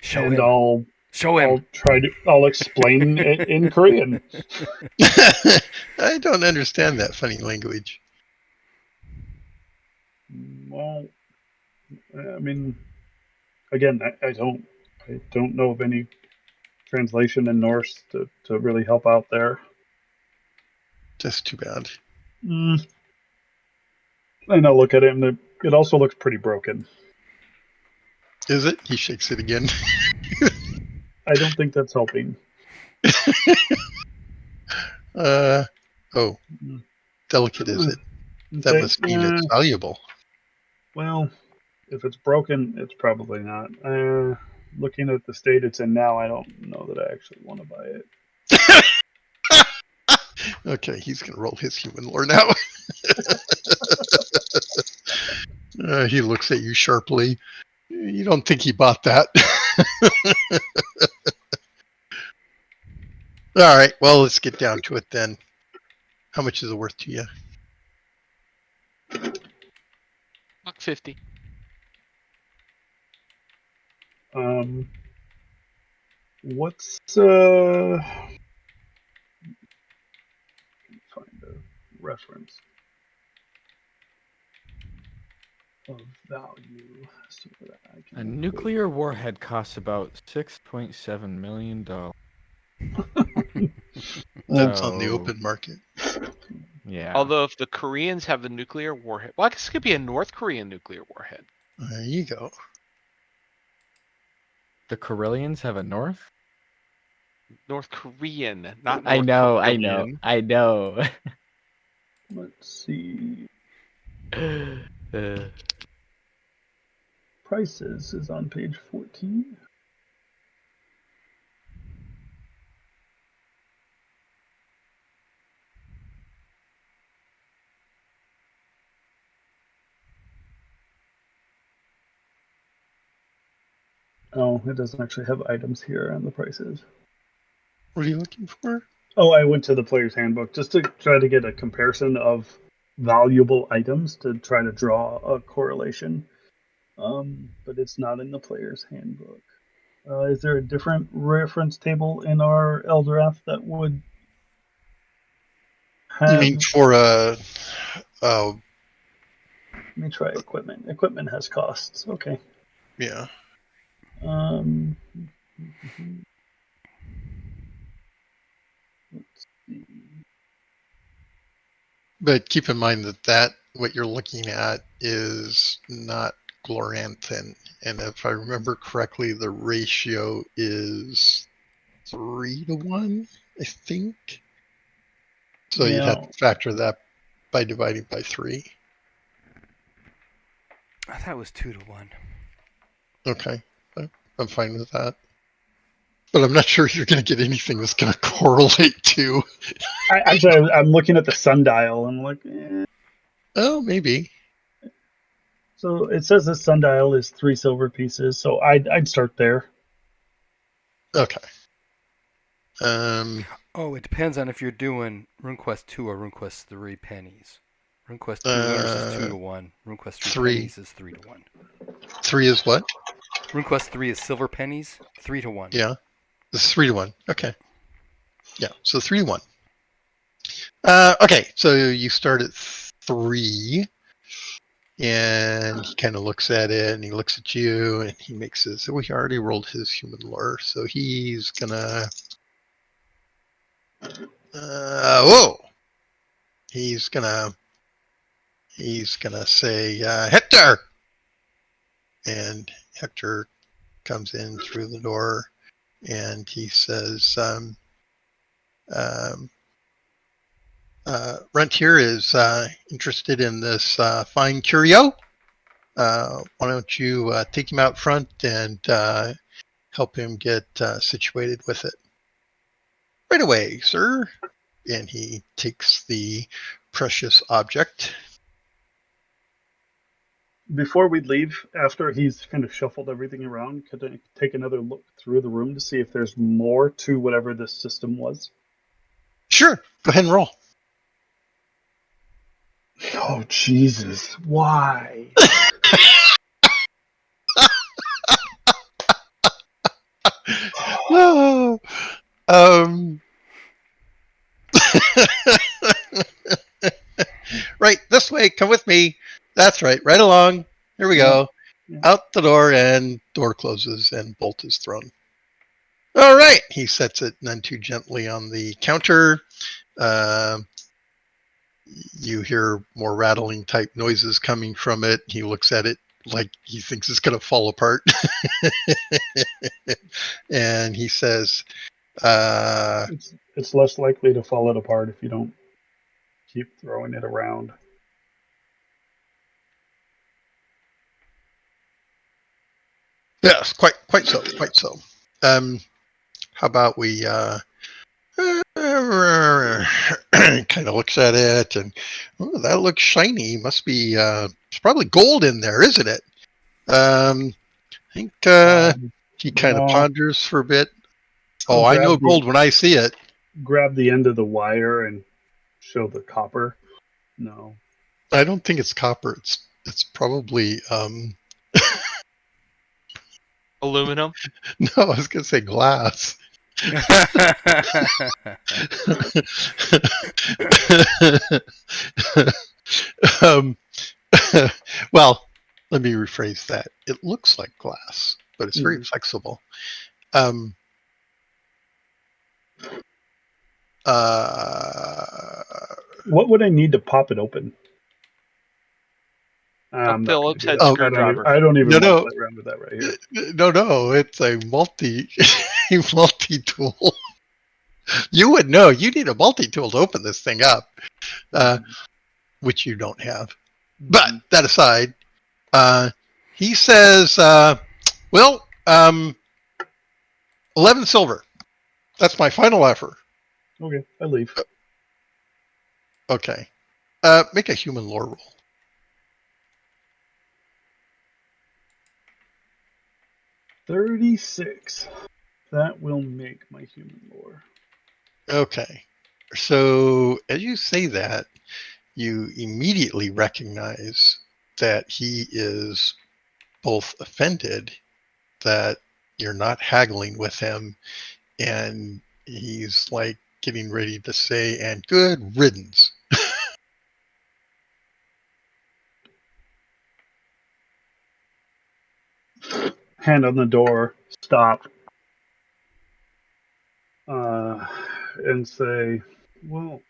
Show and him. I'll explain it in Korean. I don't understand that funny language. Well, I mean, again, I don't I don't know of any translation in Norse to really help out there. That's too bad. Mm. And I look at it, and it also looks pretty broken. Is it? He shakes it again. I don't think that's helping. Oh, Mm. delicate is it? That Okay, must mean it's valuable. well, if it's broken, it's probably not. Looking at the state it's in now, I don't know that I actually want to buy it. Okay, he's gonna roll his human lore now. He looks at you sharply. You don't think he bought that? All right. Well, let's get down to it then. How much is it worth to you? $1.50. What's find a reference of value so that I can A nuclear warhead costs about $6.7 million. That's on the So- open market. Yeah. Although if the Koreans have a nuclear warhead, well, I guess it could be a North Korean nuclear warhead. There you go. The Corellians have a North? North Korean, not North I know. Korean. Let's see. Uh, Prices is on page 14. Oh, it doesn't actually have items here on the prices. What are you looking for? Oh, I went to the player's handbook just to try to get a comparison of valuable items to try to draw a correlation. But it's not in the player's handbook. Is there a different reference table in our Elderath that would You have? mean for Let me try equipment. Equipment has costs. Okay. yeah. Um, let's see. But keep in mind that what you're looking at is not Gloranthan. And if I remember correctly, the ratio is 3-1, I think. So you'd have Yeah. to factor that by dividing by 3. I thought it was 2-1. Okay. I'm fine with that. But I'm not sure you're going to get anything that's going to correlate to. I'm looking at the sundial and I'm like, Oh, maybe. So it says the sundial is 3 silver pieces, so I'd start there. Okay. Oh, it depends on if you're doing RuneQuest 2 or RuneQuest 3 pennies. RuneQuest 2 Norse is 2-1. RuneQuest 3 pennies is 3-1. 3 is what? RuneQuest 3 is silver pennies, 3-1. Yeah. This is 3-1. Okay. Yeah. So 3-1. Okay. So you start at 3, and he kind of looks at it, and he looks at you, and he makes his. Well, he already rolled his human lore, so he's gonna. Whoa! He's gonna say Hector, and Hector comes in through the door, and he says, Rentier is interested in this fine curio. Why don't you take him out front and help him get situated with it? Right away, sir. And he takes the precious object. Before we leave, after he's kind of shuffled everything around, could I take another look through the room to see if there's more to whatever this system was? Sure. Go ahead and roll. Oh, Jesus. Why? Oh, right, this way. Come with me. That's right. Right along. Here we go. Out the door, and door closes, and bolt is thrown. All right, he sets it none too gently on the counter. You hear more rattling type noises coming from it. He looks at it like he thinks it's going to fall apart. And he says, It's less likely to fall it apart if you don't keep throwing it around. yes, quite so, quite so. How about we kind of looks at it and that looks shiny. Must be it's probably gold in there, isn't it? I think he kind of no. ponders for a bit. Oh, I'll I know grab the- gold when I see it. Grab the end of the wire and show the copper. No. I don't think it's copper. It's probably Aluminum. no, I was gonna say glass. um, well, let me rephrase that. It looks like glass, but it's very flexible. Um, What would I need to pop it open? I'm not gonna Phillips do head that. screwdriver. I don't even No, want no. to play around with that right here. no, it's a multi tool. You would know. You need a multi tool to open this thing up, which you don't have. But that aside, he says, "Well, 11 silver. That's my final offer." Okay, I leave. Okay. Make a human lore roll. 36. That will make my human lore. Okay. So as you say that, you immediately recognize that he is both offended that you're not haggling with him, and he's like getting ready to say, "And good riddance." Hand on the door, stop, and say, well,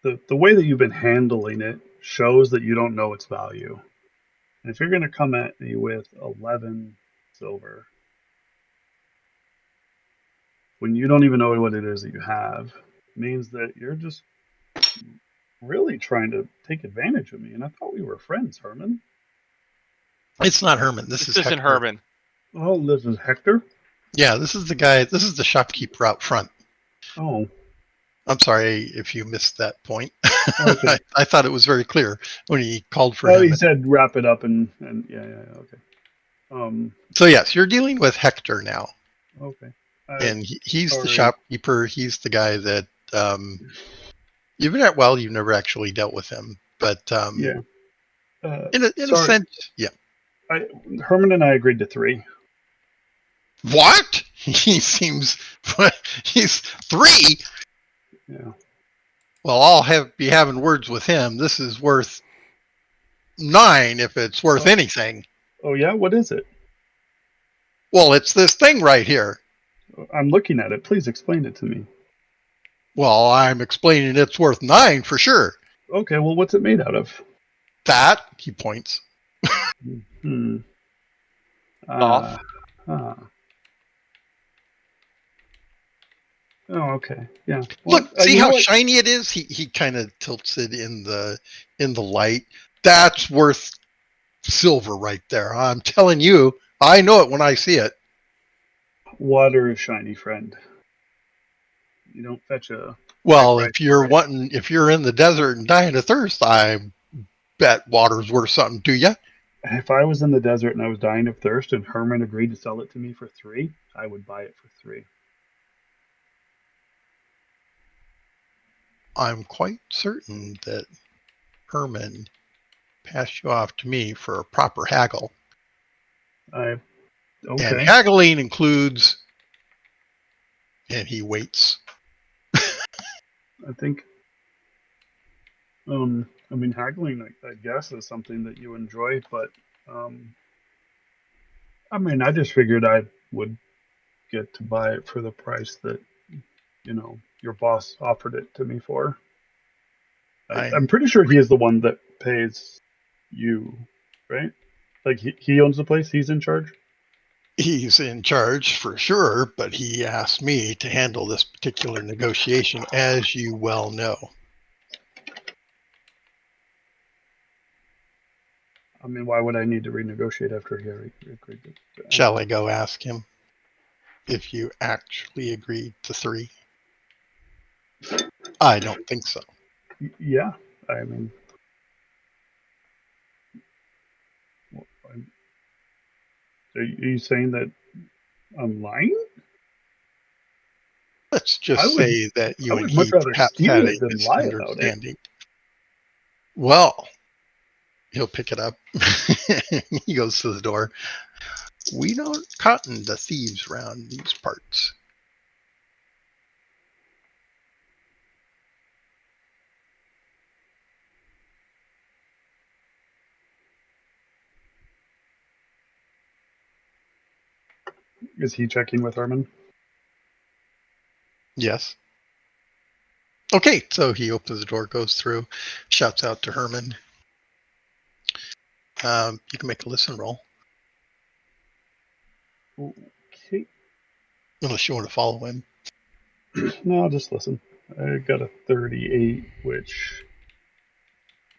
the way that you've been handling it shows that you don't know its value. And if you're going to come at me with 11 silver, when you don't even know what it is that you have, means that you're just really trying to take advantage of me. And I thought we were friends, Herman. It's not Herman. This is isn't Hector. Herman. Oh, this is Hector? Yeah, this is the guy. This is the shopkeeper out front. Oh. I'm sorry if you missed that point. Okay. I thought it was very clear when he called for Oh, him. he said wrap it up and yeah, okay. So yes, you're dealing with Hector now. Okay. And he's sorry. the shopkeeper. He's the guy that you've been at. Well, you've never actually dealt with him, but yeah. In a sense, yeah. Herman and I agreed to 3. What? He seems he's 3. Yeah. Well, I'll be having words with him. This is worth 9 if it's worth anything. Oh yeah, what is it? Well, it's this thing right here. I'm looking at it. Please explain it to me. Well, I'm explaining it's worth 9 for sure. Okay, well, what's it made out of? That, he points. Off. Oh, okay. Yeah. Well, Look, see how shiny it is? He kind of tilts it in the light. That's worth silver right there. I'm telling you, I know it when I see it. Water is shiny, friend. You don't fetch a. Well, if you're in the desert and dying of thirst, I bet water's worth something, do you? If I was in the desert and I was dying of thirst and Herman agreed to sell it to me for 3, I would buy it for 3. I'm quite certain that Herman passed you off to me for a proper haggle. Okay. And haggling includes, and he waits. I think I mean, haggling, I guess, is something that you enjoy, but I mean, I just figured I would get to buy it for the price that your boss offered it to me for. I'm I'm pretty sure he is the one that pays you, right? Like he owns the place. He's in charge. He's in charge for sure, but he asked me to handle this particular negotiation, as you well know. I mean, why would I need to renegotiate after he already agreed to? Shall I go ask him if you actually agreed to 3? I don't think so. Yeah, I mean, are you saying that I'm lying? Let's I just would say that I you and would much he rather perhaps had steal a it than lie about it. misunderstanding. Well, he'll pick it up. He goes to the door. We don't cotton to thieves round these parts. Is he checking with Herman? Yes. Okay, so he opens the door, goes through, shouts out to Herman. You can make a listen roll, Okay. unless you want to follow him. No, I'll just listen. I got a 38, which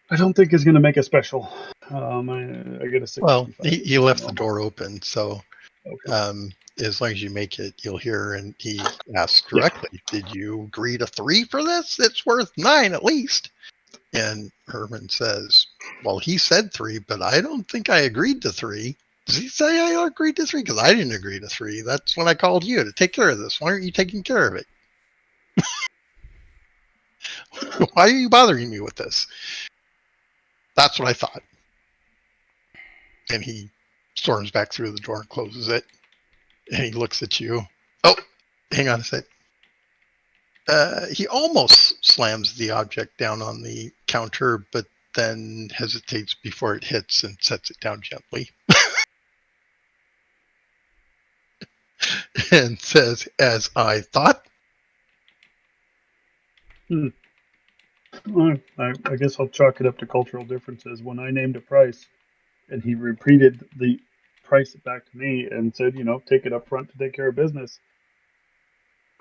I don't think is going to make a special. I get a Well, 65. he left the door open, so Okay. as long as you make it, you'll hear. And he asks Yeah. directly, "Did you agree to 3 for this? It's worth 9 at least." And Herman says, "Well, he said 3, but I don't think I agreed to 3. Does he say I agreed to 3? Because I didn't agree to 3. That's when I called you to take care of this. Why aren't you taking care of it? Why are you bothering me with this?" That's what I thought. And he storms back through the door and closes it. And he looks at you. Oh, hang on a sec. He almost slams the object down on the counter, but then hesitates before it hits and sets it down gently. And says, "As I thought." I guess I'll chalk it up to cultural differences. When I named a price and he repeated the price back to me and said, take it up front to take care of business.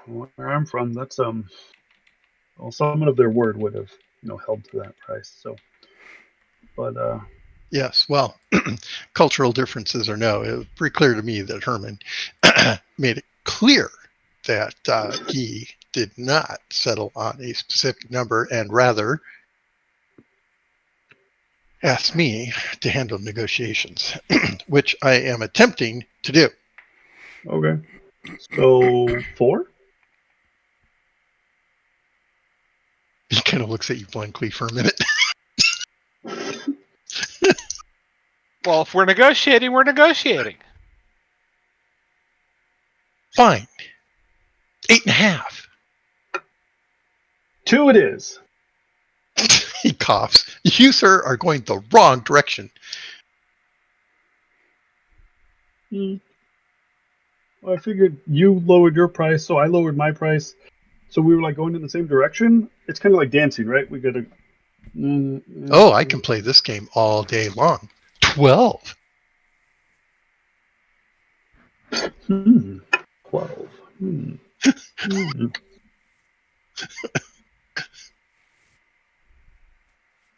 Where I'm from, that's well, someone of their word would have held to that price. So, but Yes, well, cultural differences or no, it was pretty clear to me that Herman made it clear that he did not settle on a specific number and rather asked me to handle negotiations, which I am attempting to do. okay. So 4. He kind of looks at you blankly for a minute. Well, if we're negotiating, we're negotiating. Fine. 8.5. 2 it is. He coughs. You, sir, are going the wrong direction. Well, I figured you lowered your price, so I lowered my price. So we were like going in the same direction. It's kind of like dancing, right? We got to. Oh, I can play this game all day long. 12. 12.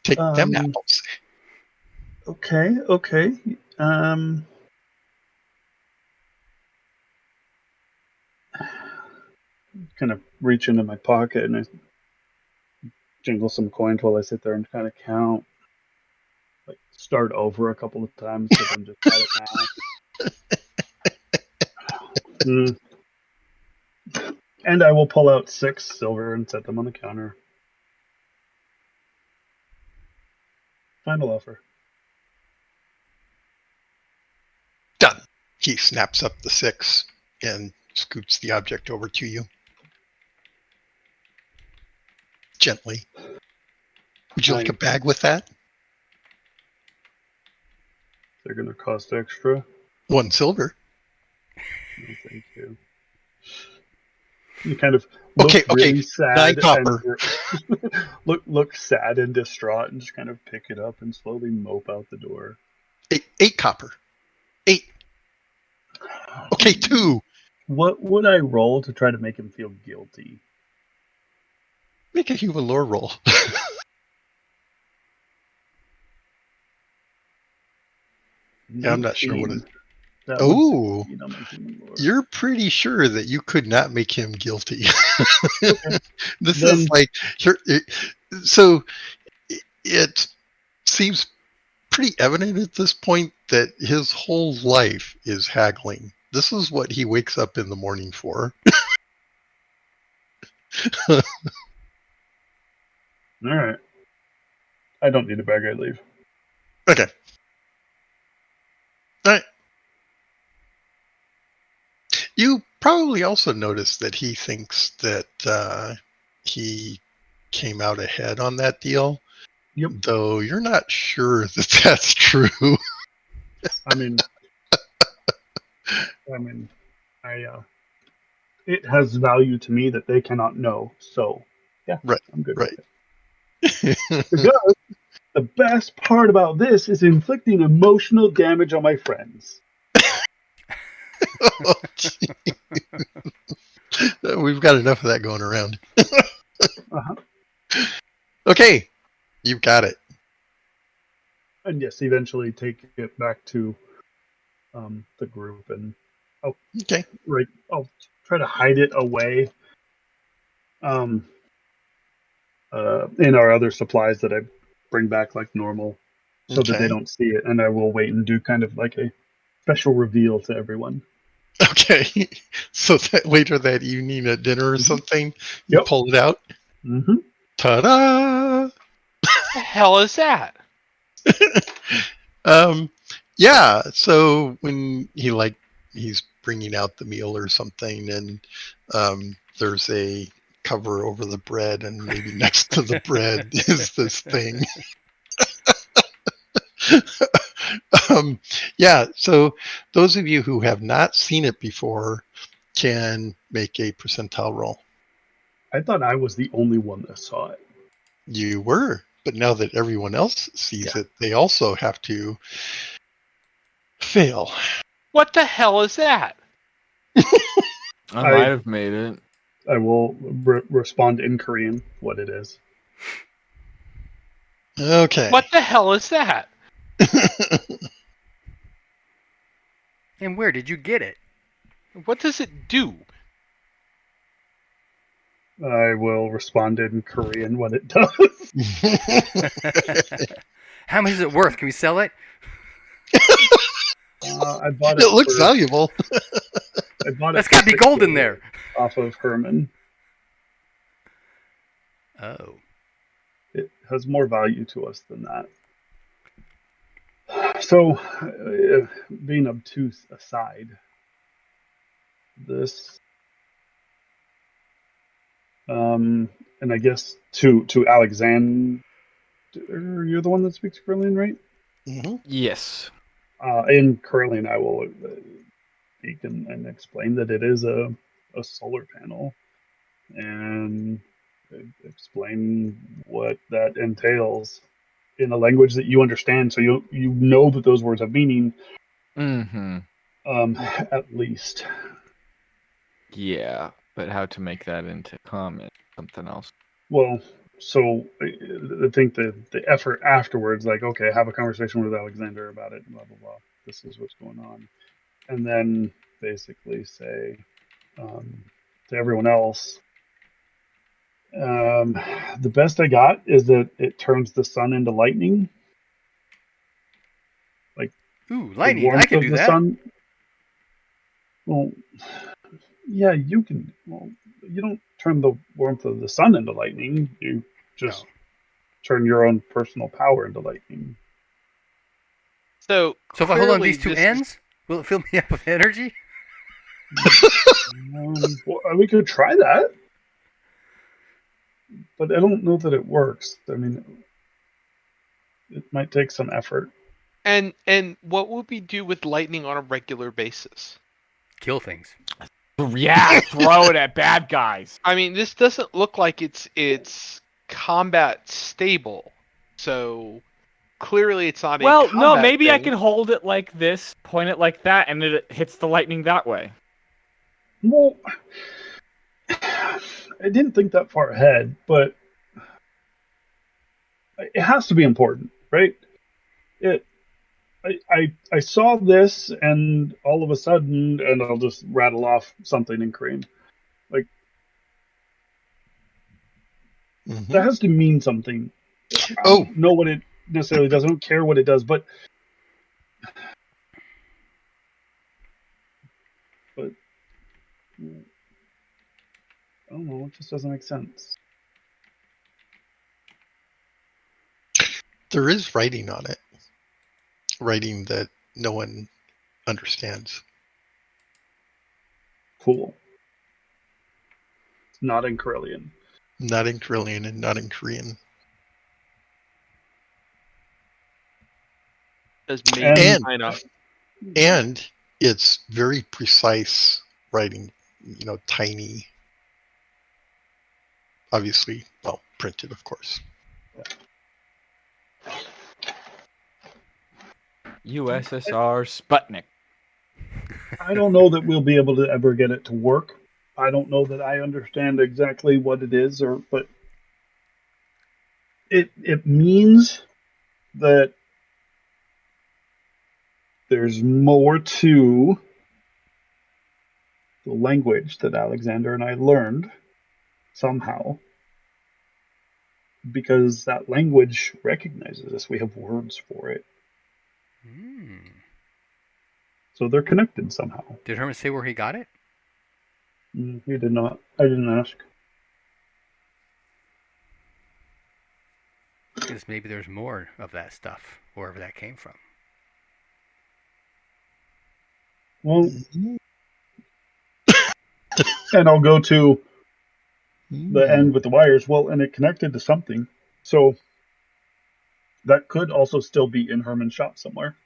Take them apples. Okay. Kind of reach into my pocket and I jingle some coins while I sit there and kind of count. Like start over a couple of times, but then just cut it now. And I will pull out 6 silver and set them on the counter. Final offer. Done. He snaps up the 6 and scoots the object over to you. Gently. Would you like a bag with that? They're going to cost extra. 1 silver. No, thank you. You kind of look Okay, really 9 sad copper. and look sad and distraught, and just kind of pick it up and slowly mope out the door. 8 copper. 8. Okay, 2. What would I roll to try to make him feel guilty? Make a human lore roll. Yeah, I'm not sure what it. 19. That Oh. would succeed on my human lore. You're pretty sure that you could not make him guilty. Okay. This Then- is like so. It seems pretty evident at this point that his whole life is haggling. This is what he wakes up in the morning for. All right. I don't need a bag. I leave. Okay. All right. You probably also notice that he thinks that he came out ahead on that deal. Yep. Though you're not sure that that's true. I mean, it has value to me that they cannot know. So, yeah, Right, I'm good right. with it. Because the best part about this is inflicting emotional damage on my friends. Oh, gee. We've got enough of that going around. Uh-huh. Okay, you've got it. And yes, eventually take it back to the group, and Okay. I'll try to hide it away in our other supplies that I bring back like normal, so that they Okay. don't see it, and I will wait and do kind of like a special reveal to everyone. Okay. So that later that evening at dinner or something, you Yep. pull it out. Mm-hmm. Ta-da! The hell is that? Yeah. So when he's bringing out the meal or something, and there's a cover over the bread, and maybe next to the bread is this thing. Yeah. So those of you who have not seen it before can make a percentile roll. I thought I was the only one that saw it. You were, but now that everyone else sees it, they also have to fail. What the hell is that? I might have made it. I will respond in Korean what it is. Okay. What the hell is that? And where did you get it? What does it do? I will respond in Korean what it does. How much is it worth? Can we sell it? I bought it. It looks valuable. I bought it. That's got to be gold in there. Off of Herman. Oh. It has more value to us than that. So, being obtuse aside, this, and I guess to Alexander, you're the one that speaks Korean, right? Mm-hmm. Yes. In Korean, I will speak and explain that it is a solar panel, and explain what that entails in a language that you understand, so you know that those words have meaning. Mm-hmm. At least. Yeah, but how to make that into comment? Something else. Well, so I think the effort afterwards, like, okay, have a conversation with Alexander about it, blah blah blah. This is what's going on, and then basically say to everyone else, the best I got is that it turns the sun into lightning. Ooh, The lightning. I warmth can of do the that. sun. Well, yeah, you can. Well, you don't turn the warmth of the sun into lightning. You just No. turn your own personal power into lightning. So So if I hold on clearly these two this is- ends, will it fill me up with energy? Well, we could try that, but I don't know that it works. I mean, it might take some effort. And what would we do with lightning on a regular basis? Kill things. Yeah, throw it at bad guys. I mean, this doesn't look like it's combat stable. So clearly it's not a Well, combat no, maybe I thing. can hold it like this, point it like that, and it hits the lightning that way. Well, I didn't think that far ahead, but it has to be important, right? It. I saw this, and all of a sudden, and I'll just rattle off something in Korean. Like Mhm. that has to mean something. I Oh. don't know what it necessarily does. I don't care what it does, but I don't know. It just doesn't make sense. There is writing on it. Writing that no one understands. Cool. It's not in Karelian. Not in Karelian and not in Korean. As maybe And- China. And it's very precise writing, tiny. Obviously, well, printed, of course. USSR Sputnik. I don't know that we'll be able to ever get it to work. I don't know that I understand exactly what it is, but it means that there's more to the language that Alexander and I learned somehow, because that language recognizes us. We have words for it, Hmm. so they're connected somehow. Did Herman say where he got it? He did not. I didn't ask. Because maybe there's more of that stuff, wherever that came from. Well, and I'll go to the end with the wires. Well, and it connected to something, so that could also still be in Herman's shop somewhere.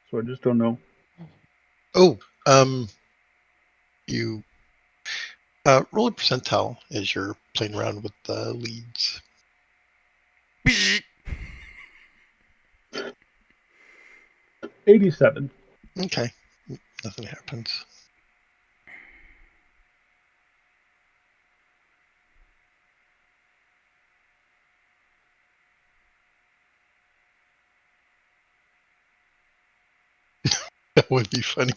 So I just don't know. Oh, you roll a percentile as you're playing around with the leads. 87. Okay, nothing happens. That would be funny.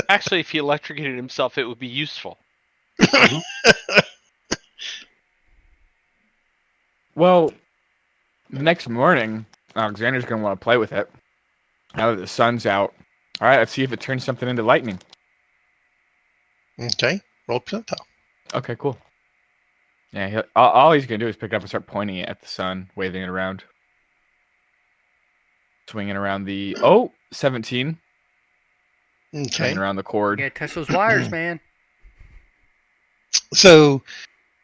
Actually, if he electrocuted himself, it would be useful. Well, the next morning, Alexander's going to want to play with it. Now that the sun's out. All right, let's see if it turns something into lightning. Okay, roll percentile. Okay, cool. Yeah, all he's going to do is pick it up and start pointing it at the sun, waving it around. Swinging around the... Oh, 17. Okay. Swinging around the You cord. gotta touch those wires, man. So,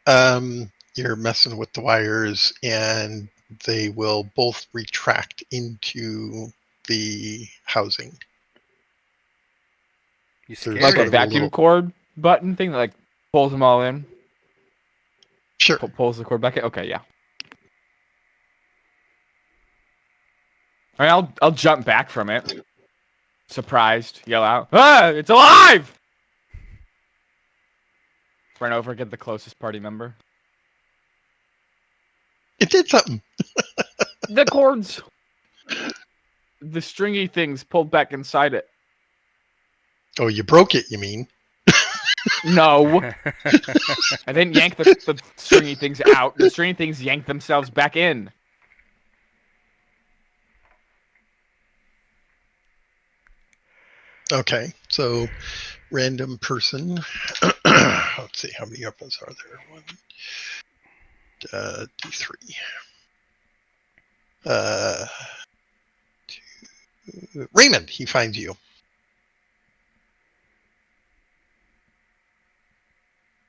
you're messing with the wires, and they will both retract into the housing. You There's scared Like a gotta it. be a vacuum little- cord button thing that like pulls them all in. Sure. Pulls the cord back in. Okay, yeah. All right, I'll jump back from it. Surprised, yell out, "Ah, it's alive!" Run over, get the closest party member. It did something. The cords, the stringy things pulled back inside it. Oh, you broke it, you mean? No, I didn't yank the stringy things out. The stringy things yanked themselves back in. Okay, so random person. Let's see, how many of us are there? One, D3. Two, Raymond, he finds you.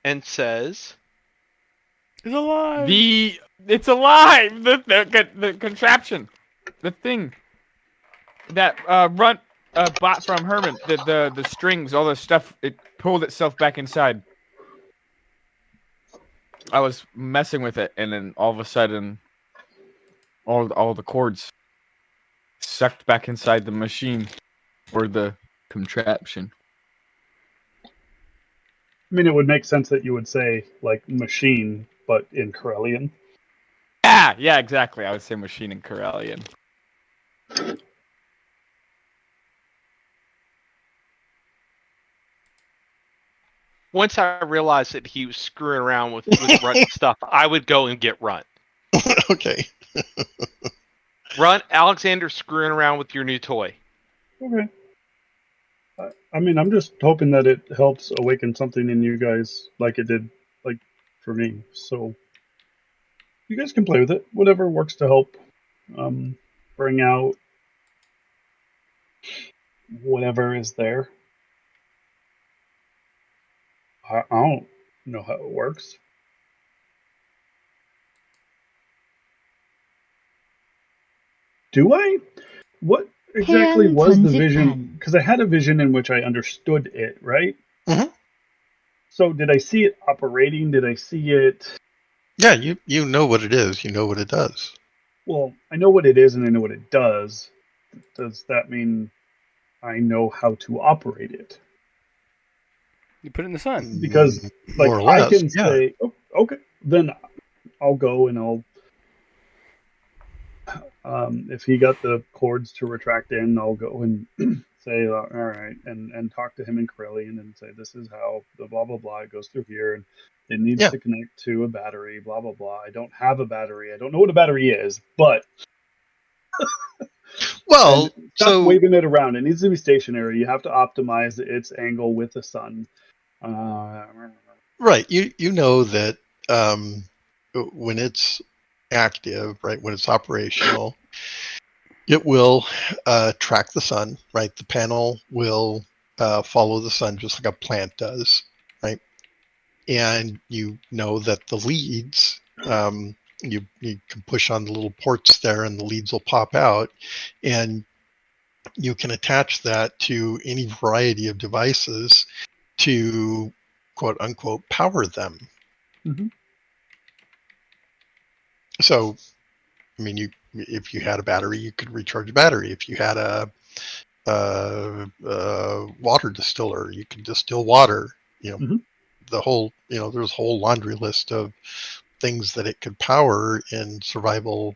and says, It's alive. It's alive. The contraption, the thing that Runt bought from Herman. The strings, all the stuff. It pulled itself back inside. I was messing with it, and then all of a sudden, all the cords sucked back inside the machine or the contraption. I mean, it would make sense that you would say like machine, but in Corellian. Yeah, exactly. I would say machine in Corellian. once I realized that he was screwing around with Runt stuff, I would go and get Runt. Okay. Runt, Alexander's screwing around with your new toy. Okay. I mean, I'm just hoping that it helps awaken something in you guys, like it did, like for me. So you guys can play with it. Whatever works to help bring out whatever is there. I don't know how it works. Do I? What exactly was the vision? Because I had a vision in which I understood it, right? Mhm. So did I see it operating? Did I see it? Yeah, you know what it is. You know what it does. Well, I know what it is and I know what it does. Does that mean I know how to operate it? You put it in the sun. Because, like, more or I less, can yeah. say, oh, okay, then I'll go and I'll. If he got the cords to retract in, I'll go and say, all right, and talk to him in Corellian and say, this is how the blah blah blah it goes through here, and it needs Yeah. to connect to a battery, blah blah blah. I don't have a battery. I don't know what a battery is, but Well, and stop so waving it around. It needs to be stationary. You have to optimize its angle with the sun. right, you know that when it's active, right, when it's operational, it will track the sun, right? The panel will follow the sun just like a plant does, right? And you know that the leads, you can push on the little ports there and the leads will pop out. And you can attach that to any variety of devices to quote unquote power them. Mhm. So, I mean, if you had a battery, you could recharge a battery. If you had a water distiller, you could distill water. You know, Mhm. the whole, there's a whole laundry list of things that it could power in survival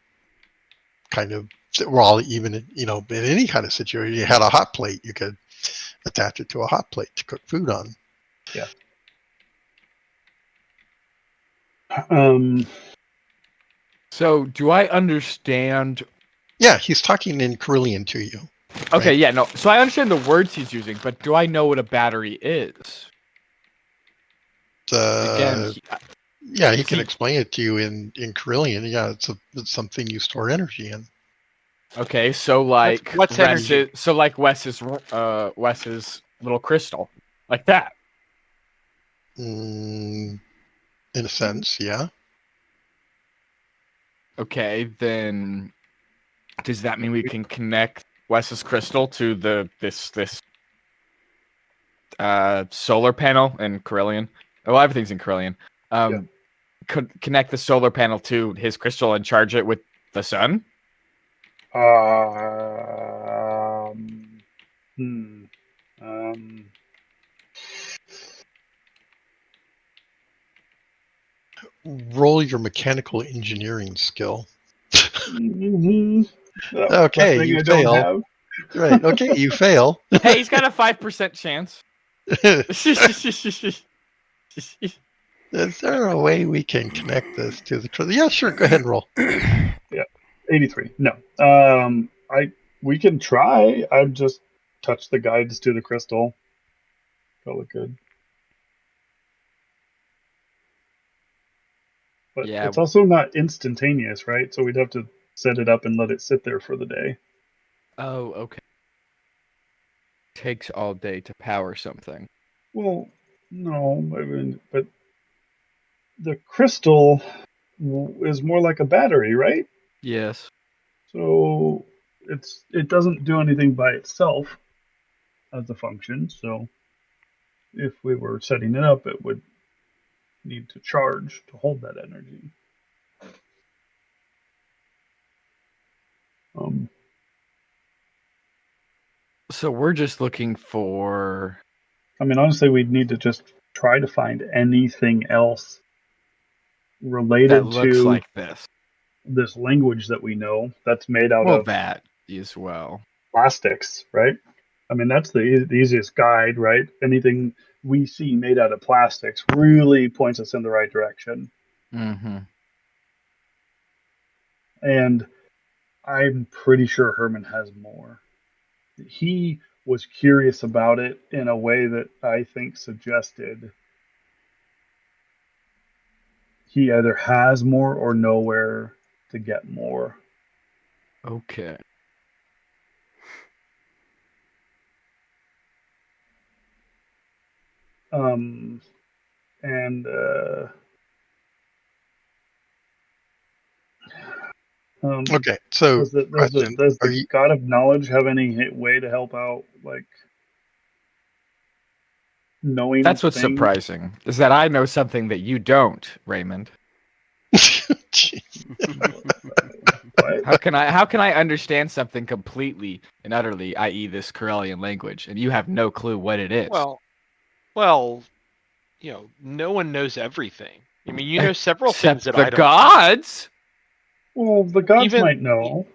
kind of, well, even in any kind of situation. You had a hot plate, you could attach it to a hot plate to cook food on. Yeah. Um, So, do I understand? Yeah, he's talking in Carillion to you. Okay, Right? yeah, no. So I understand the words he's using, but do I know what a battery is? Again, Yeah, he can he- explain it to you in Carillion. Yeah, it's something you store energy in. okay, so like What's energy? So like Wes's little crystal, like that. In a sense, yeah. Okay, then does that mean we can connect Wes's crystal to this solar panel in Carillion? Well, everything's in Carillion. Yeah. Connect the solar panel to his crystal and charge it with the sun? um, hmm. Um, Roll your mechanical engineering skill. mhm. That Okay, thing you I don't fail. have. Right. Okay, you fail. Hey, he's got a 5% chance. Is there a way we can connect this to the? Yeah, sure. Go ahead and roll. Yeah, 83. No. We can try. I've just touched the guides to the crystal. That look good. But Yeah. it's also not instantaneous, right? So we'd have to set it up and let it sit there for the day. Oh, okay. Takes all day to power something. Well, no, I mean, but the crystal is more like a battery, right? Yes. So it doesn't do anything by itself as a function. So if we were setting it up, it would need to charge to hold that energy. Um, So we're just looking for I mean, honestly, we'd need to just try to find anything else that related looks to like this. this language that we know that's made out Well, of that as well. plastics, right? I mean, that's the easiest guide, right? Anything we see made out of plastics really points us in the right direction. Mm-hmm. And I'm pretty sure Herman has more. He was curious about it in a way that I think suggested he either has more or nowhere to get more. Okay. Um, and Okay, so question: does Are the you? God of Knowledge have any way to help out, like knowing That's what's things? surprising, is that I know something that you don't, Raymond. What? How can I understand something completely and utterly, i.e., this Corellian language, and you have no clue what it is? Well, no one knows everything. I mean, you know several things Except that the I don't know. gods. Well, the gods Even might know,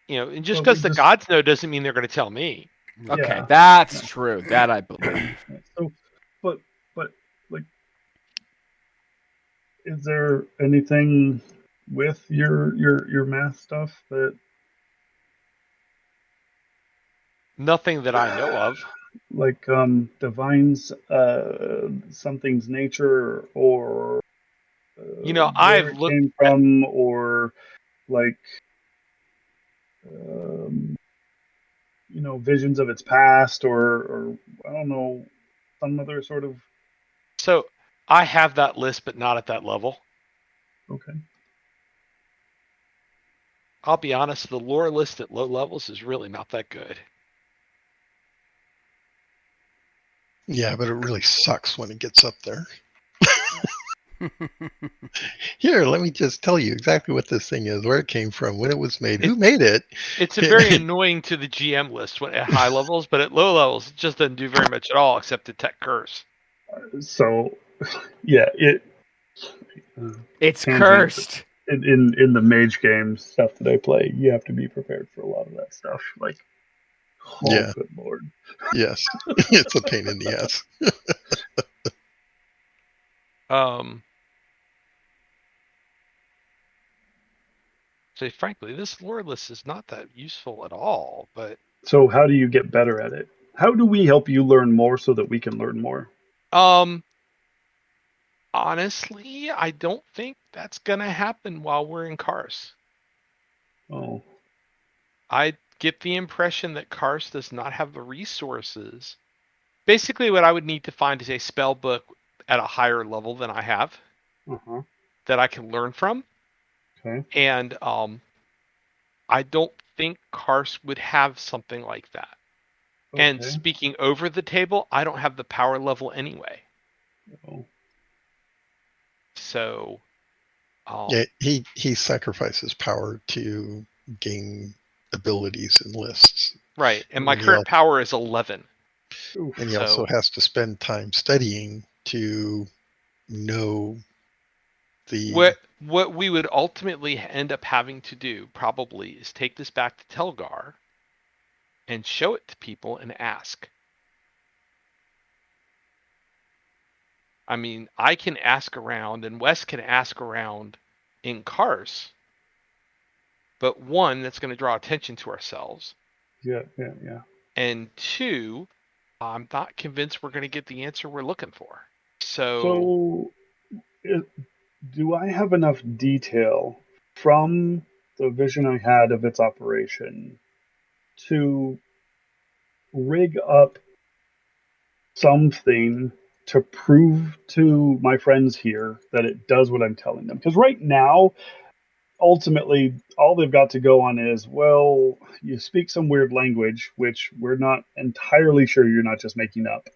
and just but we because the just gods know doesn't mean they're going to tell me. Okay, yeah. that's Yeah. true. That I believe. So, but like, is there anything with your math stuff that Nothing that I know of. like divines something's nature or where I've it looked came at. from or like um, visions of its past or I don't know some other sort of So I have that list, but not at that level. okay. I'll be honest, the lore list at low levels is really not that good. Yeah, but it really sucks when it gets up there. Here, let me just tell you exactly what this thing is, where it came from, when it was made, It, who made it. it's a very annoying to the GM list at high levels, but at low levels, it just doesn't do very much at all except detect curse. So yeah, it It's tangent. cursed. In the mage games stuff that I play, you have to be prepared for a lot of that stuff. Like, oh, Yeah, good lord. yes, it's a pain in the ass. Um, so frankly, this lore list is not that useful at all. But So, how do you get better at it? How do we help you learn more so that we can learn more? um, honestly, I don't think that's gonna happen while we're in Kars. Oh, I get the impression that Kars does not have the resources. Basically, what I would need to find is a spell book at a higher level than I have uh huh. that I can learn from. Okay. And I don't think Kars would have something like that. And Okay. speaking over the table, I don't have the power level anyway. Oh, So, Yeah, um, he sacrifices power to gain abilities and lists, right. And and my then current power is 11. and oof. he also So, has to spend time studying to know the. what we would ultimately end up having to do probably is take this back to Telgar and show it to people and ask. I mean, I can ask around and Wes can ask around in Kars, but one, that's going to draw attention to ourselves. Yeah, yeah, yeah. And two, I'm not convinced we're going to get the answer we're looking for. So, So, it, do I have enough detail from the vision I had of its operation to rig up something to prove to my friends here that it does what I'm telling them. Because right now, ultimately, all they've got to go on is, well, you speak some weird language, which we're not entirely sure you're not just making up.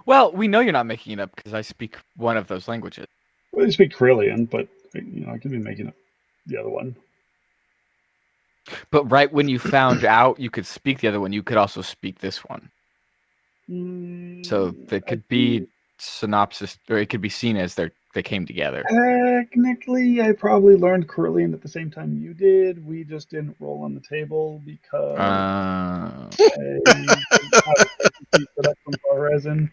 Well, we know you're not making it up because I speak one of those languages. Well, you speak Carillion, but I could be making up the other one. But right when you found out you could speak the other one, you could also speak this one. So it could be synopsis, or it could be seen as they came together. Technically, I probably learned Carillion at the same time you did. We just didn't roll on the table because I didn't have a spreadsheet set up from Horizon.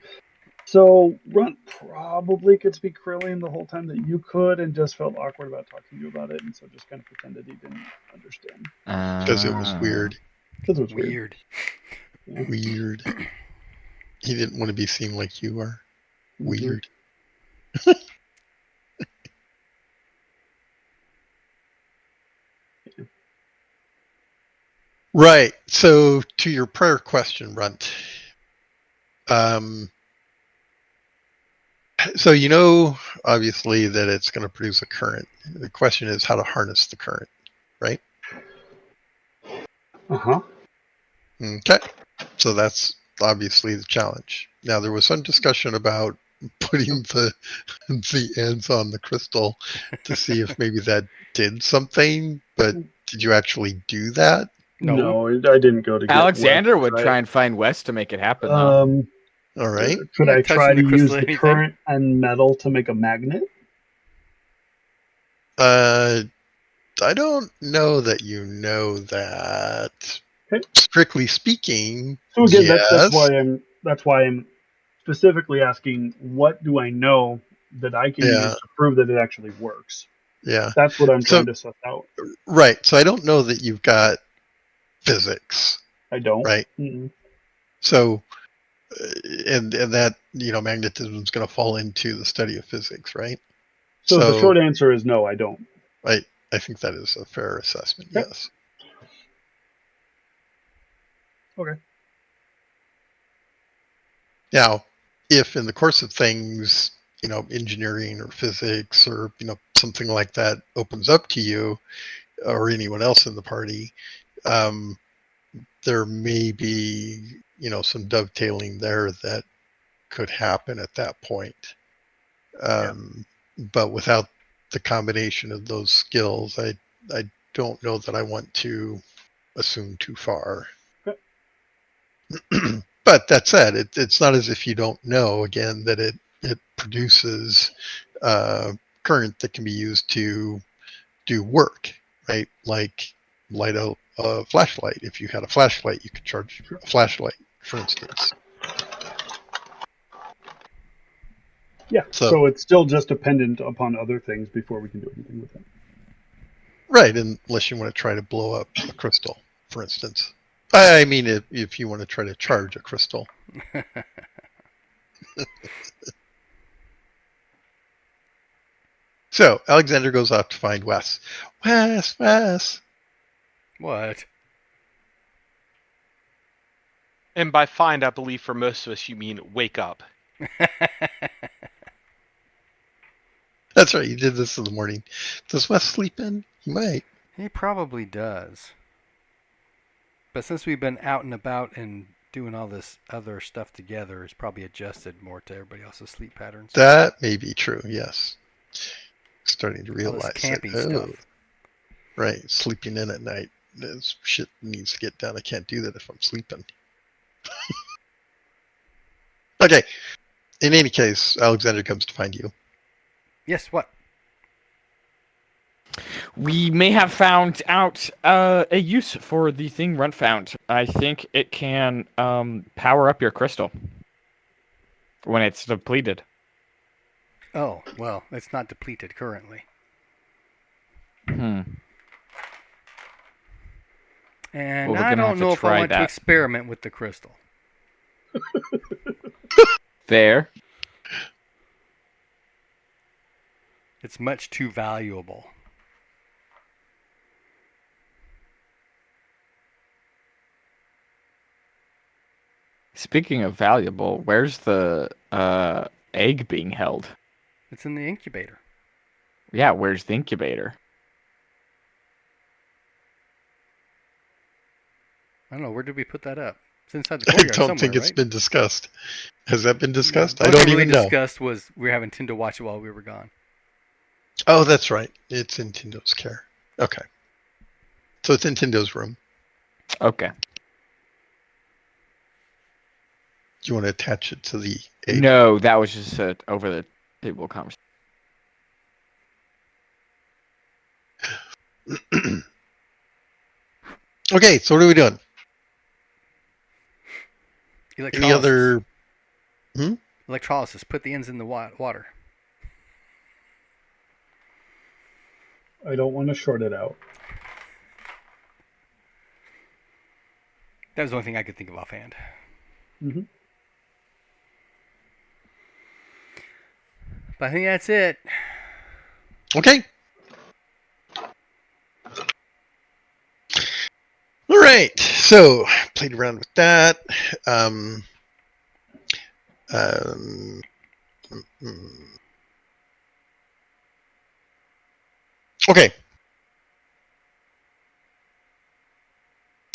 So Runt probably could speak Carillion the whole time that you could, and just felt awkward about talking to you about it, and so just kind of pretended he didn't understand Because it was weird. because it was weird. Weird. Yeah. Weird. He didn't want to be seen like you are. Weird. Right. So to your prior question, Runt. So you know, obviously, that it's going to produce a current. The question is how to harness the current, right? Uh-huh. Okay. So that's obviously the challenge. Now there was some discussion about putting the ends on the crystal to see if maybe that did something, but did you actually do that? No, I didn't go to get Alexander Wes, would right? try and find Wes to make it happen, though. All right. Could Not I try touching to the use crystal or the anything. current and metal to make a magnet? I don't know that you know that. Okay. Strictly speaking, So again, yes. that's why I'm specifically asking, what do I know that I can Yeah. use to prove that it actually works? Yeah. That's what I'm So trying to suss out. right. So I don't know that you've got physics, I don't. right? Mm-mm. So and that magnetism is going to fall into the study of physics, right? So the short answer is no, I don't. I think that is a fair assessment. Okay. Yes. Okay. Now, if in the course of things, engineering or physics or something like that opens up to you or anyone else in the party, there may be some dovetailing there that could happen at that point. But without the combination of those skills, I don't know that I want to assume too far. Okay. But that said, it's not as if you don't know, again, that it produces current that can be used to do work, right? Like light a flashlight. If you had a flashlight, you could charge a flashlight, for instance. Yeah. So So it's still just dependent upon other things before we can do anything with it. right, unless you want to try to blow up a crystal, for instance. I mean, if you want to try to charge a crystal. So Alexander goes off to find Wes. Wes. What? And by find, I believe for most of us, you mean wake up. That's right. You did this in the morning. Does Wes sleep in? He might. He probably does. But since we've been out and about and doing all this other stuff together, he's probably adjusted more to everybody else's sleep patterns. That may be true, yes. Starting to all realize this camping that. stuff. Right, sleeping in at night. This shit needs to get done. I can't do that if I'm sleeping. Okay. In any case, Alexander comes to find you. Yes, what? We may have found out a use for the thing Runt found. I think it can power up your crystal when it's depleted. Oh, well, it's not depleted currently. And Well, we're I gonna don't have to know if I try want to that. experiment with the crystal. There. It's much too valuable. Speaking of valuable, where's the egg being held? It's in the incubator. Yeah, where's the incubator? I don't know. Where did we put that up? It's inside the I courtyard don't somewhere, think it's right? been discussed. Has that been discussed? The I only don't thing really even know. discussed was we were having Tim to watch it while we were gone. Oh, that's right. It's in Tindo's care. Okay. So it's in Tindo's room. Okay. Do you want to attach it to the egg? No, that was just a over the table conversation. Okay, so what are we doing? Any Electrolysis. other... Electrolysis. Put the ends in the water. I don't want to short it out. That was the only thing I could think of offhand. Mm-hmm. But I think that's it. Okay. All right. So played around with that. Okay.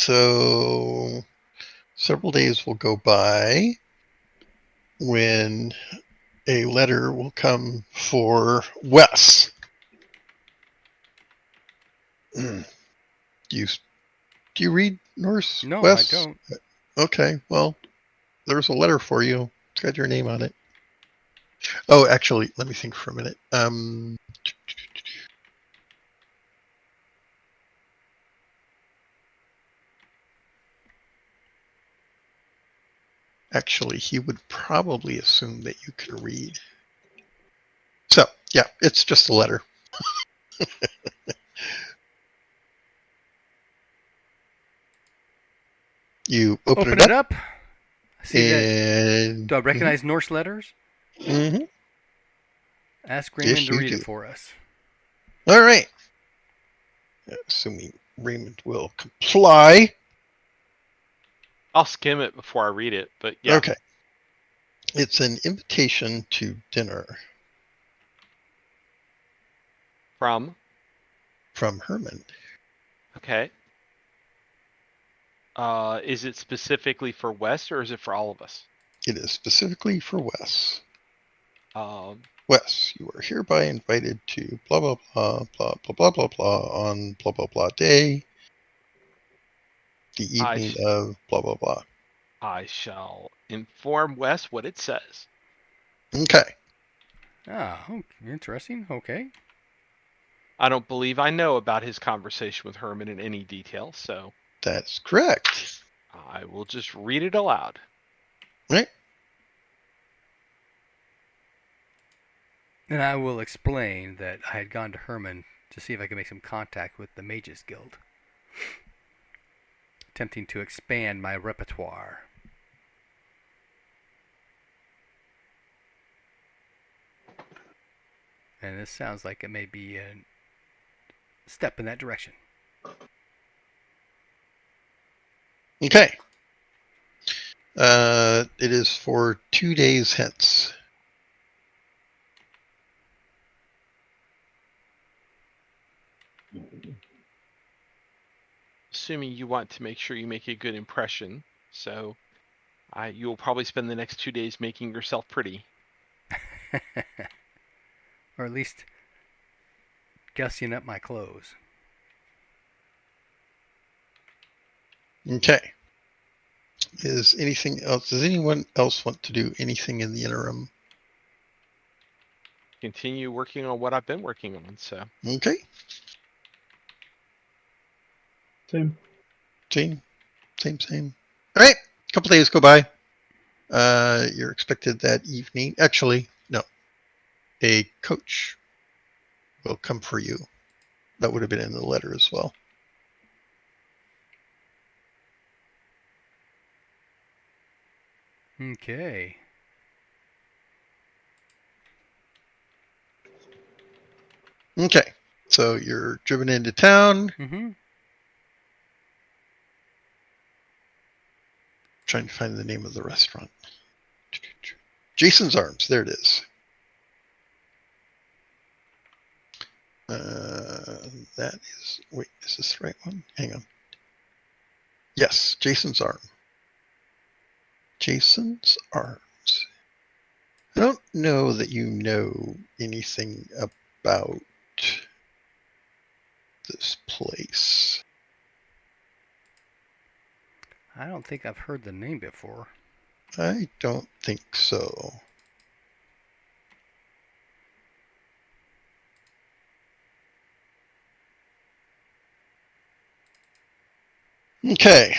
So several days will go by when a letter will come for Wes. Do you read Norse? No, Wes? I don't. Okay, well, there's a letter for you. It's got your name on it. Oh, actually, let me think for a minute. Actually, he would probably assume that you can read. So, yeah, it's just a letter. You open it up. See that? And Do I recognize Norse letters? Mm-hmm. Ask Raymond Yes, to you read do. it for us. All right. Assuming Raymond will comply. I'll skim it before I read it, but yeah. Okay. It's an invitation to dinner From? from Herman. Okay. Is it specifically for Wes or is it for all of us? It is specifically for Wes. Um, Wes, you are hereby invited to blah, blah, blah, blah, blah, blah, blah, blah on blah, blah, blah day, the evening of blah, blah, blah. I shall inform Wes what it says. Okay. Ah, interesting. Okay. I don't believe I know about his conversation with Herman in any detail, so That's correct. I will just read it aloud. Right. And I will explain that I had gone to Herman to see if I could make some contact with the Mages Guild, attempting to expand my repertoire. And this sounds like it may be a step in that direction. Okay. It is for 2 days hence. Assuming you want to make sure you make a good impression, so you'll probably spend the next 2 days making yourself pretty. Or at least gussing up my clothes. Okay. Is anything else? Does anyone else want to do anything in the interim? Continue working on what I've been working on, so. Okay. Same. Same. All right. A couple days go by. You're expected that evening. Actually, no. A coach will come for you. That would have been in the letter as well. Okay. Okay. So you're driven into town. Mm-hmm. trying to find the name of the restaurant. Jason's Arms. There it is. That is. Wait, is this the right one? Hang on. Yes, Jason's Arm. Jason's Arms. I don't know that you know anything about this place. I don't think I've heard the name before. I don't think so. Okay.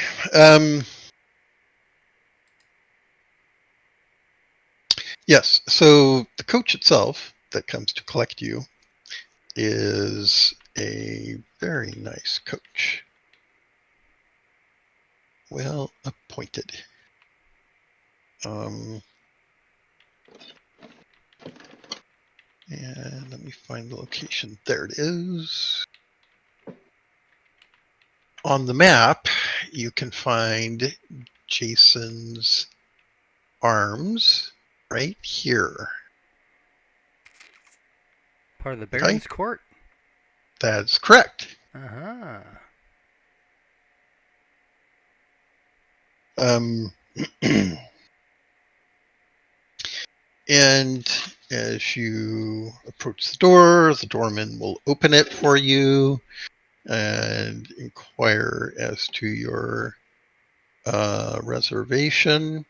Yes, so the coach itself that comes to collect you is a very nice coach. Well appointed. And let me find the location. There it is. On the map, you can find Jason's Arms right here. Part of the Baron's Court? That's correct. Uh-huh. And as you approach the door, the doorman will open it for you and inquire as to your reservation.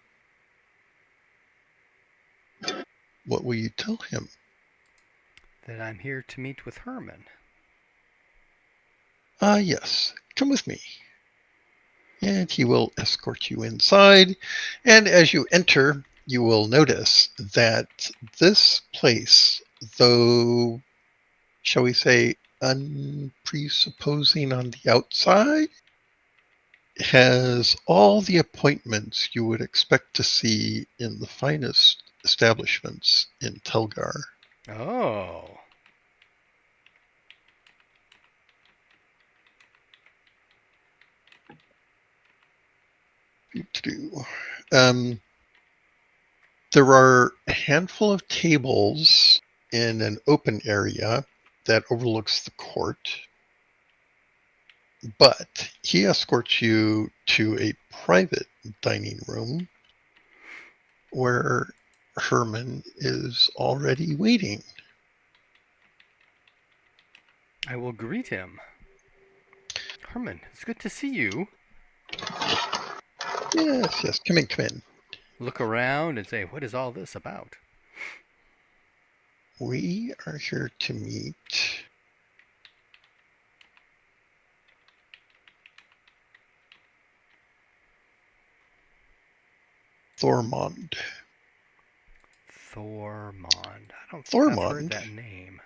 What will you tell him? That I'm here to meet with Herman. Yes. Come with me. And he will escort you inside. And as you enter, you will notice that this place, though, shall we say, unpresupposing on the outside, has all the appointments you would expect to see in the finest establishments in Telgar. Oh. There are a handful of tables in an open area that overlooks the court, but he escorts you to a private dining room where Herman is already waiting. I will greet him. Herman, it's good to see you. Yes, come in. Look around and say, what is all this about? We are here to meet Thormond. Thormond. I don't think I've heard that name.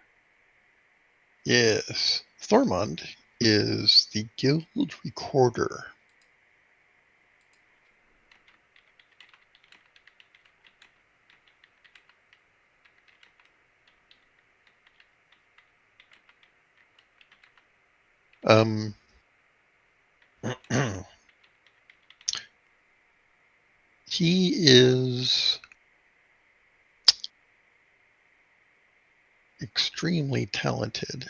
Yes, Thormond is the guild recorder. He is extremely talented.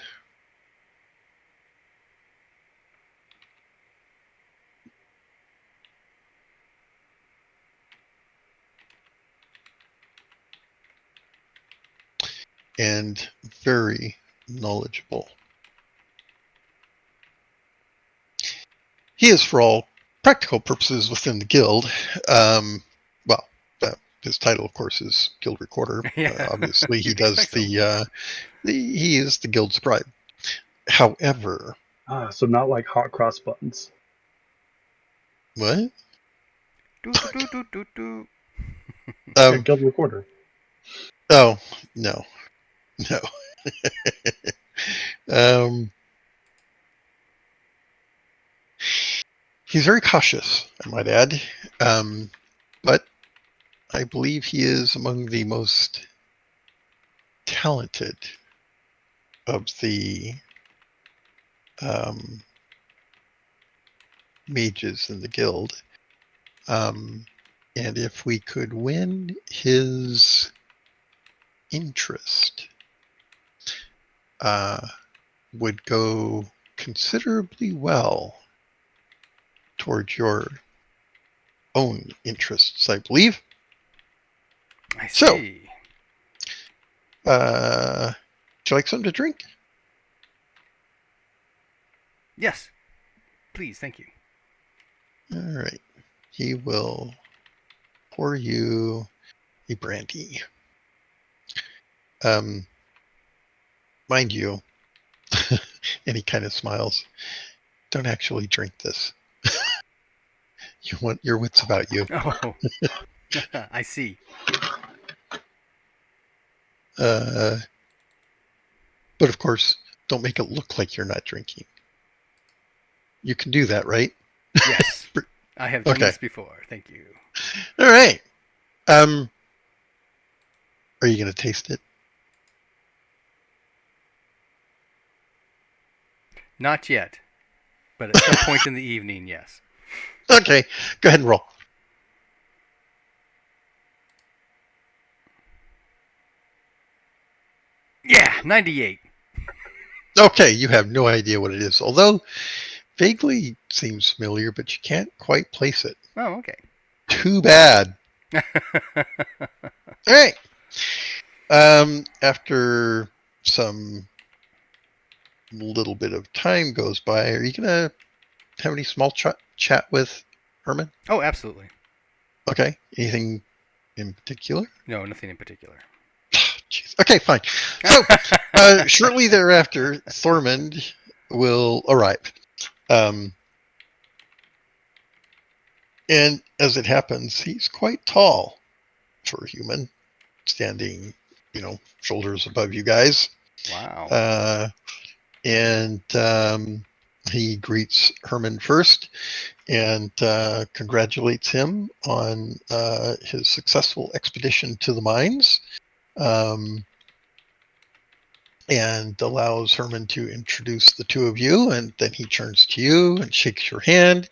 And very knowledgeable. He is, for all practical purposes, within the guild. His title, of course, is guild recorder. Yeah. Obviously, he You'd does expect he is the guild scribe. However, So not like hot cross buttons. what? Do. Yeah, guild recorder. Oh, no. He's very cautious, I might add. But I believe he is among the most talented of the mages in the guild. And if we could win his interest, would go considerably well towards your own interests, I believe. I So, see. would you like something to drink? Yes. Please, thank you. All right. He will pour you a brandy. Mind you, and he kind of smiles, don't actually drink this. You want your wits about you. Oh. I see. But of course, don't make it look like you're not drinking. You can do that, right? Yes. I have done Okay. this before. Thank you. All right. Are you going to taste it? Not yet. But at some point in the evening, yes. Okay. Go ahead and roll. Yeah, 98. Okay, you have no idea what it is, although vaguely seems familiar, but you can't quite place it. Oh, okay. Too bad. All right. After some little bit of time goes by, are you gonna have any small chat with Herman? Oh, absolutely. Okay. Anything in particular? No, nothing in particular. Jeez. Okay, fine. So, shortly thereafter, Thormund will arrive. And as it happens, he's quite tall for a human, standing, shoulders above you guys. Wow. And he greets Herman first and congratulates him on his successful expedition to the mines. And allows Herman to introduce the two of you, and then he turns to you and shakes your hand.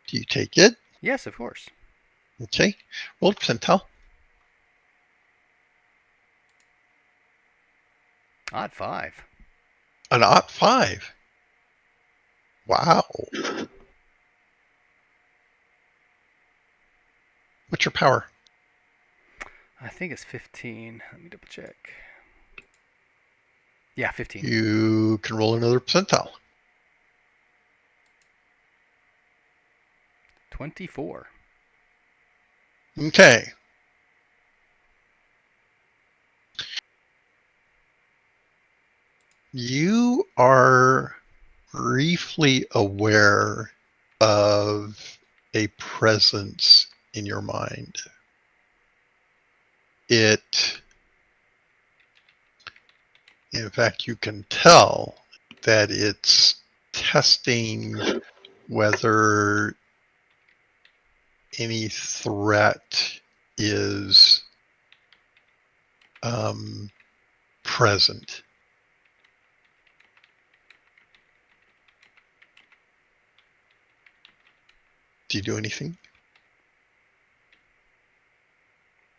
Do you take it? Yes, of course. Okay. Roll percentile. Odd 5. An odd 5. Wow. What's your power? I think it's 15. Let me double check. Yeah, 15. You can roll another percentile. 24. Okay. You are briefly aware of a presence in your mind. In fact, you can tell that it's testing whether any threat is present. Do you do anything?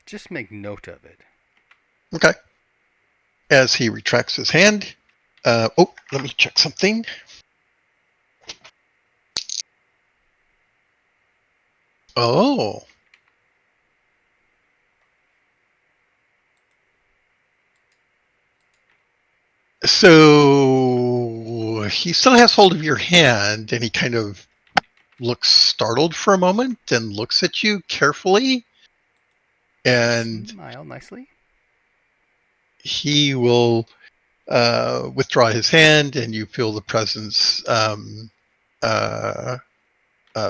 Just make note of it. Okay. As he retracts his hand, let me check something. Oh. So he still has hold of your hand, and he kind of looks startled for a moment and looks at you carefully. And smile nicely. He will withdraw his hand, and you feel the presence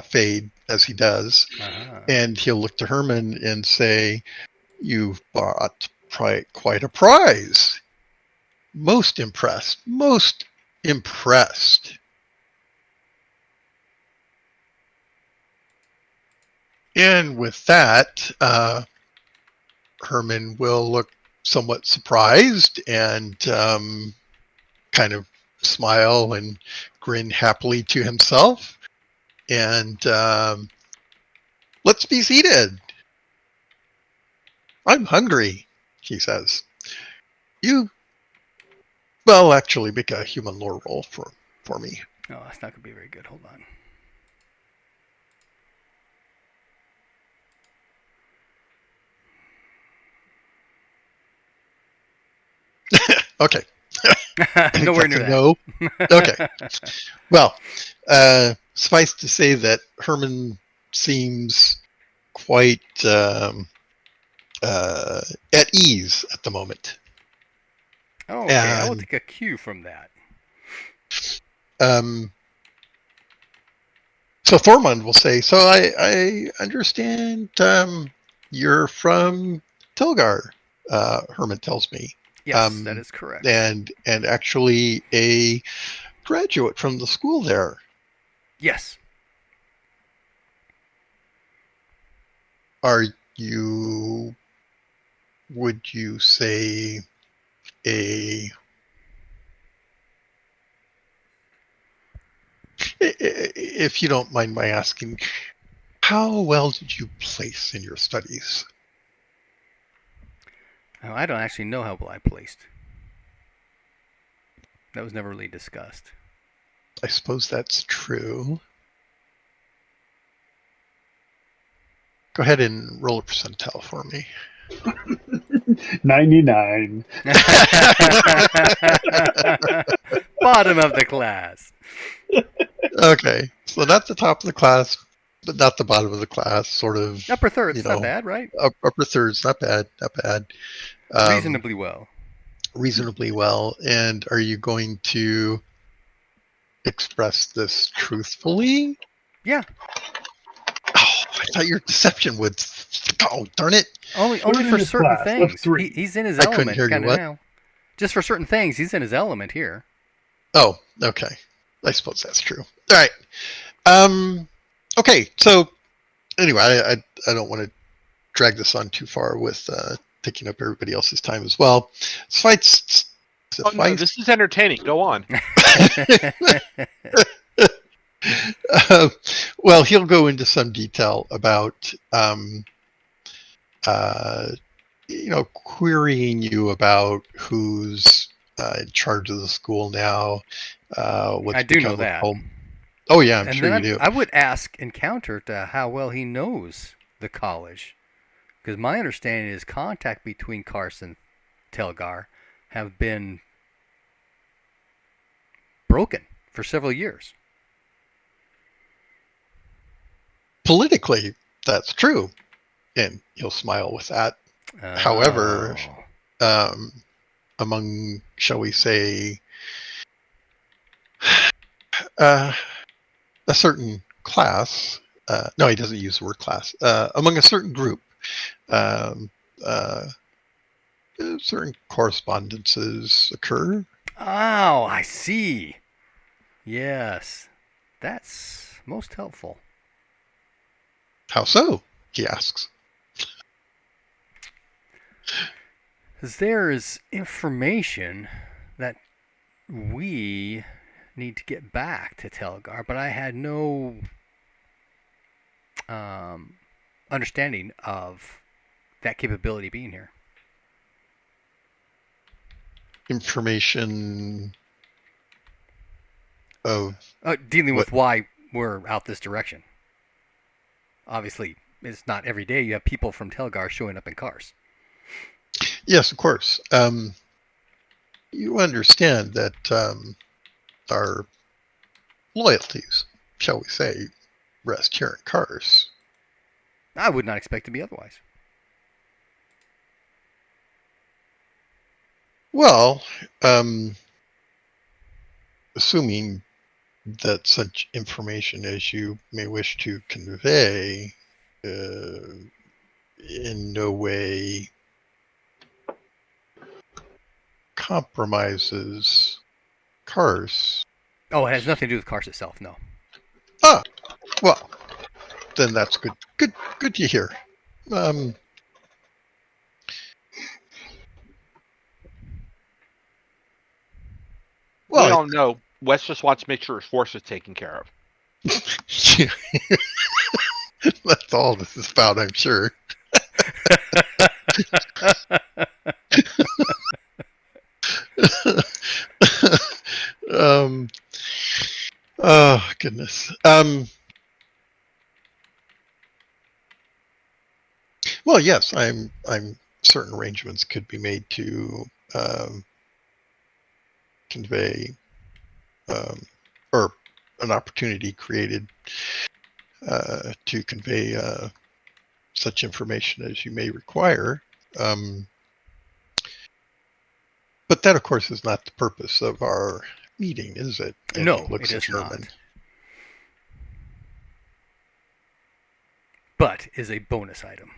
fade as he does. Uh-huh. And he'll look to Herman and say, "You've bought quite a prize. Most impressed. Most impressed." And with that, Herman will look somewhat surprised and kind of smile and grin happily to himself. And Let's be seated. I'm hungry, he says. Well, actually, make a human lore roll for me. Oh, that's not going to be very good. Hold on. Okay. Nowhere near That's a that. no. Okay. Well, suffice to say that Herman seems quite at ease at the moment. Okay, I will And take a cue from that. So Thormund will say, so I understand you're from Tilgar, Herman tells me. Yes, that is correct. And actually a graduate from the school there. Yes. Are you, would you say, if you don't mind my asking, how well did you place in your studies? Oh, I don't actually know how well I placed. That was never really discussed. I suppose that's true. Go ahead and roll a percentile for me. 99. Bottom of the class. Okay, so not the top of the class, but not the bottom of the class. Sort of Upper third's not bad, right? Upper thirds, not bad, not bad. Reasonably well. Reasonably well. And are you going to express this truthfully? Yeah. Oh, I thought your deception would. Oh, darn it! Only Put it in for his certain class. What's things. 3? He's in his I couldn't element hear you, kind of what? now. Just for certain things, he's in his element here. Oh, okay. I suppose that's true. All right. Okay. So anyway, I don't want to drag this on too far with taking up everybody else's time as well. Suffice. Oh no, this is entertaining. Go on. Well, he'll go into some detail about querying you about who's in charge of the school now. What's I do know become of that. home. Oh yeah, I'm And sure then you do. I would ask Encounter to how well he knows the college. Because my understanding is contact between Carson and Telgar have been broken for several years. Politically, that's true, and he'll smile with that. However, among, shall we say, a certain class, no, he doesn't use the word class, among a certain group, certain correspondences occur. Oh, I see. Yes. That's most helpful. How so? He asks. There is information that we need to get back to Telgar, but I had no understanding of that capability being here. Information of dealing what? with why we're out this direction. Obviously, it's not every day you have people from Telgar showing up in cars. Yes, of course. You understand that our loyalties, shall we say, rest here in Cars. I would not expect to be otherwise. Well, assuming that such information as you may wish to convey in no way compromises Cars. Oh, it has nothing to do with cars itself, no. Ah, well, then that's good. Good to hear. We all know. Wes just wants to make sure his force is taken care of. That's all this is about, I'm sure. um, oh goodness. Well, yes, I'm certain arrangements could be made to convey or an opportunity created to convey such information as you may require. But that, of course, is not the purpose of our meeting, is it? And No, he looks it at is Herman. not. But is a bonus item.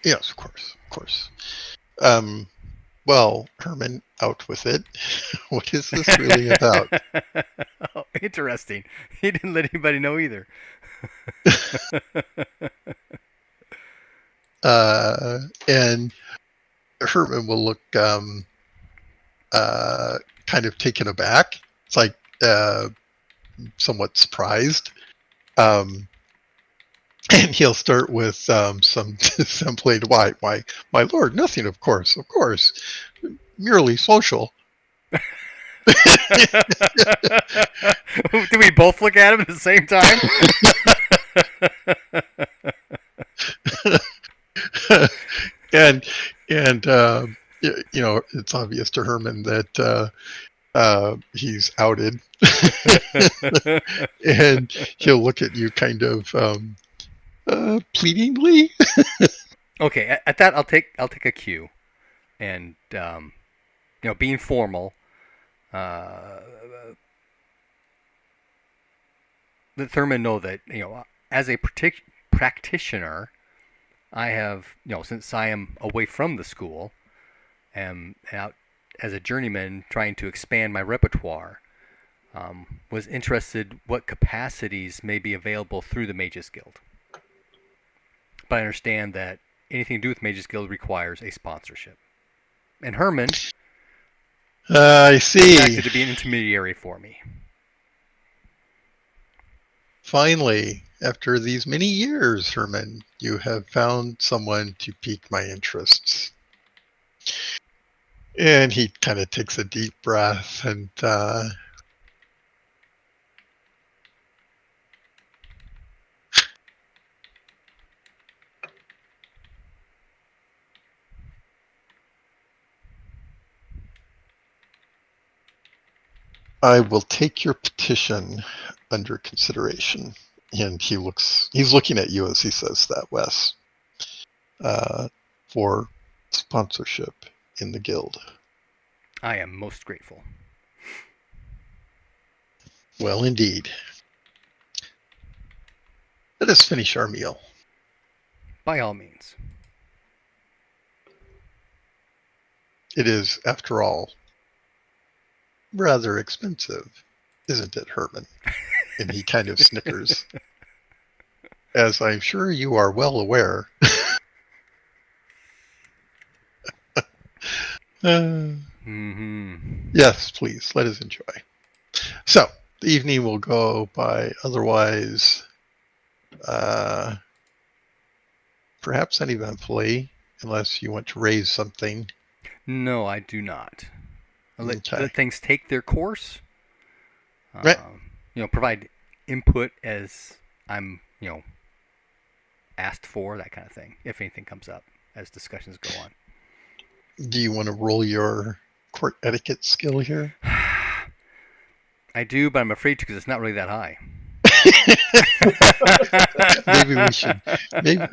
Yes, of course. Well, Herman, out with it. What is this really about? Oh, interesting. He didn't let anybody know either. And Herman will look kind of taken aback. It's like somewhat surprised. And he'll start with some plain, why, my lord, nothing, of course, merely social. Do we both look at him at the same time? and you know, it's obvious to Herman that he's outed, and he'll look at you kind of pleadingly. Okay, at that I'll take a cue, and you know, being formal, let Thurman know that, you know, as a practitioner, I have, you know, since I am away from the school, am out as a journeyman trying to expand my repertoire, was interested what capacities may be available through the Mages Guild. But I understand that anything to do with Mages Guild requires a sponsorship. And Herman I see. acted to be an intermediary for me. Finally, after these many years, Herman, you have found someone to pique my interests. And he kind of takes a deep breath and I will take your petition under consideration. And he's looking at you as he says that, Wes, for sponsorship in the guild. I am most grateful. Well, indeed. Let us finish our meal. By all means. It is, after all, rather expensive, isn't it, Herman? And he kind of snickers. As I'm sure you are well aware. Yes, please, let us enjoy. So, the evening will go by otherwise, perhaps uneventfully, unless you want to raise something. No, I do not. Let Okay. things take their course. Right. You know, provide input as I'm, you know, asked for, that kind of thing, if anything comes up as discussions go on. Do you want to roll your court etiquette skill here? I do, but I'm afraid to because it's not really that high. Maybe we should.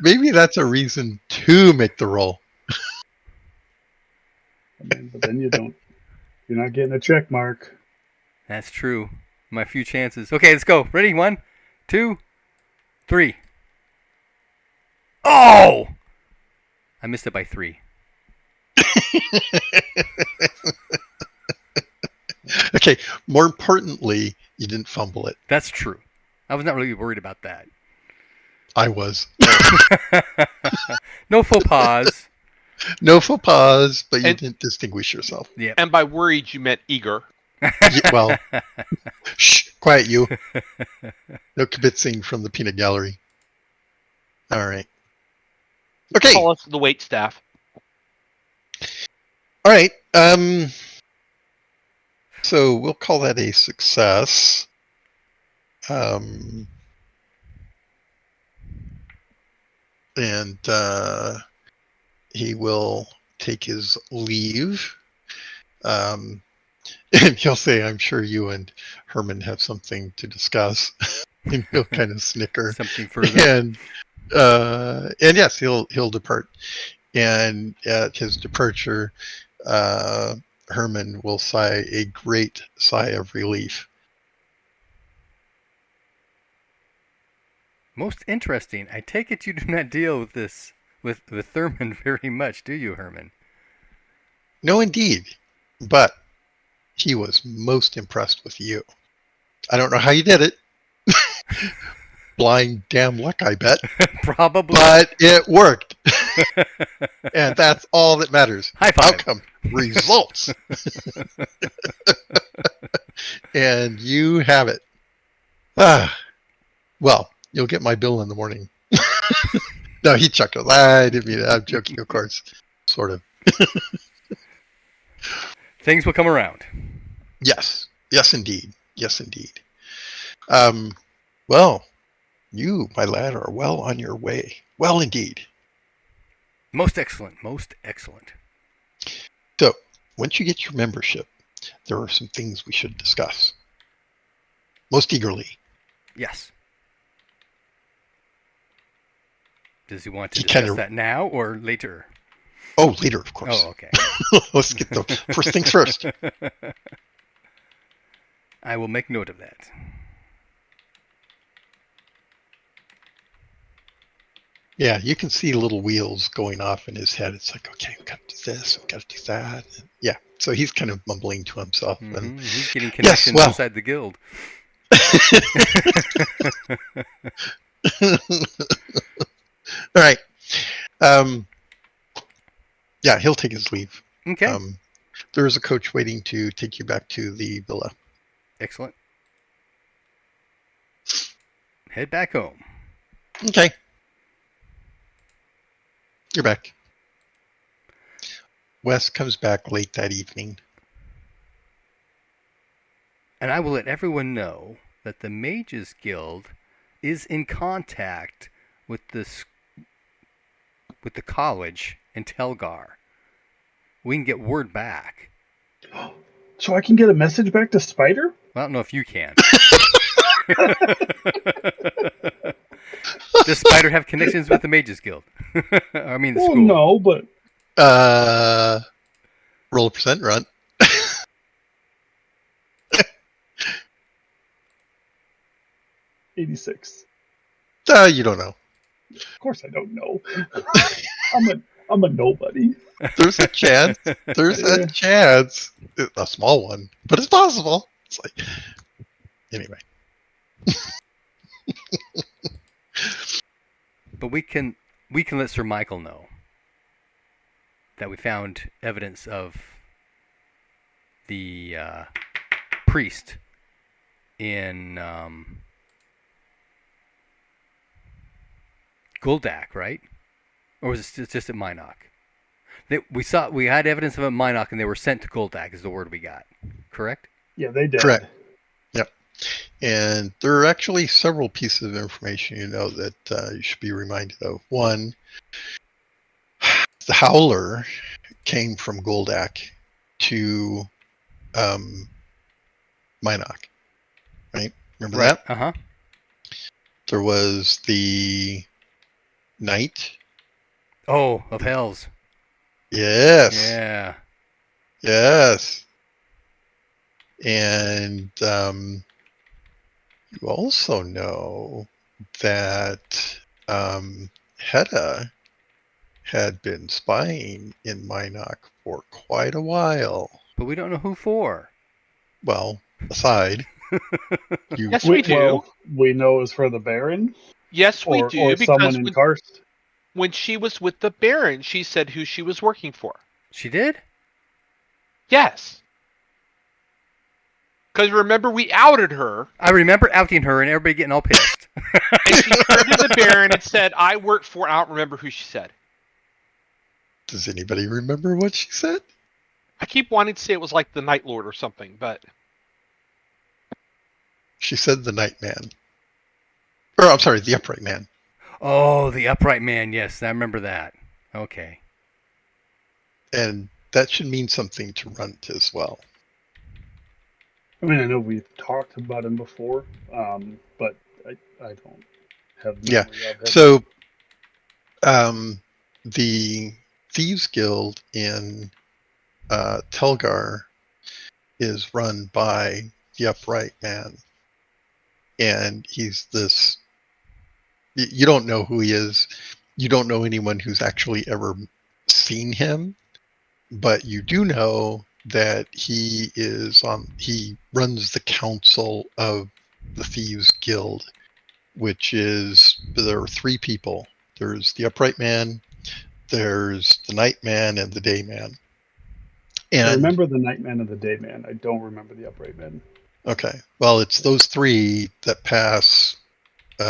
Maybe that's a reason to make the roll. I mean, but then you're not getting a check mark. That's true. My few chances. Okay, let's go. Ready? 1, 2, 3. Oh! I missed it by 3. Okay, more importantly, you didn't fumble it. That's true. I was not really worried about that. I was. No faux pas. No faux pas, but you And- didn't distinguish yourself. Yep. And by worried, you meant eager. Well, shh, quiet you. No kibitzing from the peanut gallery. All right. Okay. Call us the wait staff. All right. So we'll call that a success. And he will take his leave. And he'll say, "I'm sure you and Herman have something to discuss." And he'll kind of snicker. Something further. And yes, he'll depart. And at his departure, Herman will sigh a great sigh of relief. Most interesting. I take it you do not deal with this with Thurman very much, do you, Herman? No, indeed. But he was most impressed with you. I don't know how you did it. Blind damn luck, I bet. Probably. But it worked. And that's all that matters. High five. Outcome. Results. And you have it. Well, you'll get my bill in the morning. No, he chuckled. I didn't mean it. I'm joking, of course. Sort of. Things will come around. Yes. Yes, indeed. Yes, indeed. Well, you, my lad, are well on your way. Well, indeed. Most excellent. Most excellent. So, once you get your membership, there are some things we should discuss. Most eagerly. Yes. Does he want to discuss that now or later? Oh, later, of course. Oh, okay. Let's get the first things first. I will make note of that. Yeah, you can see little wheels going off in his head. It's like, okay, we've got to do this, we've got to do that. Yeah, so he's kind of mumbling to himself. Mm-hmm. And, he's getting connections inside the guild. All right. Yeah, he'll take his leave. Okay. There is a coach waiting to take you back to the villa. Excellent. Head back home. Okay. You're back. Wes comes back late that evening. And I will let everyone know that the Mages Guild is in contact with the college in Telgar. We can get word back. So I can get a message back to Spider? Well, I don't know if you can. Does Spider have connections with the Mages Guild? I mean, the school. No, but... Roll a percent run. 86. You don't know. Of course I don't know. I'm a nobody. There's a chance. There's a chance. A small one, but it's possible. It's like... Anyway. But we can let Sir Michael know that we found evidence of the priest in Guldak, right? Or was it just at Minok? We had evidence of it at Minok, and they were sent to Guldak. Is the word we got? Correct? Yeah, they did. Correct. Yep. And there are actually several pieces of information that you should be reminded of. One, the Howler came from Goldak to Minok, right? Remember that? Uh-huh. There was the Knight. Oh, of Hells. Yes. Yeah. Yes. And you also know that Hedda had been spying in Minok for quite a while. But we don't know who for. Well, aside. Yes, we do. Well, we know it was for the Baron. Yes, we do. Or Because someone in Karst. when she was with the Baron, she said who she was working for. She did? Yes. Because remember, we outed her, I remember outing her and everybody getting all pissed. and she turned to the Baron and said, "I work for." I don't remember who she said. Does anybody remember what she said? I keep wanting to say it was like the Night Lord or something, but She said the Night Man. Or, I'm sorry, the Upright Man. Oh, the upright man. Yes, I remember that. Okay. And that should mean something to Runt as well. I mean, I know we've talked about him before, but I don't have Yeah. memory of him. So, the Thieves Guild in Telgar is run by the Upright Man. And he's this. You don't know who he is. You don't know anyone who's actually ever seen him. But you do know that he runs the council of the Thieves Guild, which is, there are three people. There's the Upright Man, there's the Night Man, and the Day Man. And I remember the Nightman and the Dayman. I don't remember the Upright Man. okay, well, it's those three that pass. They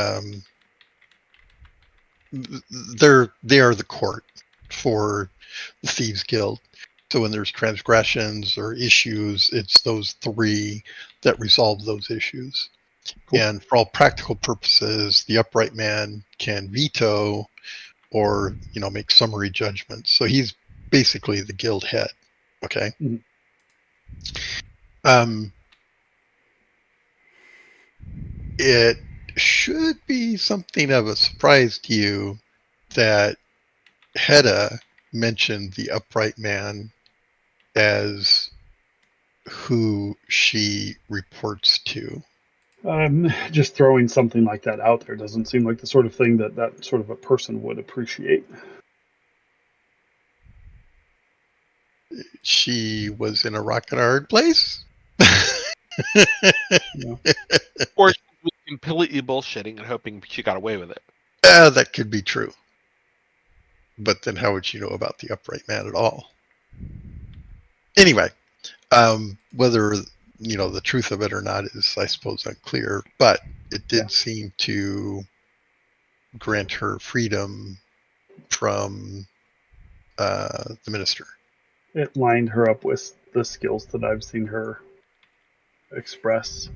are the court for the Thieves Guild. So when there's transgressions or issues, it's those three that resolve those issues. Cool. And for all practical purposes, the Upright Man can veto or, make summary judgments. So he's basically the guild head. Okay. Mhm. It should be something of a surprise to you that Hedda mentioned the Upright Man as who she reports to. Just throwing something like that out there doesn't seem like the sort of thing that sort of a person would appreciate. She was in a rock and a hard place. Yeah. or she was completely bullshitting and hoping she got away with it. That could be true. But then how would you know about the Upright Man at all? Anyway, whether the truth of it or not is, I suppose, unclear. But it did seem to grant her freedom from the minister. It lined her up with the skills that I've seen her express.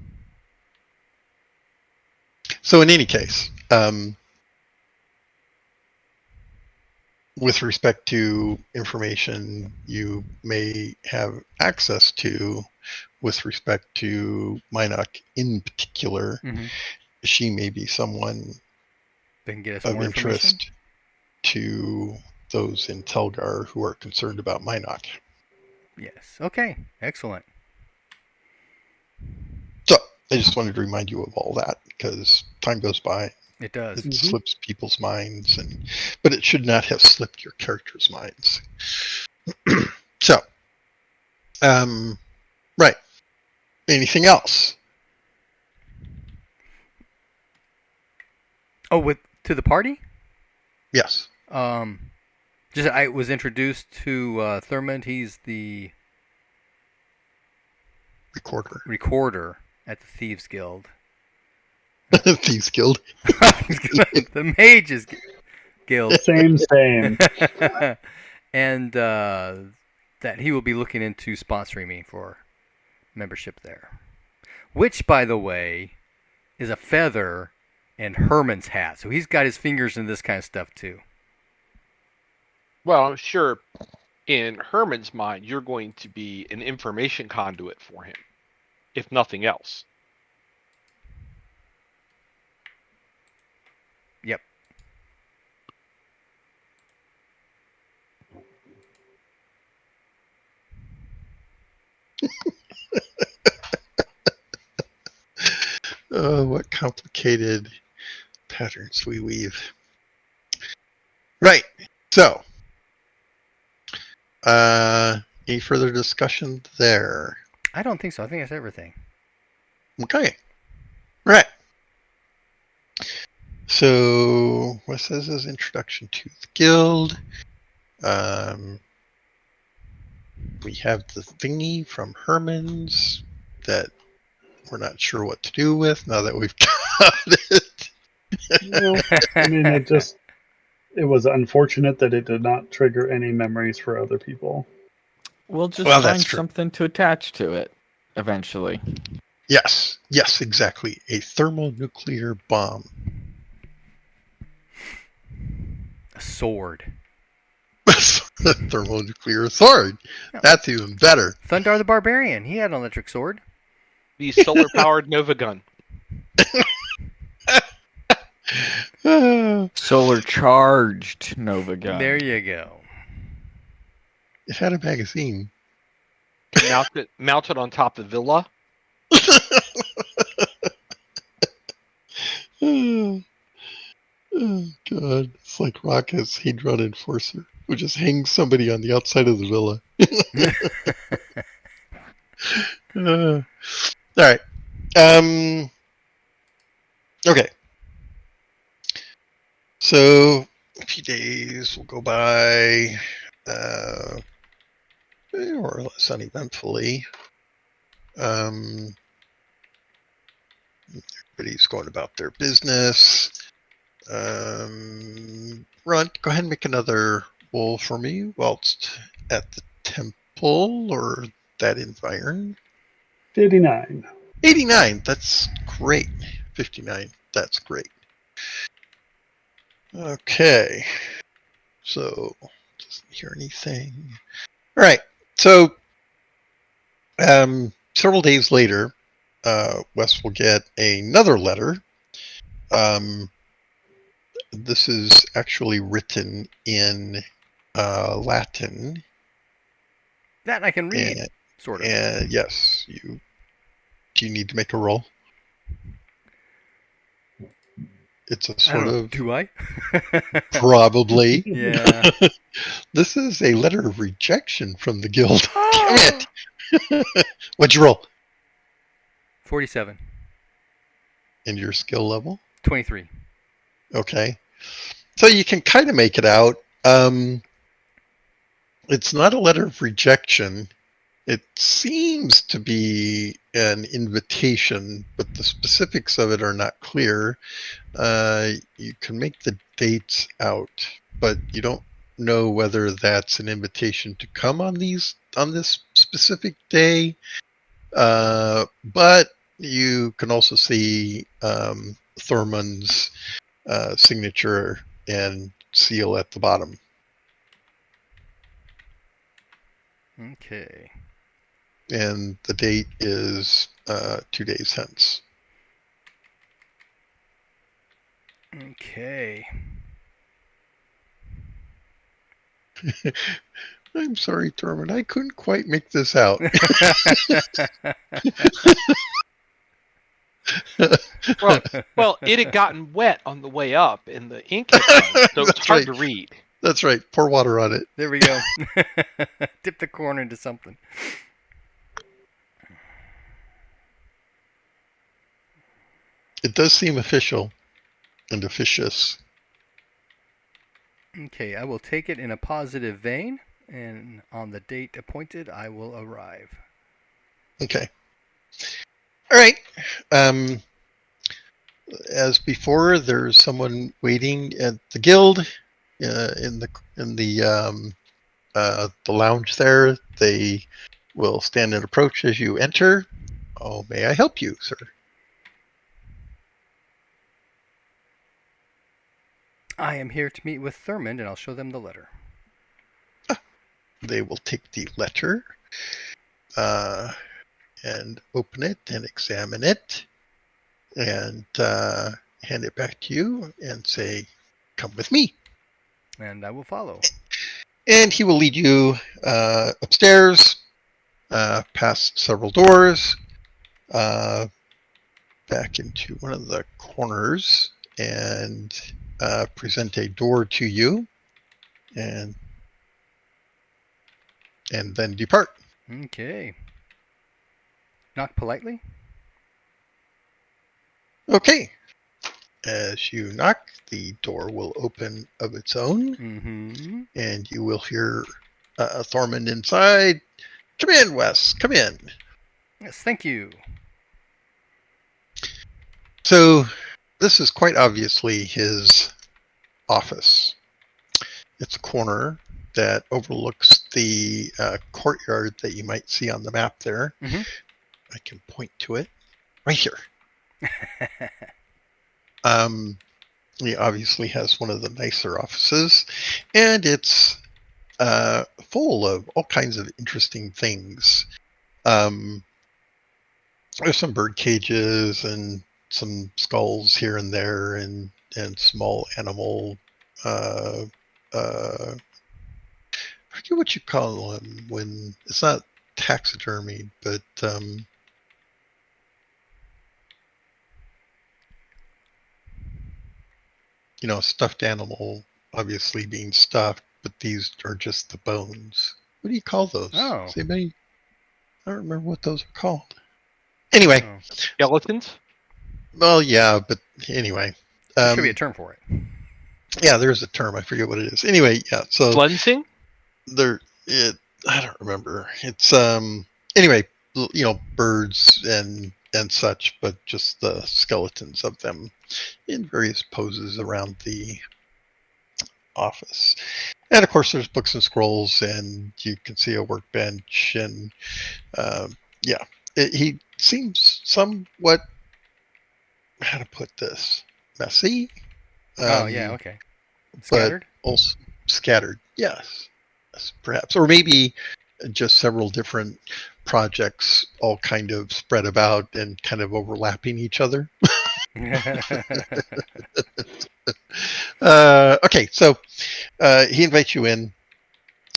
So in any case, with respect to information you may have access to with respect to Minok in particular, she may be someone They can get us of more information. interest to those in Telgar who are concerned about Minok. Yes. Okay. Excellent. So I just wanted to remind you of all that because time goes by. It does. It slips people's minds, but it should not have slipped your characters' minds. So, right. Anything else? Oh, to the party? Yes. I was introduced to Thurmond. He's the recorder at the Thieves Guild. Thieves Guild. The Mages Guild. Same. And that he will be looking into sponsoring me for membership there. Which, by the way, is a feather in Herman's hat. So he's got his fingers in this kind of stuff too. Well, I'm sure in Herman's mind, you're going to be an information conduit for him, if nothing else. Yep. Oh, what complicated patterns we weave. Right. So, any further discussion there? I don't think so. I think that's everything. Okay. Right. So, what says his introduction to the guild? We have the thingy from Herman's that we're not sure what to do with now that we've got it. Well, I mean, it was unfortunate that it did not trigger any memories for other people. We'll just Well, that's find true. something to attach to it eventually. Yes, exactly. A thermonuclear bomb. A sword. Thermonuclear sword. Yeah. That's even better. Thundar the Barbarian. He had an electric sword. The solar powered Nova gun. Solar charged Nova gun. There you go. It had a magazine. Mounted on top of the villa. Oh, God. It's like Rocket's Hadron Enforcer, who just hangs somebody on the outside of the villa. All right. Okay. So a few days will go by, more or less uneventfully. Everybody's going about their business. Runt, go ahead and make another roll for me whilst at the temple or that environ. 89. 89, that's great. 59, that's great. Okay. So, doesn't hear anything. All right. So, several days later, Wes will get another letter. This is actually written in Latin. That I can read, sort of. And yes, do you need to make a roll? It's a sort of... Do I? Probably. Yeah. This is a letter of rejection from the guild. Oh! Damn it! What'd you roll? 47. And your skill level? 23. Okay. So you can kind of make it out. It's not a letter of rejection. It seems to be an invitation, but the specifics of it are not clear. You can make the dates out, but you don't know whether that's an invitation to come on this specific day. But you can also see Thurman's signature and seal at the bottom. Okay. And the date is 2 days hence. Okay. I'm sorry, Thurman. I couldn't quite make this out. Well, it had gotten wet on the way up, and the ink had run, so it's That's hard right. to read. That's right. Pour water on it. There we go. Dip the corn into something. It does seem official and officious. Okay, I will take it in a positive vein, and on the date appointed, I will arrive. Okay. All right. As before, there's someone waiting at the guild in the lounge there. They will stand and approach as you enter. Oh, may I help you, sir? I am here to meet with Thurmond, and I'll show them the letter. They will take the letter and open it and examine it and hand it back to you and say, "Come with me." And I will follow. And he will lead you upstairs, past several doors, back into one of the corners, and present a door to you, and then depart. Okay. Knock politely. Okay. As you knock, the door will open of its own, Mm-hmm. and you will hear Thormund inside. "Come in, Wes. Come in." Yes, thank you. So this is quite obviously his office. It's a corner that overlooks the courtyard that you might see on the map there. Mhm. I can point to it right here. He obviously has one of the nicer offices, and it's full of all kinds of interesting things. There's some bird cages and some skulls here and there, and small animal. I forget what you call them when it's not taxidermy, but stuffed animal, obviously being stuffed, but these are just the bones. What do you call those? Oh. Does anybody? I don't remember what those are called. Anyway, Oh. Skeletons? well, yeah, but anyway. There should be a term for it. Yeah, there's a term. I forget what it is. Anyway, yeah. So Flensing? I don't remember. It's anyway, birds and such, but just the skeletons of them in various poses around the office. And of course, there's books and scrolls, and you can see a workbench, and he seems somewhat, how to put this, messy. Oh yeah, okay. But Scattered. also scattered, yes, perhaps, or maybe just several different projects all kind of spread about and kind of overlapping each other. Okay, so he invites you in.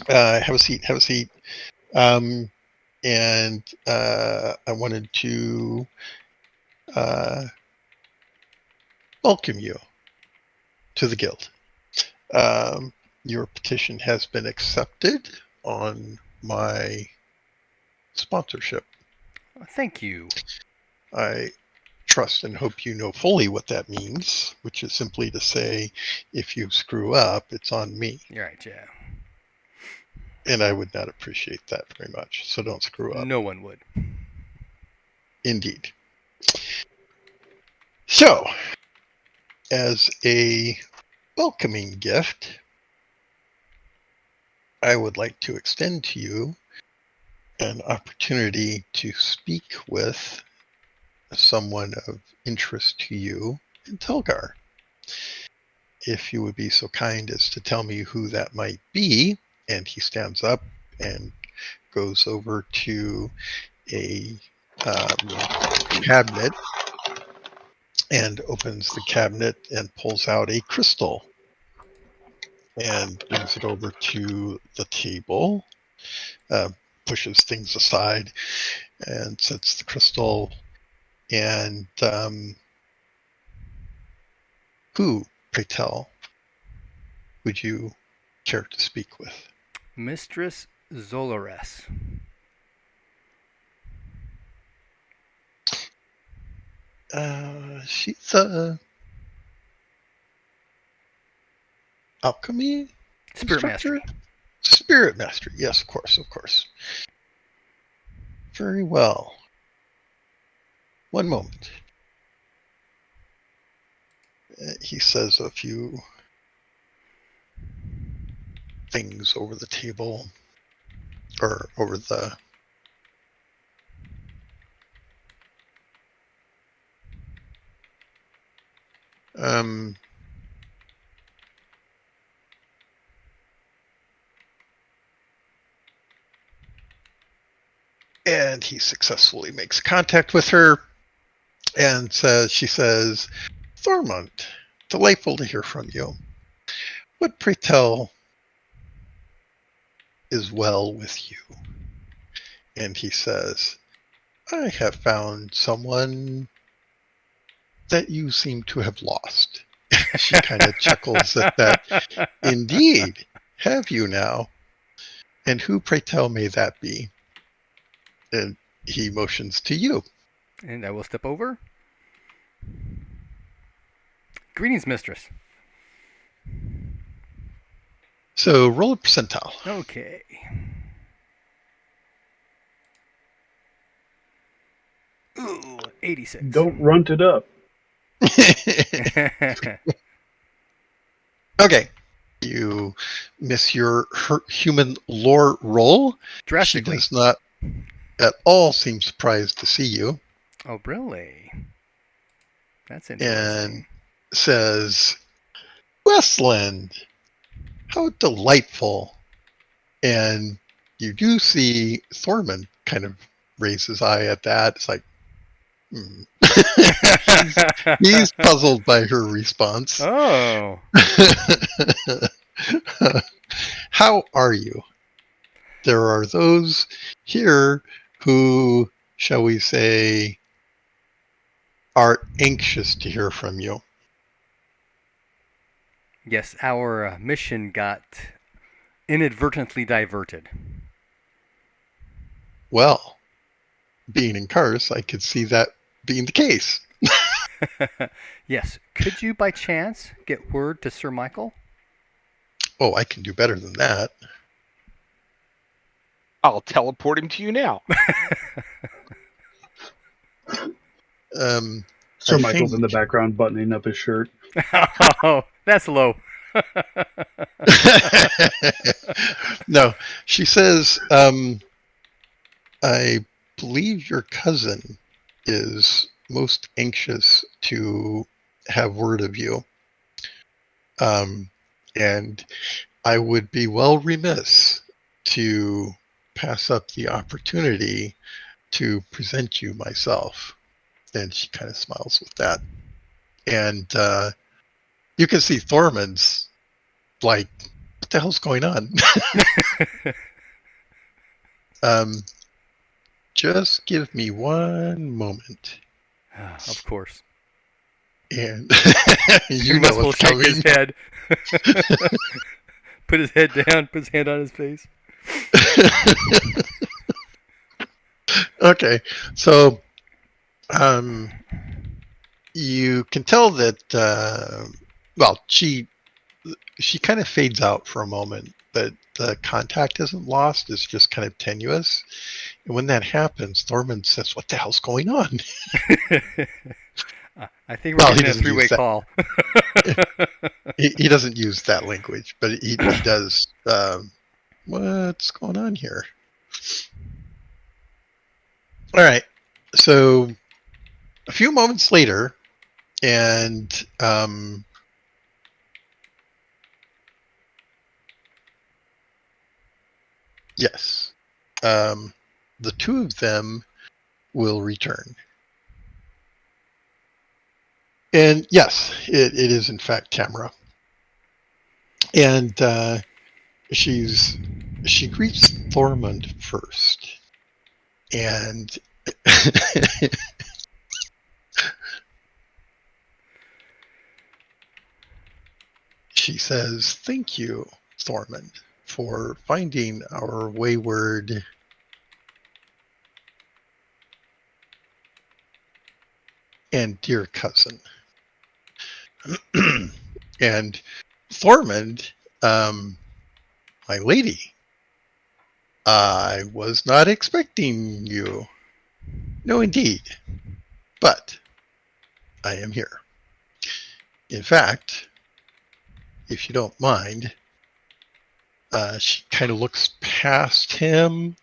Have a seat. Have a seat. And I wanted to welcome you to the guild. Your petition has been accepted on my sponsorship. Thank you. I trust and hope you know fully what that means, which is simply to say, if you screw up, it's on me. You're right, yeah. And I would not appreciate that very much, so don't screw up. No one would. Indeed. So, as a welcoming gift, I would like to extend to you an opportunity to speak with someone of interest to you in Telgar. If you would be so kind as to tell me who that might be. And he stands up and goes over to a cabinet and opens the cabinet and pulls out a crystal and brings it over to the table, pushes things aside and sets the crystal. And who, pray tell, would you care to speak with? Mistress Zolares. She's a alchemy Spirit instructor? Mastery. Spirit mastery. Yes, of course. Very well. One moment. He says a few things over the table, or over the and he successfully makes contact with her and she says, Thormund, delightful to hear from you. What, pray tell, is well with you? And he says, I have found someone that you seem to have lost. She kind of chuckles at that. Indeed, have you now? And who, pray tell, may that be? And he motions to you. And I will step over. Greetings, mistress. So roll a percentile. Okay. Ooh, 86. Don't runt it up. Okay. You miss your human lore roll. She Drastically. does not at all seem surprised to see you Oh, really? That's and interesting. says, Westland, how delightful. And you do see Thorman kind of raise his eye at that. It's like, he's puzzled by her response. Oh. How are you? There are those here who, shall we say, are anxious to hear from you. Yes, our mission got inadvertently diverted. Well, being in Kars, I could see that being the case. Yes. Could you, by chance, get word to Sir Michael? Oh, I can do better than that. I'll teleport him to you now. Sir I Michael's think- in the background buttoning up his shirt. Oh, that's low. No, she says, I believe your cousin is most anxious to have word of you. And I would be well remiss to pass up the opportunity to present you myself. And she kind of smiles with that. And you can see Thorman's like, what the hell's going on? Just give me one moment. Of course. And You you know must will what's shake coming. his head. Put his head down, put his hand on his face. Okay, so you can tell that well, she kind of fades out for a moment, but the contact isn't lost. It's just kind of tenuous. And when that happens, Thorman says, "What the hell's going on?" I think we're Well, he getting a doesn't three-way use that. call. He doesn't use that language, but he does. What's going on here? All right. So a few moments later, and yes, the two of them will return. And yes, it is in fact Tamara. And she greets Thormund first. And she says, "Thank you, Thormund, for finding our wayward and dear cousin." And Thormund, my lady, I was not expecting you. No, indeed. But I am here. In fact, if you don't mind, she kind of looks past him,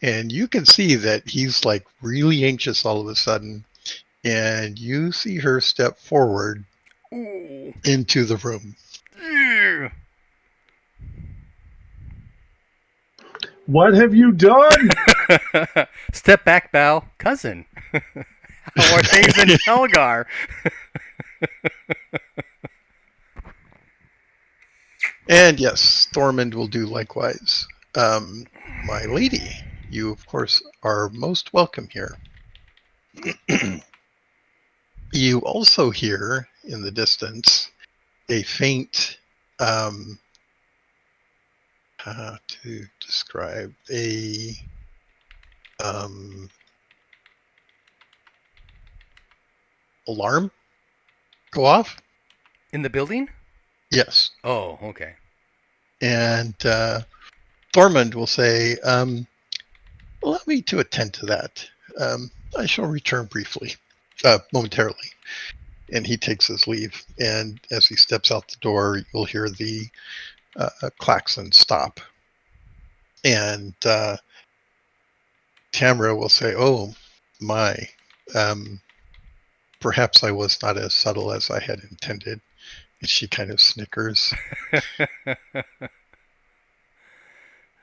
and you can see that he's like really anxious all of a sudden. And you see her step forward Ooh. into the room. Ew. What have you done? Step back, bow, cousin. How are things in Helgar? And yes, Thormund will do likewise. My lady, you of course are most welcome here. You also hear in the distance a faint, how to describe, a alarm go off. In the building? Yes. Oh, okay. And Thormund will say, allow me to attend to that. I shall return briefly, momentarily. and he takes his leave. And as he steps out the door, you'll hear the klaxon stop. And Tamara will say, "Oh, my. Perhaps I was not as subtle as I had intended." And she kind of snickers.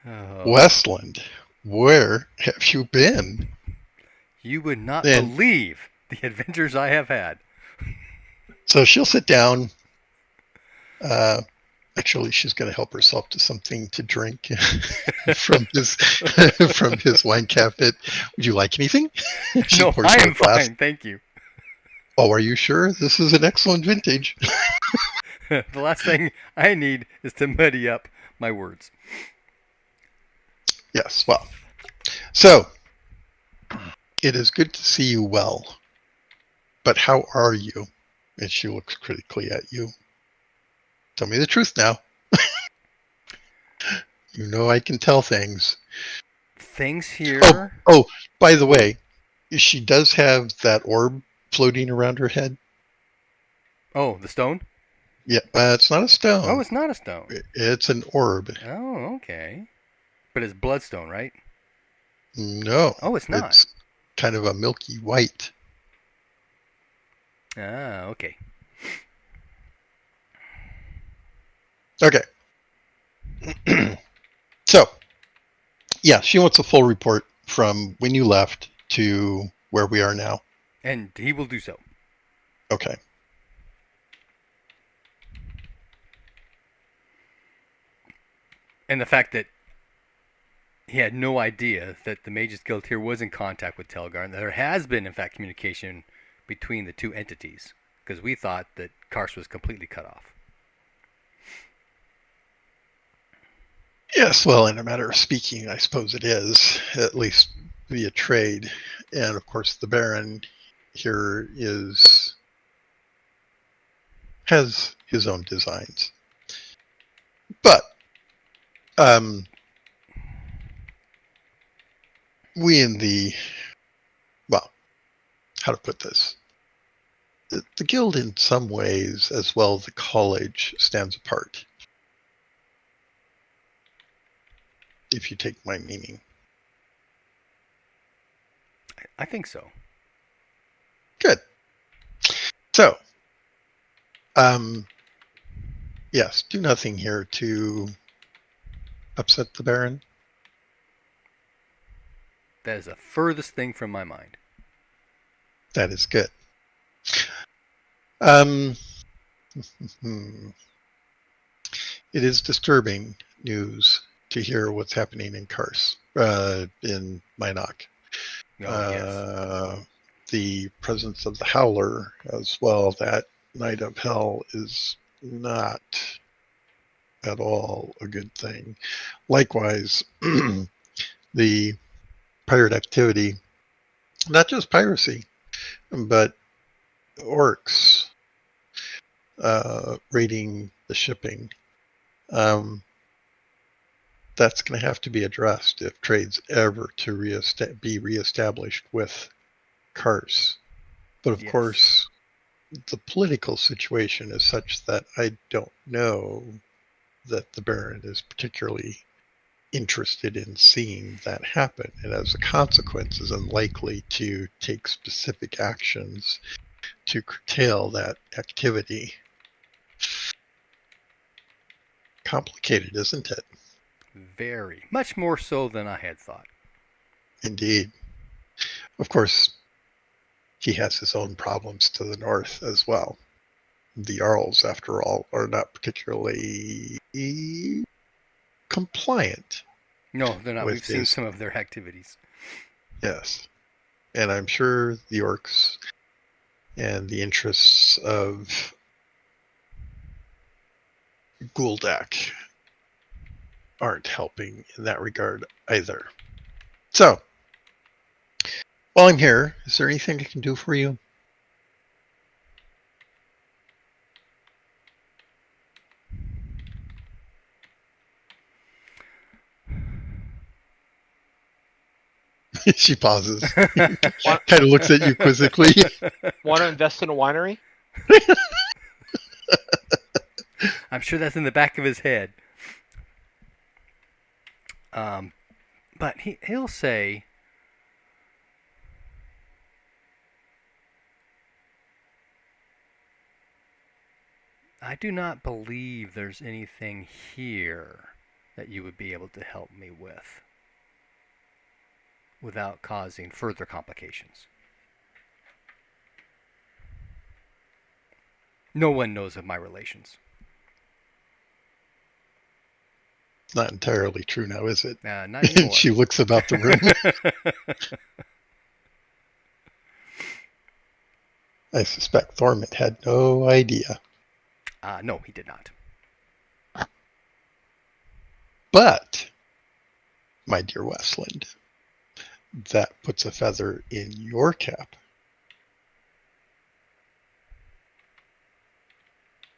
Oh, Westland, where have you been? you would not And believe the adventures I have had. so she'll sit down. Actually, she's going to help herself to something to drink from his from his wine cabinet. Would you like anything? She No, pours I her a am glass. fine, thank you. Oh, are you sure? This is an excellent vintage. The last thing I need is to muddy up my words. Yes, well. So, it is good to see you well. But how are you? And she looks critically at you. Tell me the truth now. You know I can tell things. Things here. Oh, by the way, she does have that orb floating around her head. Oh, the stone? Yeah, it's not a stone. Oh, it's not a stone. It's an orb. Oh, okay. But it's bloodstone, right? No. Oh, it's not. It's kind of a milky white. Ah, okay. Okay. So, yeah, she wants a full report from when you left to where we are now. And he will do so. Okay. And the fact that he had no idea that the Mages Guild here was in contact with Telgar, and there has been, in fact, communication between the two entities, because we thought that Kars was completely cut off. Yes, well, in a matter of speaking, I suppose it is, at least via trade. And of course, the Baron here has his own designs. But we in the, well, how to put this? The guild in some ways, as well as the college, stands apart. If you take my meaning. I think so. Good. So, yes, do nothing here to upset the Baron. That is the furthest thing from my mind. That is good. It is disturbing news to hear what's happening in Kars, in Minok. Yes. The presence of the Howler as well, that Night of Hell, is not at all a good thing. Likewise, the pirate activity, not just piracy, but orcs raiding the shipping. That's going to have to be addressed if trade's ever to be reestablished with Kars. But of course, the political situation is such that I don't know that the Baron is particularly interested in seeing that happen, and as a consequence is unlikely to take specific actions to curtail that activity. Complicated, isn't it? Very. Much more so than I had thought. Indeed. Of course, he has his own problems to the north as well. The Jarls, after all, are not particularly compliant. No, they're not. We've seen some of their activities. Yes. And I'm sure the orcs and the interests of Guldak aren't helping in that regard either. So, while I'm here, is there anything I can do for you? She pauses. Kind of looks at you quizzically. Want to invest in a winery? I'm sure that's in the back of his head. But he'll say, I do not believe there's anything here that you would be able to help me with without causing further complications. No one knows of my relations. Not entirely true now, is it? Not anymore. She looks about the room. I suspect Thormund had no idea. No, he did not. But, my dear Westland, that puts a feather in your cap.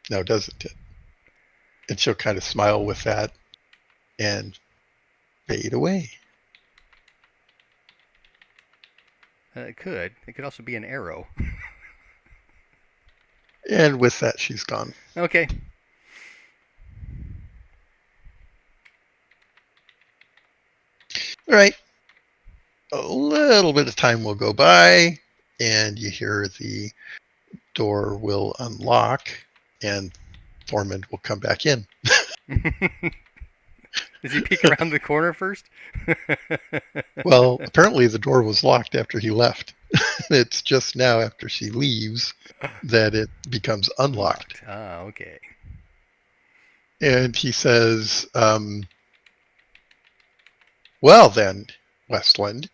Now, doesn't it? And she'll kind of smile with that and fade away. It could. It could also be an arrow. And with that, she's gone. Okay. All right. A little bit of time will go by, and you hear the door will unlock, and Thormund will come back in. Does he peek around the corner first? Well, apparently the door was locked after he left. It's just now after she leaves that it becomes unlocked. Ah, okay. And he says, well then, Westland.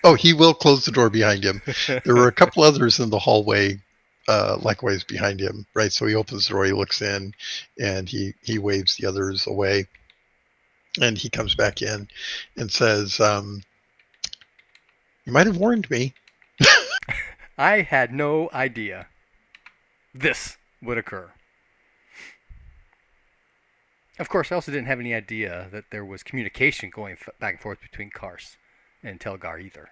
Oh, he will close the door behind him. There were a couple others in the hallway, likewise behind him, right? So he opens the door, he looks in, and he waves the others away. And he comes back in and says, you might have warned me. I had no idea this would occur. Of course, I also didn't have any idea that there was communication going back and forth between Kars and Telgar either.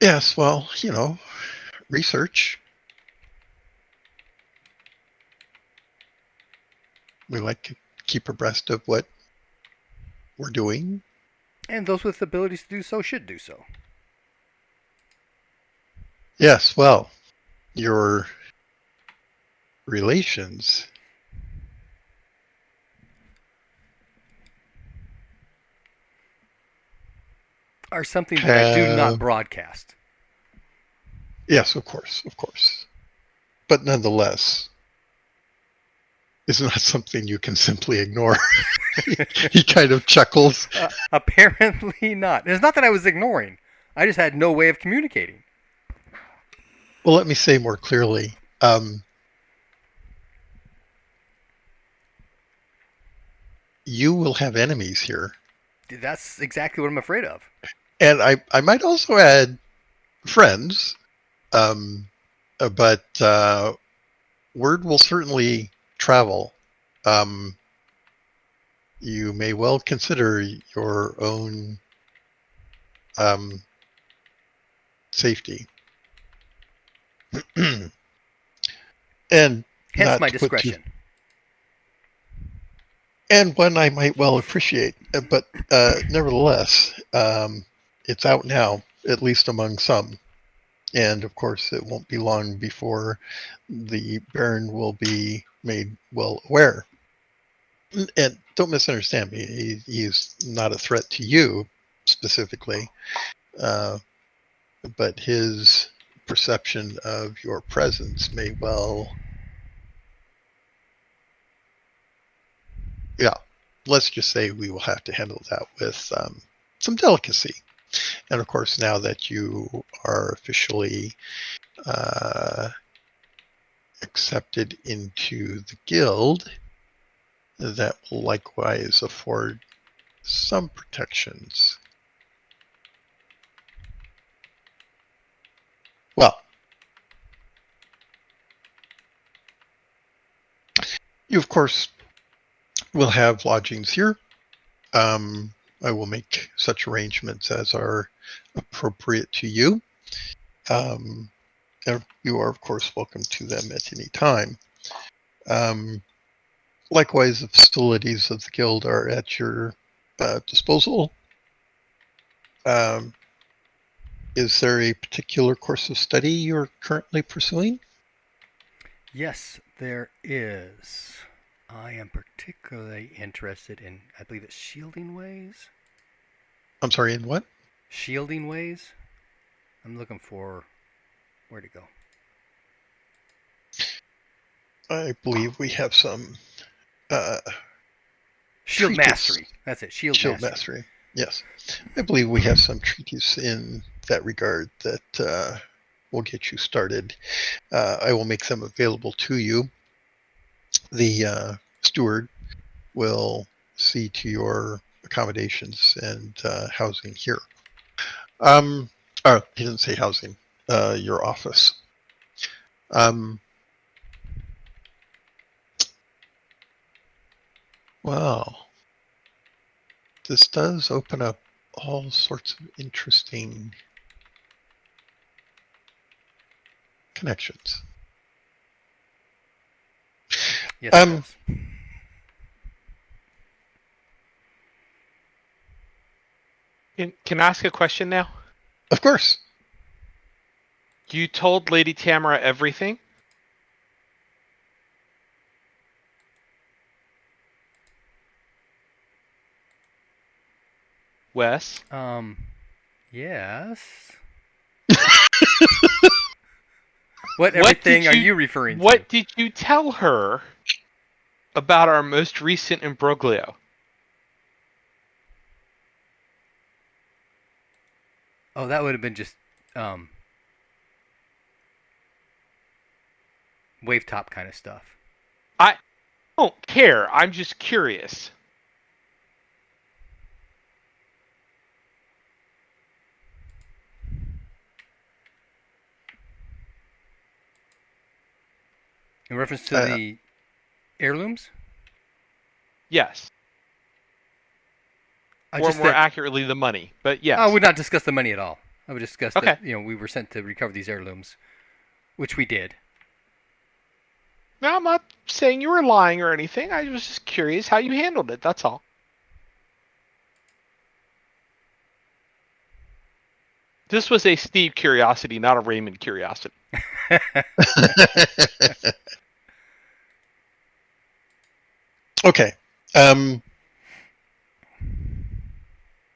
Yes, well, research. We like to keep abreast of what we're doing. And those with abilities to do so should do so. Yes, well, your relations. Are something that I do not broadcast. Yes, of course. But nonetheless, it's not something you can simply ignore. He kind of chuckles. Apparently not. It's not that I was ignoring. I just had no way of communicating. Well, let me say more clearly. You will have enemies here. That's exactly what I'm afraid of. And I might also add friends. But word will certainly travel. You may well consider your own safety. And hence my discretion. And one I might well appreciate. But nevertheless, it's out now, at least among some. And of course, it won't be long before the Baron will be made well aware. And don't misunderstand me, he's not a threat to you specifically, but his perception of your presence may well... Yeah, let's just say we will have to handle that with some delicacy. And of course, now that you are officially accepted into the guild, that will likewise afford some protections. Well, you of course will have lodgings here. I will make such arrangements as are appropriate to you. And you are, of course, welcome to them at any time. Likewise, the facilities of the guild are at your disposal. Is there a particular course of study you're currently pursuing? Yes, there is. I am particularly interested in, I believe it's shielding ways? I'm sorry, in what? Shielding ways? I'm looking for where to go. I believe we have some Shield treatise. mastery. That's it. Shield mastery. Yes. I believe we have some treatise in that regard that will get you started. I will make them available to you. The steward will see to your accommodations and housing here. Oh, he didn't say housing. Your office. Well, this does open up all sorts of interesting connections. Yes, it does. Can I ask a question now? Of course. You told Lady Tamara everything? Wes? Yes. What everything are you referring to? What did you tell her about our most recent imbroglio? Oh, that would have been just wave top kind of stuff. I don't care. I'm just curious. In reference to the heirlooms? Yes. Or more accurately, the money. But yes. I would not discuss the money at all. I would discuss okay. that we were sent to recover these heirlooms, which we did. No, I'm not saying you were lying or anything. I was just curious how you handled it. That's all. This was a Steve curiosity, not a Raymond curiosity. Okay.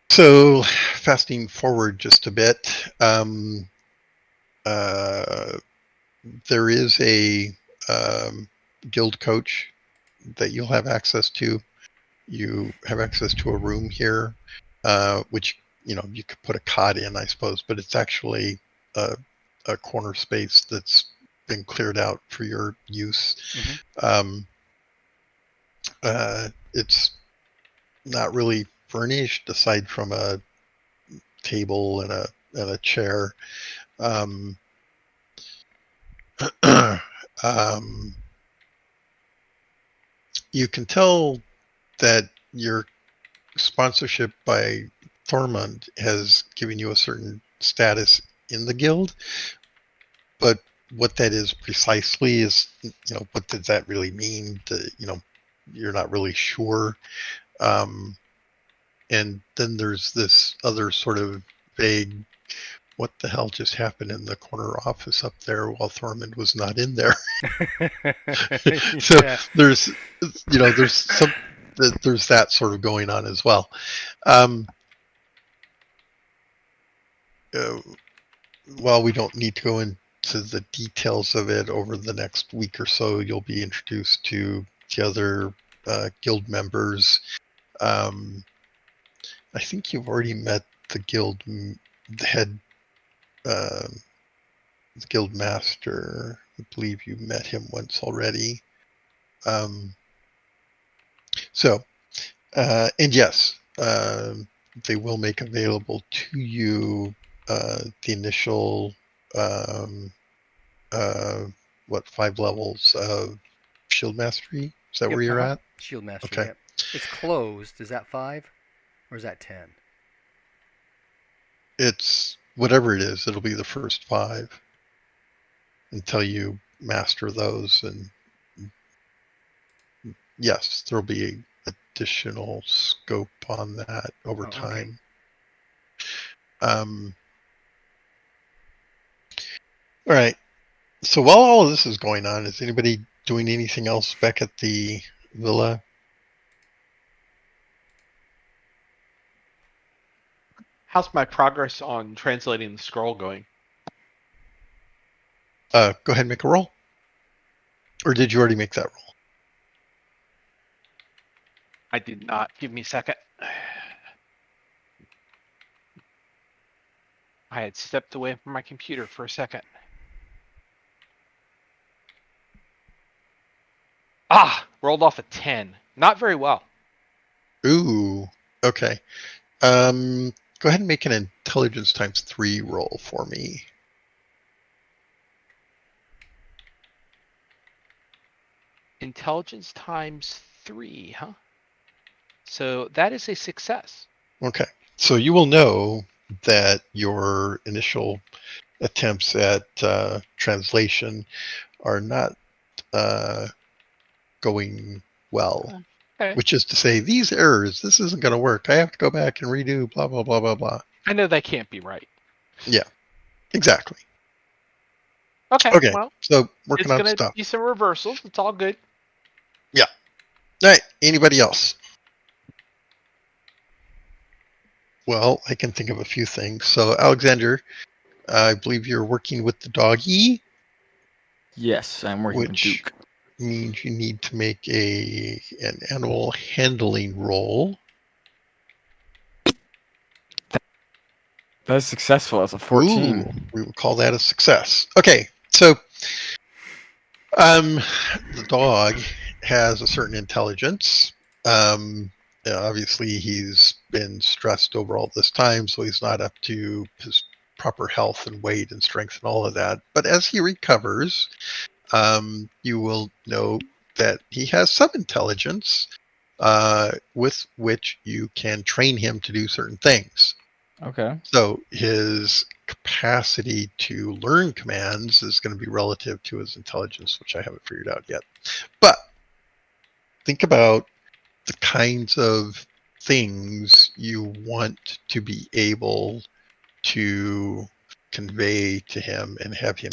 So, fasting forward just a bit, there is a guild coach that you'll have access to. You have access to a room here, which you could put a cot in, I suppose, but it's actually a corner space that's been cleared out for your use. Mm-hmm. It's not really furnished aside from a table and a chair. You can tell that your sponsorship by Thormund has given you a certain status in the guild, but what that is precisely is, what does that really mean? You're not really sure. And then there's this other sort of vague, what the hell just happened in the corner office up there while Thormund was not in there? So yeah. There's that sort of going on as well. While we don't need to go into the details of it, over the next week or so, you'll be introduced to the other guild members. I think you've already met the guild head, the guild master. I believe you met him once already. And yes, they will make available to you the initial 5 levels of shield mastery. Is that where you're at? Shield mastery. Okay. Yep. It's closed. Is that 5 or is that 10? whatever it is, it'll be the first 5 until you master those. And yes, there'll be additional scope on that over okay. time. All right. So while all of this is going on, is anybody doing anything else back at the villa? How's my progress on translating the scroll going? Go ahead and make a roll. Or did you already make that roll? I did not. Give me a second. I had stepped away from my computer for a second. Rolled off a 10. Not very well. Ooh, okay. Go ahead and make an intelligence times 3 roll for me. Intelligence times 3, huh? So that is a success. Okay. So you will know that your initial attempts at translation are not going well. Okay. Which is to say, these errors, this isn't going to work. I have to go back and redo, blah, blah, blah, blah, blah. I know that can't be right. Yeah, exactly. Okay. Well, It's so working on going to stuff. be some reversals. It's all good. Yeah. All right. Anybody else? Well, I can think of a few things. So, Alexander, I believe you're working with the doggy. Yes, I'm working with Which Duke. means you need to make an animal handling roll. That is successful. That's a 14. Ooh, we would call that a success. Okay, so the dog has a certain intelligence. Obviously, he's been stressed over all this time, so he's not up to his proper health and weight and strength and all of that. But as he recovers, you will know that he has some intelligence with which you can train him to do certain things. Okay. So his capacity to learn commands is going to be relative to his intelligence, which I haven't figured out yet. But think about the kinds of things you want to be able to convey to him and have him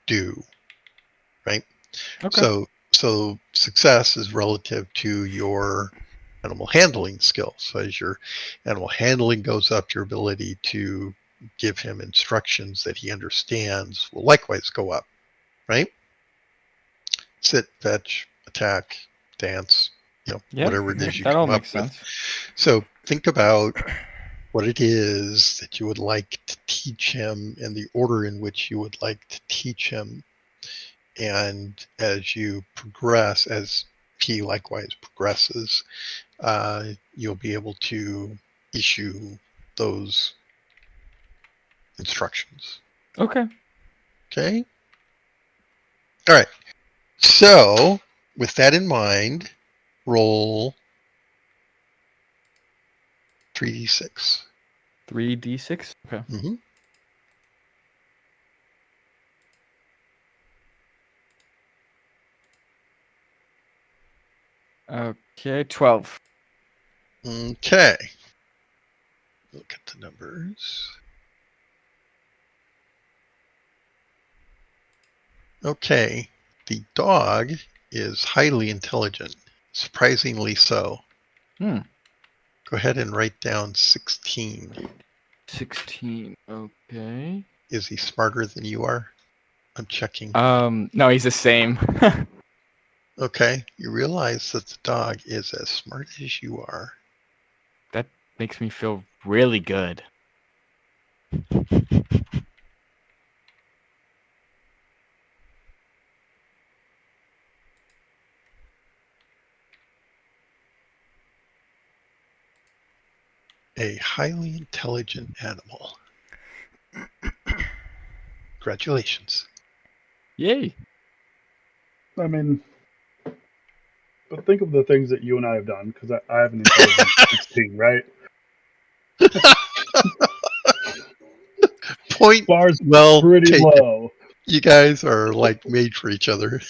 do, right? Okay. So success is relative to your animal handling skills. So as your animal handling goes up, your ability to give him instructions that he understands will likewise go up, right? Sit, fetch, attack, dance, whatever it is you that all come up makes with. sense. So think about what it is that you would like to teach him and the order in which you would like to teach him. And as you progress, as he likewise progresses, you'll be able to issue those instructions. Okay. Okay. All right. So with that in mind, roll 3d6. 3d6. Okay. Mm-hmm. Okay. 12. Okay. Look at the numbers. Okay. The dog is highly intelligent, surprisingly so. Hmm. Go ahead and write down 16. 16. Okay. Is he smarter than you are? I'm checking. No, he's the same. Okay. You realize that the dog is as smart as you are. That makes me feel really good. A highly intelligent animal. Congratulations. Yay. I mean, but think of the things that you and I have done, because I have an intelligence 16, right? Point Bar's well pretty taken. low. You guys are like made for each other.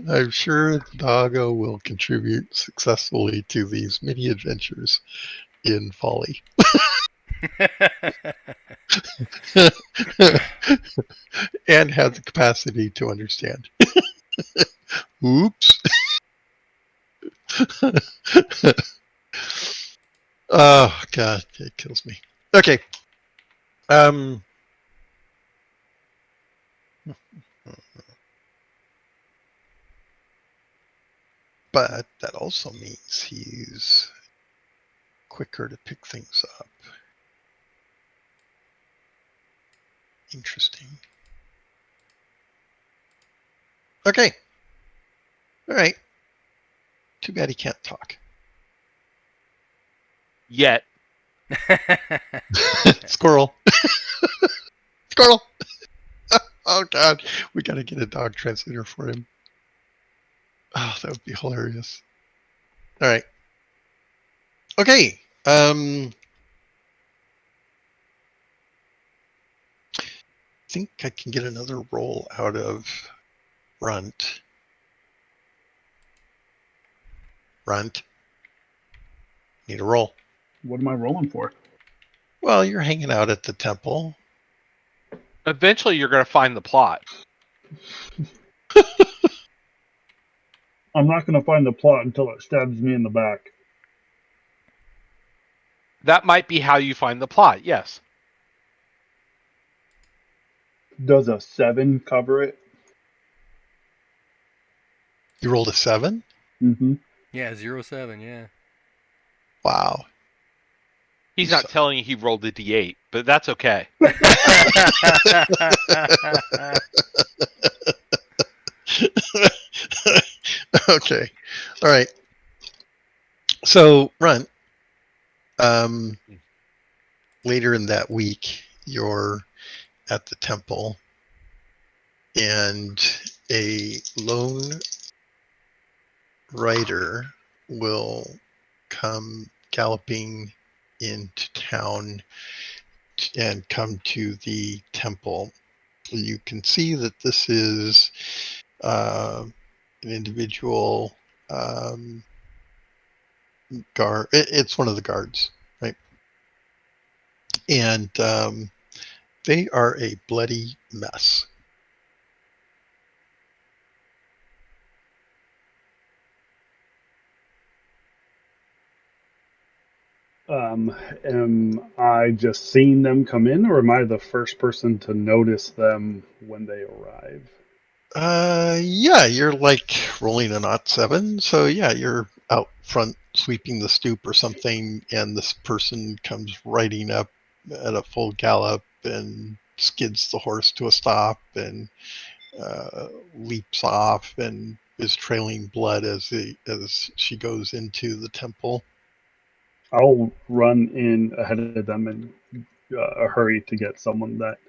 I'm sure the doggo will contribute successfully to these many adventures in folly. And have the capacity to understand. Oops. Oh god, it kills me. Okay. But that also means he's quicker to pick things up. Interesting. Okay. All right. Too bad he can't talk. Yet. Squirrel. Squirrel. Oh god, we gotta get a dog translator for him. Oh, that would be hilarious. All right. Okay. I think I can get another roll out of Runt. Runt. Need a roll. What am I rolling for? Well, you're hanging out at the temple. Eventually, you're going to find the plot. I'm not going to find the plot until it stabs me in the back. That might be how you find the plot, yes. Does a 7 cover it? You rolled a 7? Mm-hmm. Yeah, 07, yeah. Wow. He's not telling you he rolled a d8, but that's okay. Okay. All right. So, Runt, later in that week, you're at the temple, and a lone rider will come galloping into town and come to the temple. You can see that this is an individual guard. It's one of the guards, right? And they are a bloody mess. Am I just seeing them come in, or am I the first person to notice them when they arrive? Yeah, you're like rolling an odd 7. So yeah, you're out front sweeping the stoop or something, and this person comes riding up at a full gallop and skids the horse to a stop and leaps off and is trailing blood as she goes into the temple. I'll run in ahead of them in a hurry to get someone that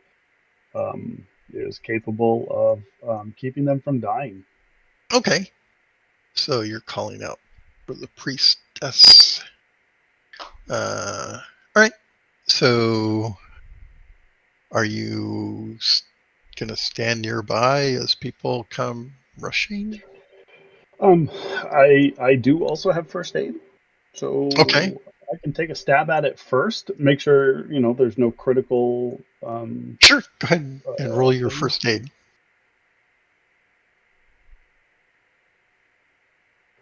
is capable of keeping them from dying. Okay, so you're calling out for the priestess. All right. So, are you gonna stand nearby as people come rushing? I do also have first aid, so Okay, I can take a stab at it first. Make sure there's no critical sure. Go ahead and roll your things. first aid.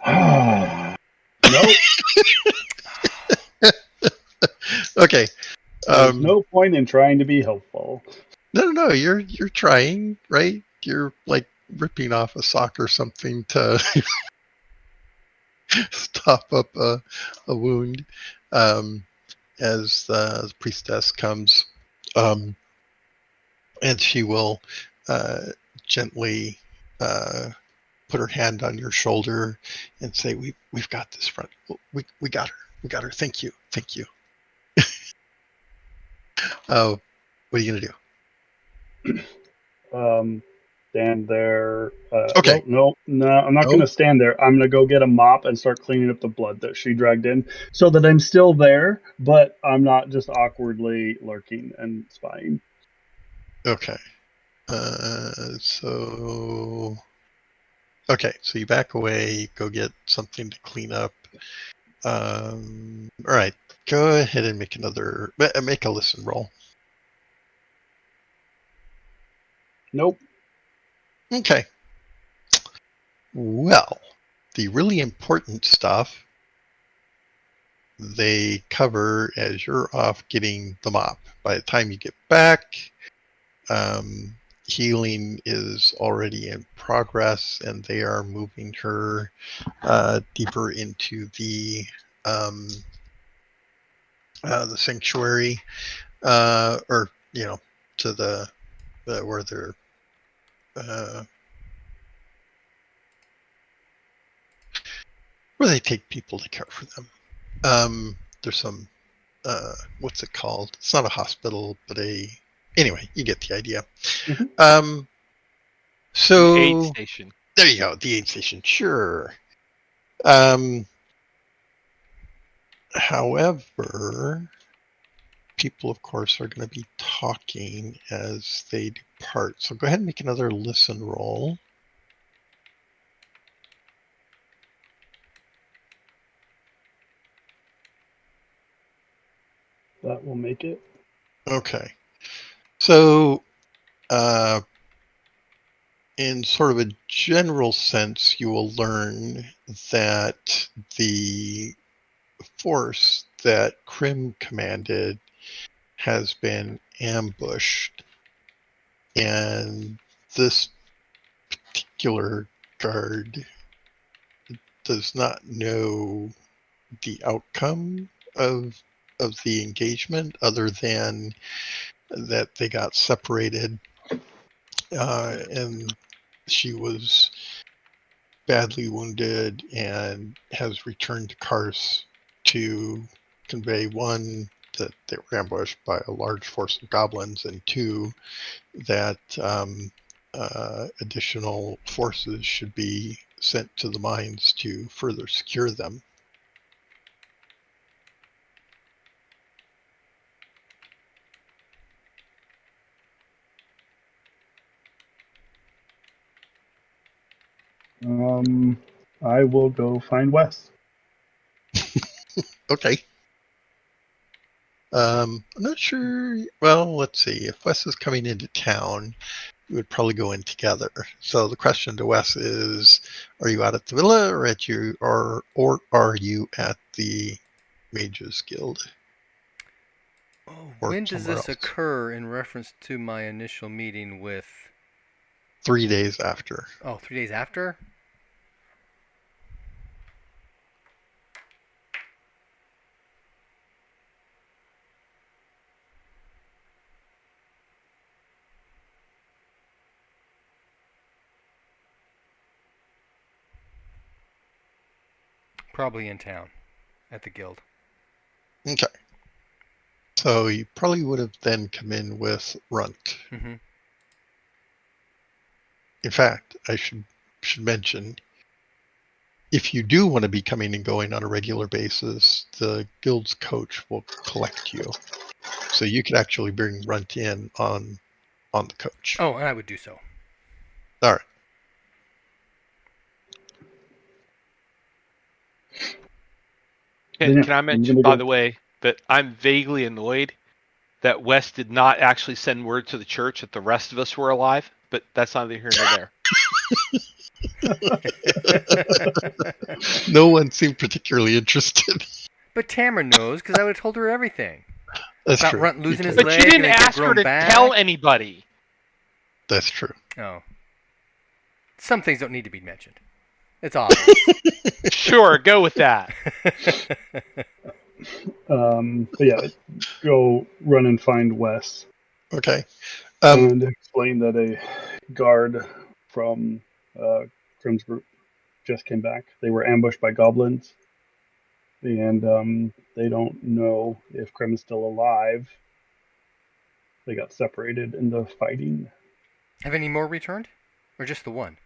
Nope. Okay. There's no point in trying to be helpful. No. You're trying, right? You're like ripping off a sock or something to stop up a wound. As the priestess comes, and she will gently put her hand on your shoulder and say, "We've got this, friend. We got her. We got her. Thank you. Thank you." What are you gonna do? stand there. Okay. Well, no, I'm not going No. to stand there. I'm going to go get a mop and start cleaning up the blood that she dragged in, so that I'm still there, but I'm not just awkwardly lurking and spying. Okay. So. Okay, so you back away, go get something to clean up. All right, go ahead and make a listen roll. Nope. Okay. Well, the really important stuff they cover as you're off getting the mop. By the time you get back, um, healing is already in progress, and they are moving her deeper into um, the sanctuary, or to the where they're uh, where they take people to care for them. There's some what's it called? It's not a hospital, but anyway, you get the idea. Mhm. The aid So station. there you go, the aid station. Sure. However, people, of course, are going to be talking as they depart. So go ahead and make another listen roll. That will make it. Okay. So, in sort of a general sense, you will learn that the force that Krim commanded has been ambushed, and this particular guard does not know the outcome of the engagement, other than that they got separated, and she was badly wounded and has returned to Kars to convey, one, that they were ambushed by a large force of goblins, and two, that additional forces should be sent to the mines to further secure them. I will go find Wes. Okay. I'm not sure. Well, let's see. If Wes is coming into town, we would probably go in together. So the question to Wes is: are you out at the villa, or are you at the Mages Guild? Oh, Or when does somewhere this else? occur in reference to my initial meeting with? 3 days after. Oh, 3 days after? Probably in town, at the guild. Okay. So you probably would have then come in with Runt. Mm-hmm. In fact, I should mention, if you do want to be coming and going on a regular basis, the guild's coach will collect you. So you could actually bring Runt in on the coach. Oh, and I would do so. All right. Then, yeah, Can I I'm mention, gonna by go. the way, that I'm vaguely annoyed that Wes did not actually send word to the church that the rest of us were alive, but that's neither here nor there. No one seemed particularly interested. But Tamara knows, because I would have told her everything. That's About true. Runt losing his But you leg didn't and it get ask her grown to back. tell anybody. That's true. Oh. Some things don't need to be mentioned. It's obvious. Sure, go with that. But yeah, go run and find Wes Okay. and explain that a guard from Krim's group just came back. They were ambushed by goblins, and they don't know if Krim is still alive. They got separated in the fighting. Have any more returned? Or just the one?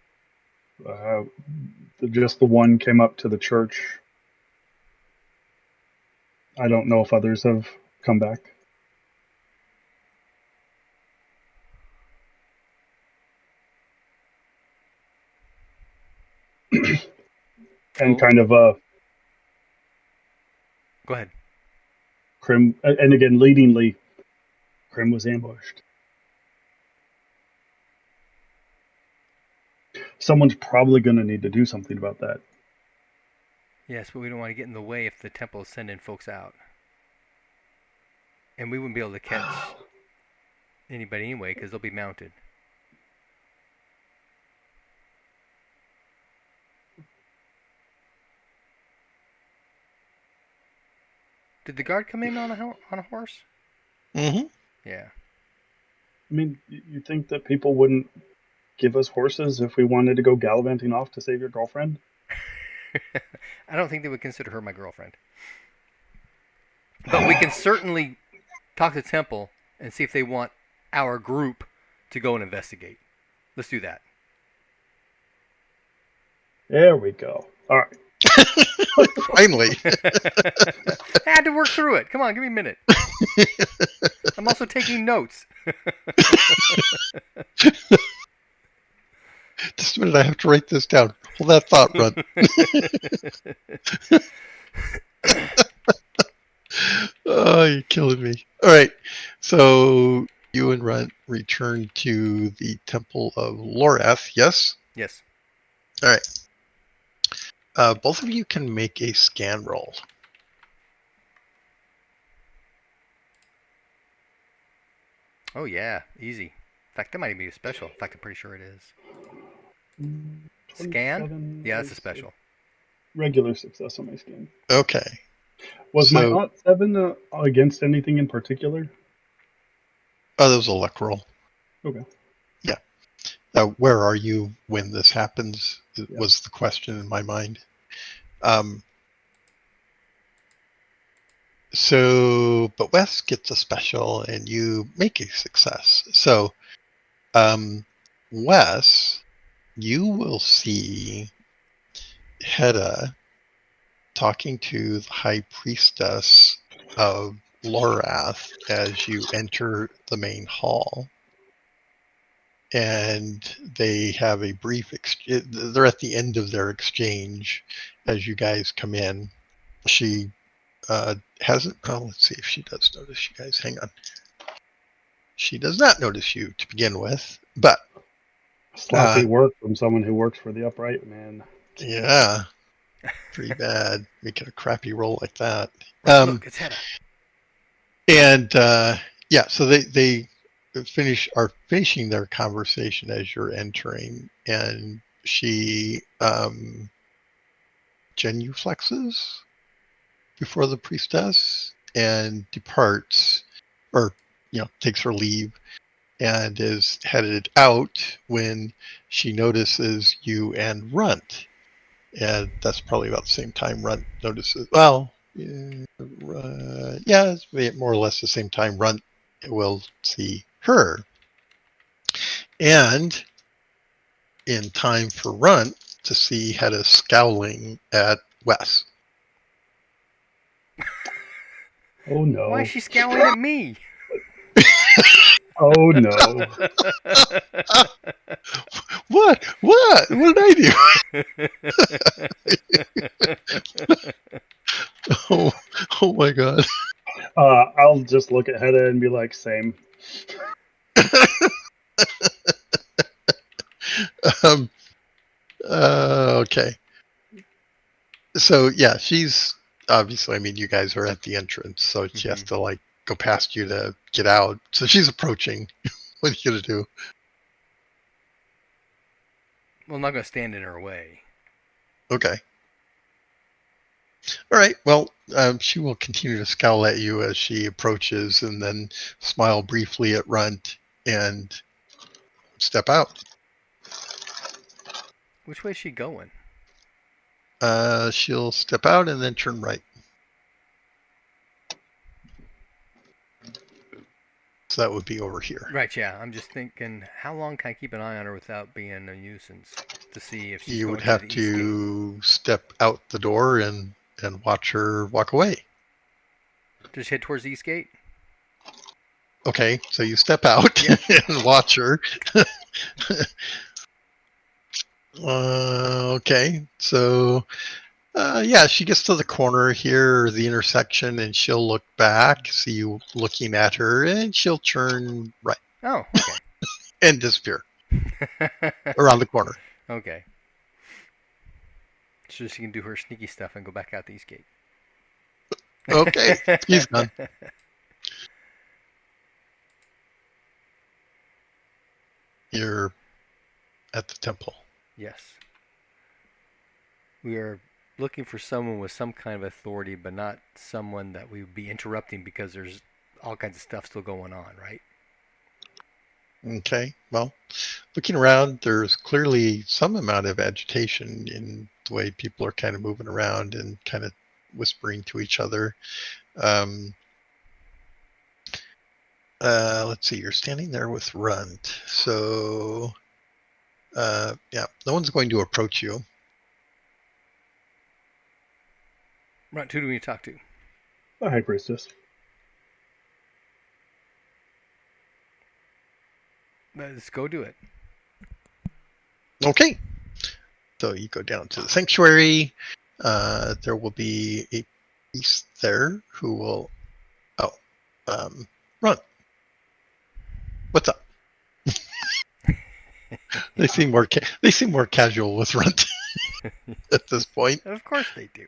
Just the one came up to the church. I don't know if others have come back. And Oh. kind of Go ahead. Krim, and again, leadingly, Krim was ambushed. Someone's probably going to need to do something about that. Yes, but we don't want to get in the way if the temple is sending folks out. And we wouldn't be able to catch anybody anyway because they'll be mounted. Did the guard come in on a horse? Mm-hmm. Yeah. I mean, you think that people wouldn't give us horses if we wanted to go gallivanting off to save your girlfriend? I don't think they would consider her my girlfriend. But we can certainly talk to Temple and see if they want our group to go and investigate. Let's do that. There we go. All right. Finally. I had to work through it. Come on, give me a minute. I'm also taking notes. Just a minute, I have to write this down. Hold that thought, Runt. Oh, you're killing me. All right. So you and Runt return to the Temple of Lorath, yes? Yes. All right. Both of you can make a scan roll. Oh, yeah. Easy. In fact, that might even be a special. In fact, I'm pretty sure it is. Scan? 27 Yeah, that's a is special. Regular success on my scan. Okay. Was my So- Aunt 7 against anything in particular? Oh, that was a luck roll. Okay. Yeah. Where are you when this happens? Was the question in my mind. But Wes gets a special and you make a success. So, Wes, you will see Hedda talking to the High Priestess of Lorath as you enter the main hall. And they have a brief they're at the end of their exchange as you guys come in. She hasn't. Oh, let's see if she does notice you guys. Hang on. She does not notice you to begin with, but Sloppy work from someone who works for the upright, man. yeah, pretty bad. Making a crappy roll like that. Look, it's Hedda. And yeah, so they are finishing their conversation as you're entering, and she genuflexes before the priestess and departs, or takes her leave, and is headed out when she notices you and Runt. And that's probably about the same time Runt notices. Well, yeah, it's more or less the same time Runt will see her. And in time for Runt to see Hedda scowling at Wes. Oh no. Why is she scowling at me? Oh no. What? What did I do? Oh my god. I'll just look at Hedda and be like, same. Okay. So yeah, she's obviously. I mean, you guys are at the entrance, so she has to go past you to get out. So she's approaching. What are you gonna do? Well, I'm not going to stand in her way. Okay. All right. Well, she will continue to scowl at you as she approaches, and then smile briefly at Runt and step out. Which way is she going? She'll step out and then turn right. So that would be over here. Right, yeah. I'm just thinking, how long can I keep an eye on her without being a nuisance to see if she's You going would through have the east gate? to step out the door and watch her walk away. Just head towards the east gate? Okay, so you step out Yeah. and watch her. Okay, so yeah, she gets to the corner here, the intersection, and she'll look back, see you looking at her, and she'll turn right Oh, okay. and disappear around the corner. Okay. So she can do her sneaky stuff and go back out the east gate. Okay, he's done. You're at the temple. Yes. We are looking for someone with some kind of authority, but not someone that we would be interrupting because there's all kinds of stuff still going on, right? Okay, well, looking around, there's clearly some amount of agitation in the way people are kind of moving around and kind of whispering to each other. Let's see, you're standing there with Runt. So, yeah, no one's going to approach you. Right, who do we need to talk to? The High Priestess. Let's go do it. Okay. So you go down to the sanctuary. There will be a priest there who will. Oh, Runt. What's up? They seem more casual with Runt at this point. Of course they do.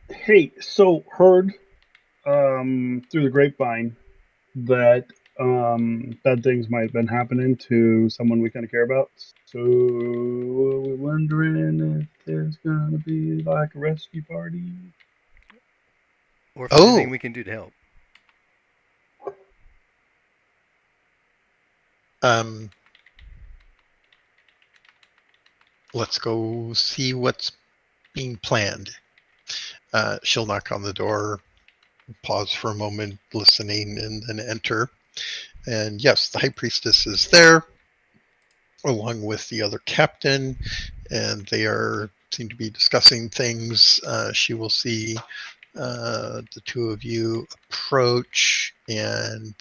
Hey, so heard through the grapevine that bad things might have been happening to someone we kind of care about. So we're wondering if there's gonna be like a rescue party. Or if there's anything Oh, we can do to help. Let's go see what's being planned. She'll knock on the door, pause for a moment, listening, and then enter. And yes, the High Priestess is there, along with the other captain, and they seem to be discussing things. She will see the two of you approach, and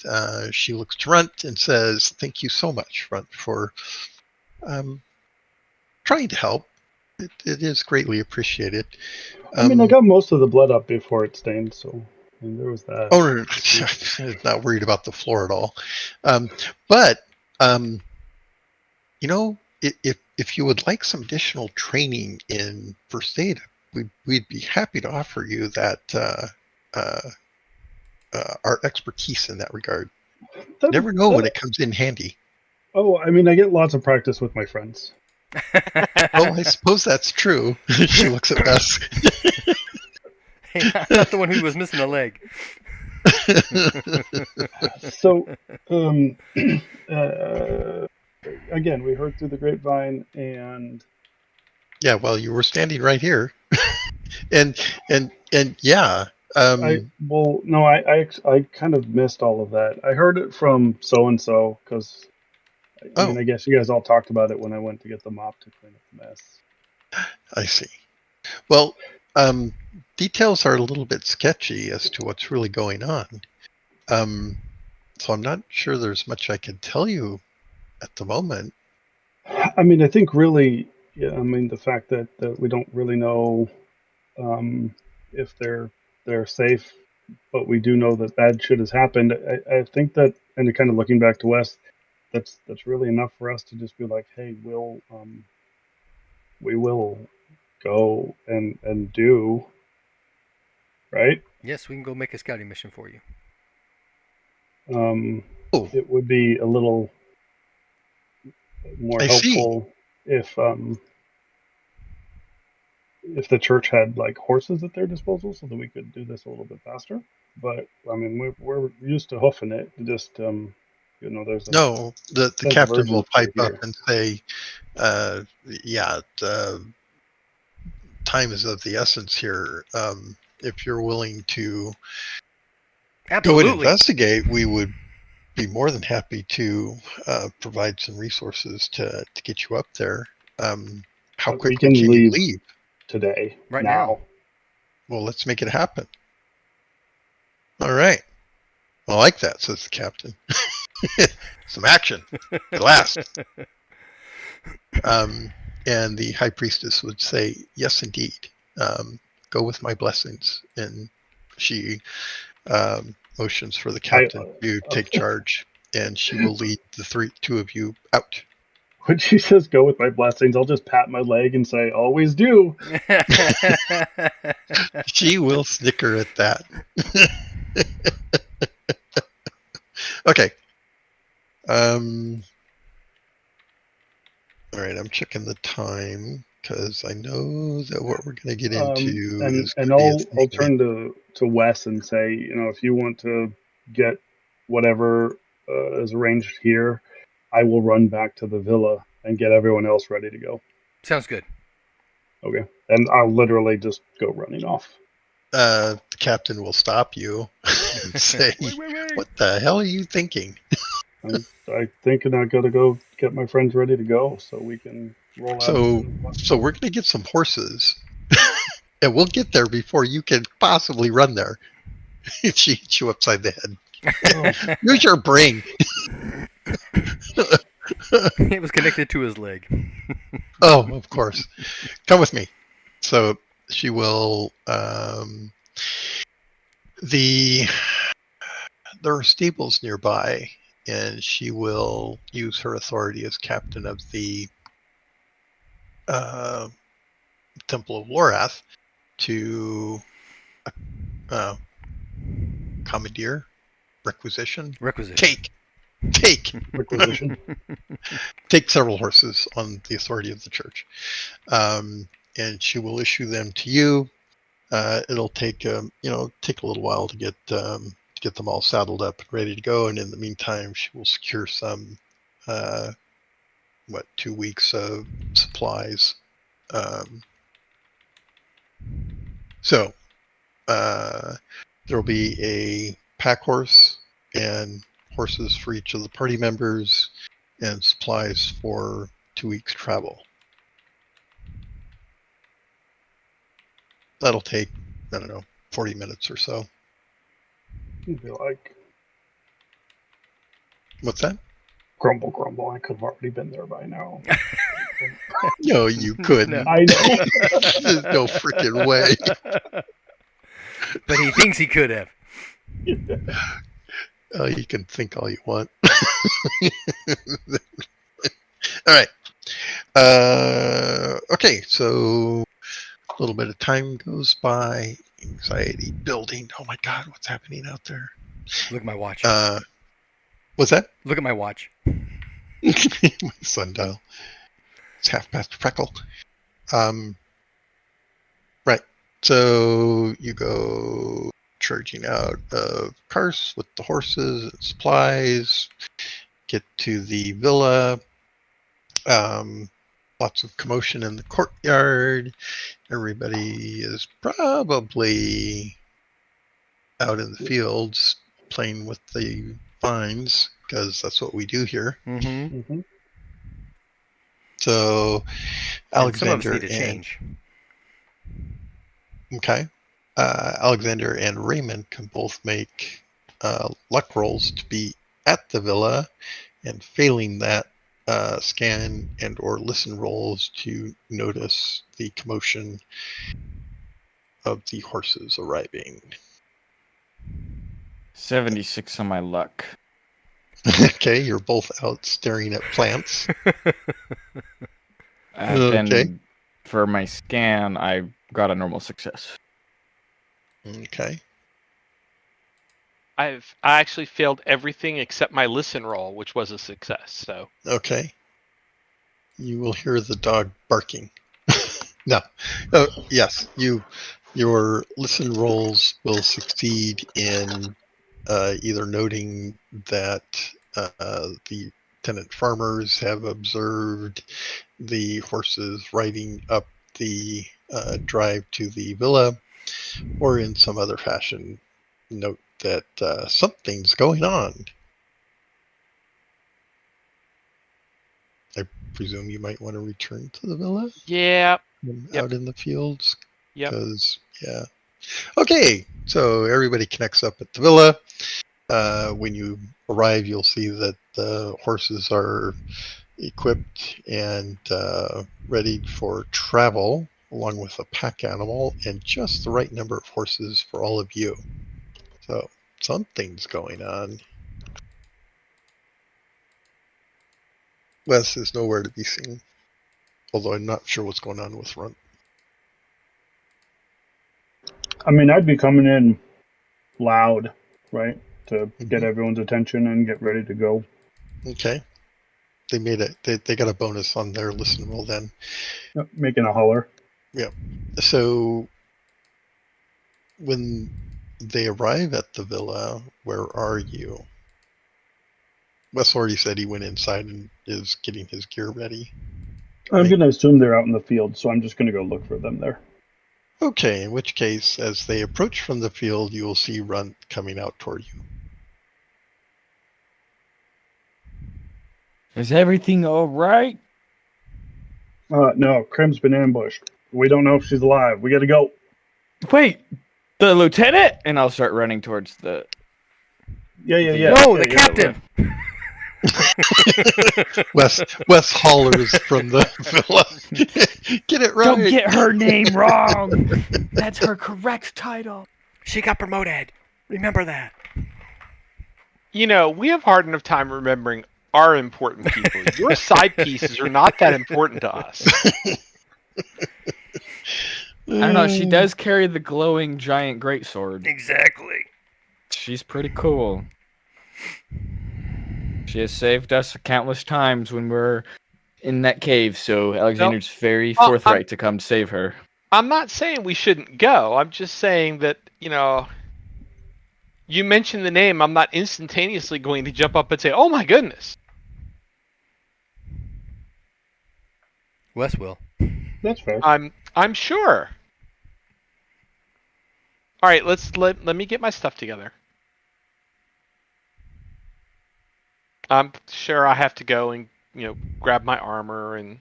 she looks to Runt and says, "Thank you so much, Runt, for trying to help. It is greatly appreciated." I mean, I got most of the blood up before it stained, so I mean, there was that. Oh, no, not worried about the floor at all. But you know, if you would like some additional training in first aid, we'd be happy to offer you that our expertise in that regard. Never know when it comes in handy. Oh, I mean, I get lots of practice with my friends. Oh, I suppose that's true. She looks at Bess. Hey, I'm not the one who was missing a leg. So, again, we heard through the grapevine, and Yeah, well, you were standing right here, and yeah. I kind of missed all of that. I heard it from so and so because I mean, I guess you guys all talked about it when I went to get the mop to clean up the mess. I see. Well, details are a little bit sketchy as to what's really going on. So I'm not sure there's much I can tell you at the moment. I mean, I think really, yeah. I mean, the fact that we don't really know if they're safe, but we do know that bad shit has happened. I think that, and kind of looking back to West, that's really enough for us to just be like, hey, we will go and do right. Yes, we can go make a scouting mission for you. It would be a little more helpful if the church had like horses at their disposal so that we could do this a little bit faster. But I mean, we're used to hoofing it. Just there's the captain will pipe up and say, "Yeah, time is of the essence here. If you're willing to go and Absolutely. investigate, we would be more than happy to provide some resources to get you up there. How But we quickly can can you leave leave? today. Right now. Well, let's make it happen. All right. I like that, says the captain. Some action at last. And the high priestess would say, yes, indeed. Go with my blessings. And she motions for the captain to take charge, and she will lead the two of you out. When she says go with my blessings, I'll just pat my leg and say, always do. She will snicker at that. Okay. All right, I'm checking the time because I know that what we're going to get into is going And to be a I'll thing. turn to Wes and say, if you want to get whatever is arranged here, I will run back to the villa and get everyone else ready to go. Sounds good. Okay. And I'll literally just go running off. The captain will stop you and say, Wait. what the hell are you thinking? I think I gotta go get my friends ready to go so we can roll out. So we're going to get some horses, and we'll get there before you can possibly run there. She hits you upside the head. Use your brain. It was connected to his leg. Oh, of course. Come with me. So she will. There are stables nearby, and she will use her authority as captain of the Temple of Lorath to commandeer, requisition, take Requisition. take several horses on the authority of the church, and she will issue them to you. It'll take take a little while to get them all saddled up and ready to go, and in the meantime, she will secure some 2 weeks of supplies. So there will be a pack horse and horses for each of the party members, and supplies for 2 weeks travel. That'll take, 40 minutes or so. You'd be like, What's that? grumble, grumble. I could have already been there by now. No, you couldn't. No. I know. There's no freaking way. But he thinks he could have. You can think all you want. All right. Okay, so a little bit of time goes by. Anxiety building. Oh my God, what's happening out there? Look at my watch. What's that? Look at my watch. My sundial. It's freckle. Right. So you go charging out of cars with the horses and supplies. Get to the villa. Lots of commotion in the courtyard. Everybody is probably out in the fields playing with the vines, because that's what we do here. Mm-hmm. So Alexander some of us need to change. Okay. Alexander and Raymond can both make luck rolls to be at the villa, and failing that, scan and or listen rolls to notice the commotion of the horses arriving. 76 on my luck. Okay, you're both out staring at plants. Then for my scan, I got a normal success. Okay. I actually failed everything except my listen roll, which was a success. So Okay. You will hear the dog barking. No. Yes, your listen rolls will succeed in either noting that the tenant farmers have observed the horses riding up the drive to the villa, or in some other fashion note that something's going on. I presume you might want to return to the villa Yeah. out in the fields. Yep. Because, yeah. Okay, so everybody connects up at the villa. When you arrive, you'll see that the horses are equipped and ready for travel, along with a pack animal and just the right number of horses for all of you. So something's going on. Wes is nowhere to be seen, although I'm not sure what's going on with Runt. I mean, I'd be coming in loud, right, to get Mhm. everyone's attention and get ready to go. Okay. They made it. They got a bonus on their listenable then. Making a holler. So when they arrive at the villa, where are you? Wes already said he went inside and is getting his gear ready. I'm Right. going to assume they're out in the field, so I'm just going to go look for them there. Okay, in which case, as they approach from the field, you will see Runt coming out toward you. Is everything all right? No, Krim's been ambushed. We don't know if she's alive. We got to go. Wait, the lieutenant? And I'll start running towards the. Yeah. No, the Yeah. captain. Wes hollers from the villa. Get it right. Don't get her name wrong. That's her correct title. She got promoted. Remember that. You know, we have hard enough time remembering our important people. Your side pieces are not that important to us. I don't know. She does carry the glowing giant greatsword. Exactly. She's pretty cool. She has saved us countless times when we're in that cave, so Alexander's very forthright to come save her. I'm not saying we shouldn't go. I'm just saying that, you know, you mentioned the name. I'm not instantaneously going to jump up and say, oh my goodness. Wes will. That's fair. I'm sure. All right, let me get my stuff together. I'm sure I have to go and, you know, grab my armor and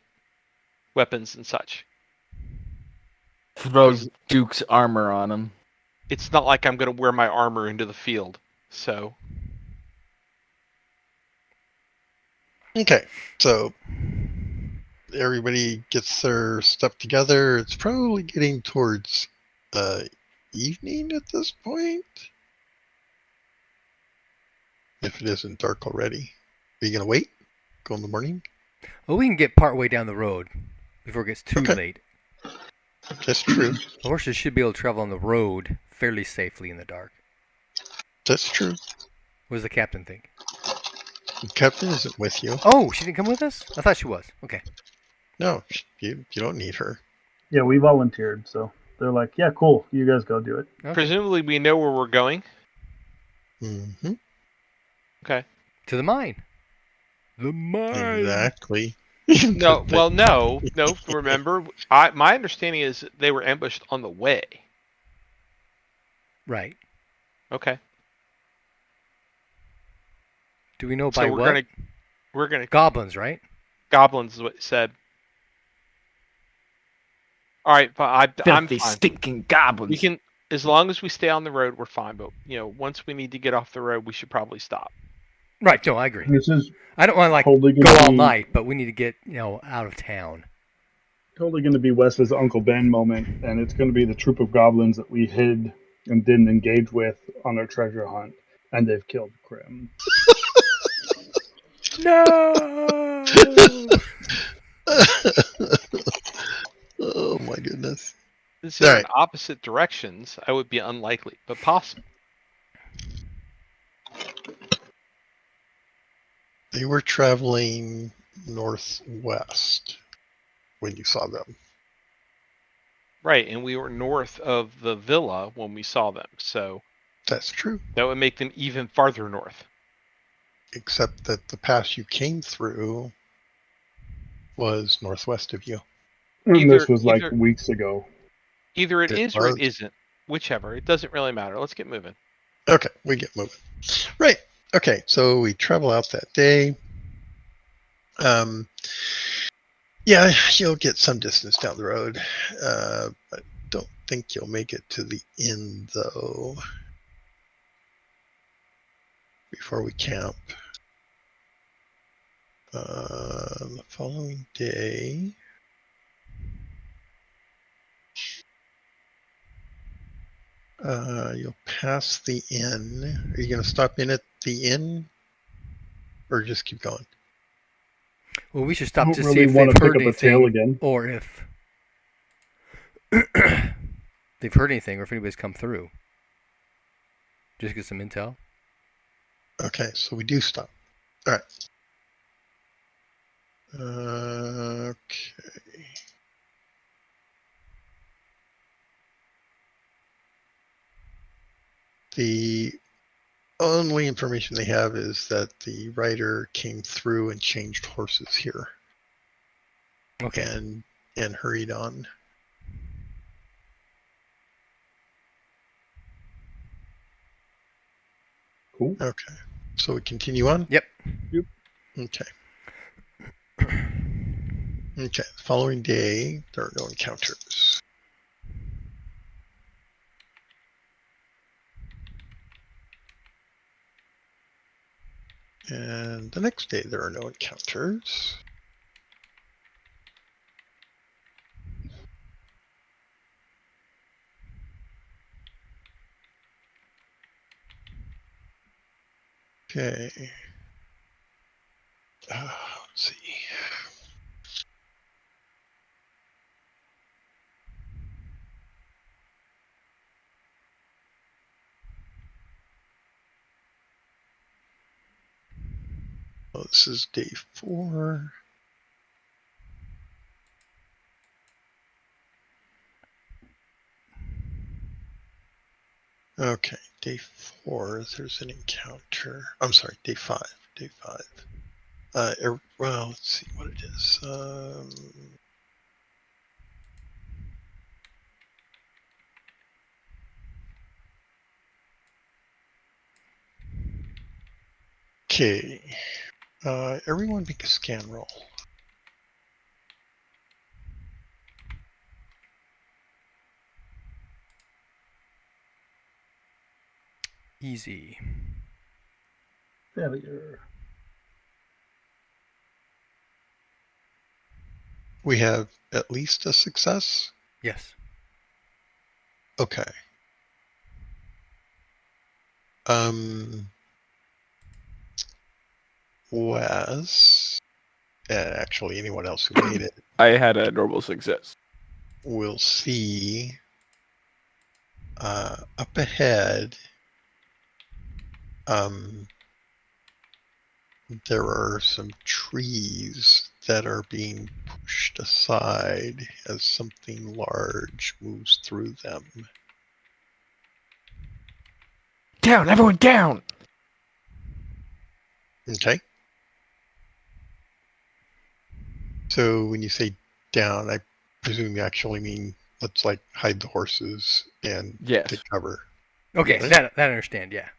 weapons and such. Throw Duke's armor on him. It's not like I'm going to wear my armor into the field. So, Okay, so everybody gets their stuff together. It's probably getting towards evening at this point. If it isn't dark already. Are you going to wait? Go in the morning? Well, we can get part way down the road before it gets too Okay. late. That's true. The horses should be able to travel on the road fairly safely in the dark. That's true. What does the captain think? The captain isn't with you. Oh, she didn't come with us? I thought she was. Okay. No, you don't need her. Yeah, we volunteered, so they're like, yeah, cool. You guys go do it. Okay. presumably we know where we're going. Mm-hmm. Okay. To the mine. The mine. Exactly. No, well, no. Remember, my understanding is they were ambushed on the way. Right. Okay. Do we know by So what? we're gonna Goblins, right? goblins is what it said. All right, but I'm Filthy, fine. stinking goblins. We can, as long as we stay on the road, we're fine. But you know, once we need to get off the road, we should probably stop. Right. No, I agree. This is I don't want to like totally go gonna all be- night, but we need to get out of town. totally going to be Wes's Uncle Ben moment, and it's going to be the troop of goblins that we hid and didn't engage with on our treasure hunt, and they've killed Krim. No. Oh my goodness. Since they're in Alright. opposite directions, I would be unlikely, but possible. They were traveling northwest when you saw them. Right, and we were north of the villa when we saw them, so That's true. that would make them even farther north. Except that the pass you came through was northwest of you. And this Either- was like either- weeks ago. Either it It is or was. it isn't. Whichever. It doesn't really matter. Let's get moving. Okay, we get moving. Right. Okay, so we travel out that day. Yeah, you'll get some distance down the road. I don't think you'll make it to the inn, though, before we camp. The following day... you'll pass the inn. Are you going to stop in at the inn? Or just keep going? Well, we should I stop don't to see really if want they've to pick heard up the tail anything, again. or if they've heard anything, or if anybody's come through. Just get some intel. Okay, so we do stop. All right. Okay. The only information they have is that the rider came through and changed horses here Okay. and hurried on. Cool. Okay, so we continue on? Yep. Okay. Okay, the following day, there are no encounters. And the next day, there are no encounters. Okay. Let's see. Oh, this is day 4. Okay, day 4, there's an encounter. I'm sorry, day 5. Day 5. Well, let's see what it is. Okay. Everyone make a scan roll. Easy. Failure. We have at least a success. Yes. Okay. Wes, and actually anyone else who made it, I had a normal success. will see up ahead. There are some trees that are being pushed aside as something large moves through them. Down, everyone down! Okay. So when you say down, I presume you actually mean let's like hide the horses and Yes. take cover. Okay, Yes. that I understand, yeah.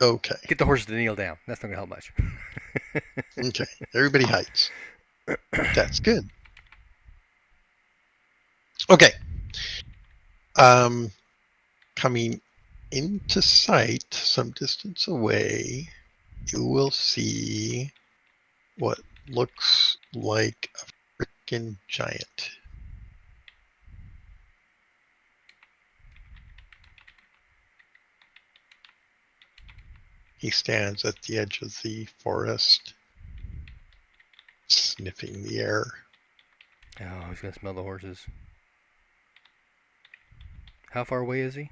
Okay. Get the horses to kneel down. That's not going to help much. Okay. Everybody hides. That's good. Okay. Coming into sight some distance away, you will see what looks like a freaking giant. He stands at the edge of the forest, sniffing the air. Oh, he's going to smell the horses. How far away is he?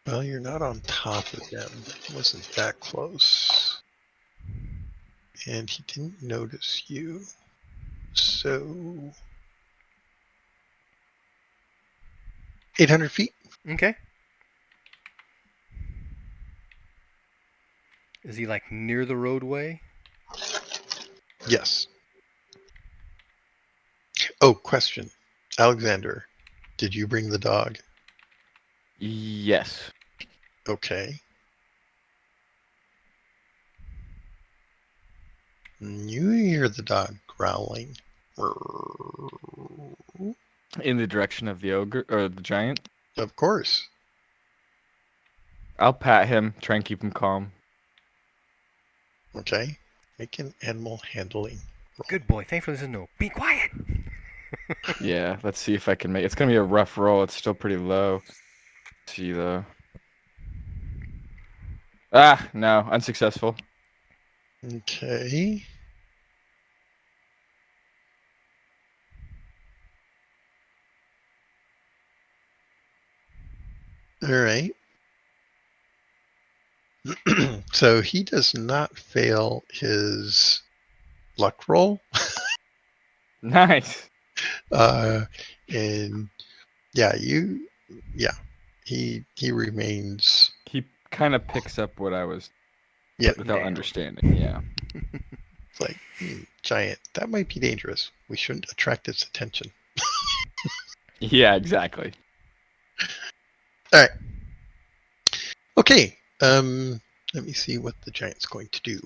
Well, you're not on top of him. He wasn't that close. And he didn't notice you. So 800 feet. Okay. Is he like near the roadway? Yes. Oh, question. Alexander, did you bring the dog? Yes. Okay. You hear the dog growling. In the direction of the ogre or the giant. Of course. I'll pat him, try and keep him calm. Okay. Make an animal handling roll. Good boy. Thanks for listening. No, be quiet. Yeah, let's see if I can make. It's gonna be a rough roll. It's still pretty low. Let's see though. Ah, no, unsuccessful. Okay. All right. So he does not fail his luck roll. Nice. And yeah, he remains. He kind of picks up what I was Yeah, without down. understanding. Yeah. it's like giant. That might be dangerous. We shouldn't attract its attention. Yeah, exactly. All right. Okay. Let me see what the giant's going to do.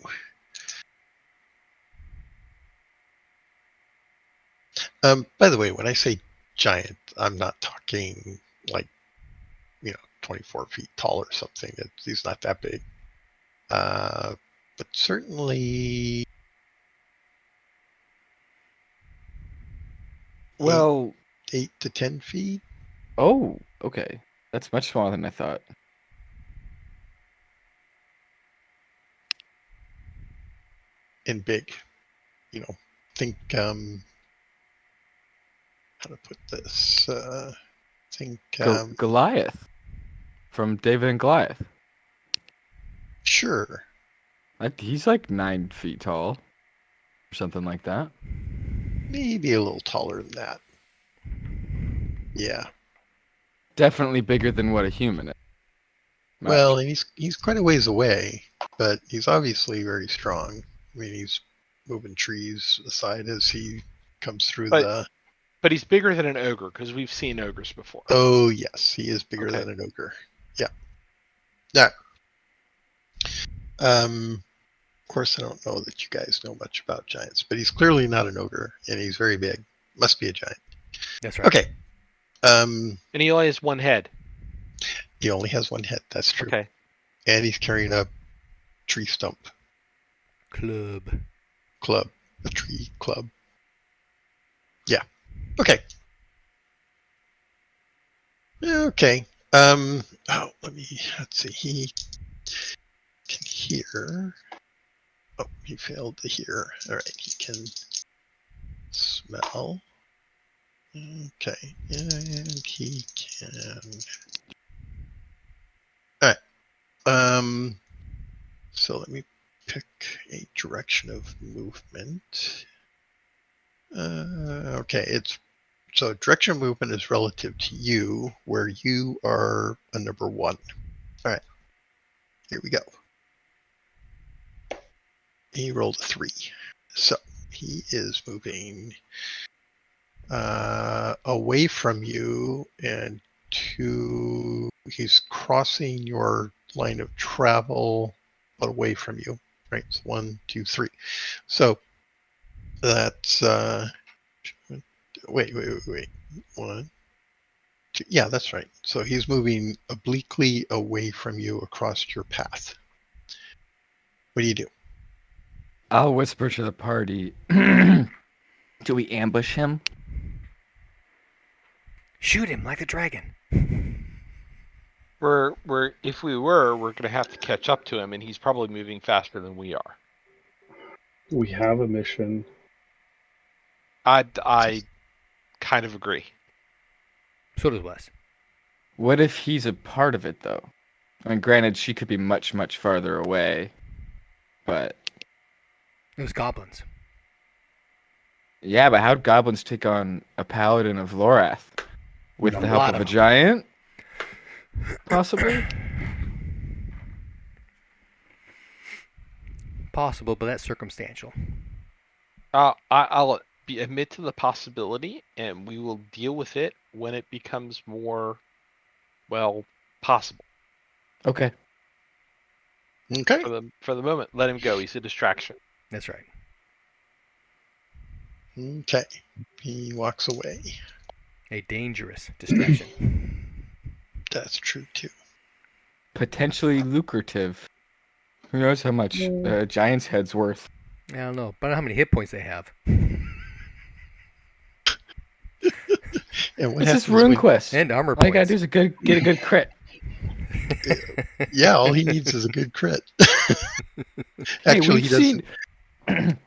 By the way, when I say giant, I'm not talking like 24 feet tall or something. He's not that big. But certainly. Well, 8 to 10 feet. oh, okay. That's much smaller than I thought. And big. Think how to put this. Think Goliath from David and Goliath. sure. He's like 9 feet tall, or something like that. Maybe a little taller than that. Yeah. Definitely bigger than what a human is. Much. Well, and he's quite a ways away, but he's obviously very strong. I mean, he's moving trees aside as he comes through the. But he's bigger than an ogre because we've seen ogres before. Oh yes, he is bigger Okay. than an ogre. Yeah. Yeah. Of course, I don't know that you guys know much about giants, but he's clearly not an ogre, and he's very big. Must be a giant. That's right. Okay. And he only has one head. He only has one head. That's true. Okay. And he's carrying a tree stump Club. a tree club. Yeah. Okay. Okay. Let's see. He can hear. Oh, he failed to hear. All right. He can smell. Okay. And he can. All right. So let me pick a direction of movement. Okay, so direction of movement is relative to you, where you are a number 1. All right, here we go. He rolled a 3, so he is moving away from you, and he's crossing your line of travel, but away from you. Right, so 1, 2, 3. So that's wait. 1, 2. Yeah, that's right. So he's moving obliquely away from you across your path. What do you do? I'll whisper to the party. Do we ambush him? Shoot him like the dragon. If we're gonna have to catch up to him, and he's probably moving faster than we are. We have a mission. I kind of agree. So does Wes. What if he's a part of it, though? I mean, granted, she could be much, much farther away, but It was goblins. yeah, but how'd goblins take on a paladin of Lorath? With A the help lot of a of 'em. giant? Possibly? Possible, but that's circumstantial. I'll admit to the possibility, and we will deal with it when it becomes more, well, possible. Okay. Okay. For the moment, let him go. He's a distraction. That's right. Okay. He walks away. A dangerous distraction. That's true too. Potentially lucrative. Who knows how much a giant's head's worth? I don't know. But I don't know how many hit points they have. And what It's happens just rune when? quest. And armor All you gotta points. do is get a good crit. Yeah, all he needs is a good crit. Hey, Actually, he doesn't.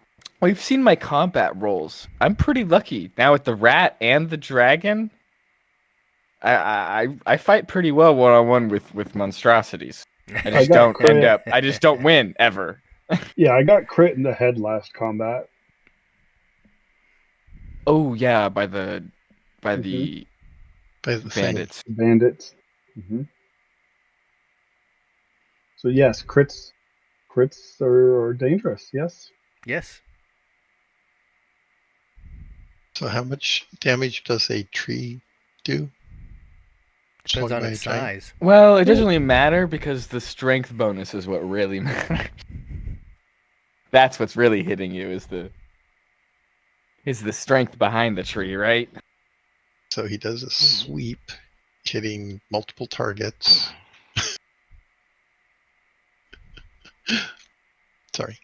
We've seen my combat rolls. I'm pretty lucky now with the rat and the dragon. I fight pretty well one on one with monstrosities. I just got don't end crit. up. I just don't win ever. Yeah, I got crit in the head last combat. Oh yeah, by the By the thing. bandits. Bandits. hmm So yes, crits are dangerous. Yes. Yes. So how much damage does a tree do? Depends Swung on by its a giant? size. Well, it doesn't really matter because the strength bonus is what really matters. That's what's really hitting you is the strength behind the tree, right? So he does a sweep, hitting multiple targets. Sorry.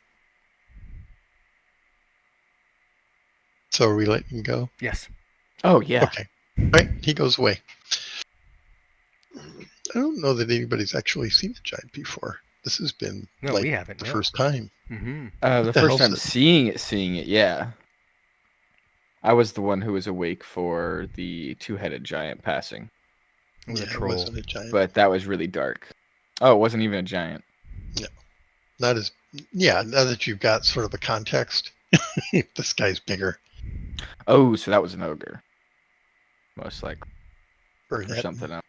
So are we letting him go? Yes. Oh yeah. Okay. All right, he goes away. I don't know that anybody's actually seen a giant before. This has been No, we haven't. the No. first time. Mm-hmm. The the first hell's time it? seeing it, yeah. I was the one who was awake for the two-headed giant passing, It was a It troll. wasn't a giant. but that was really dark. Oh, it wasn't even a giant. Not as. Yeah, now that you've got sort of a context, this guy's bigger. Oh, so that was an ogre, most likely, Or or that- something else.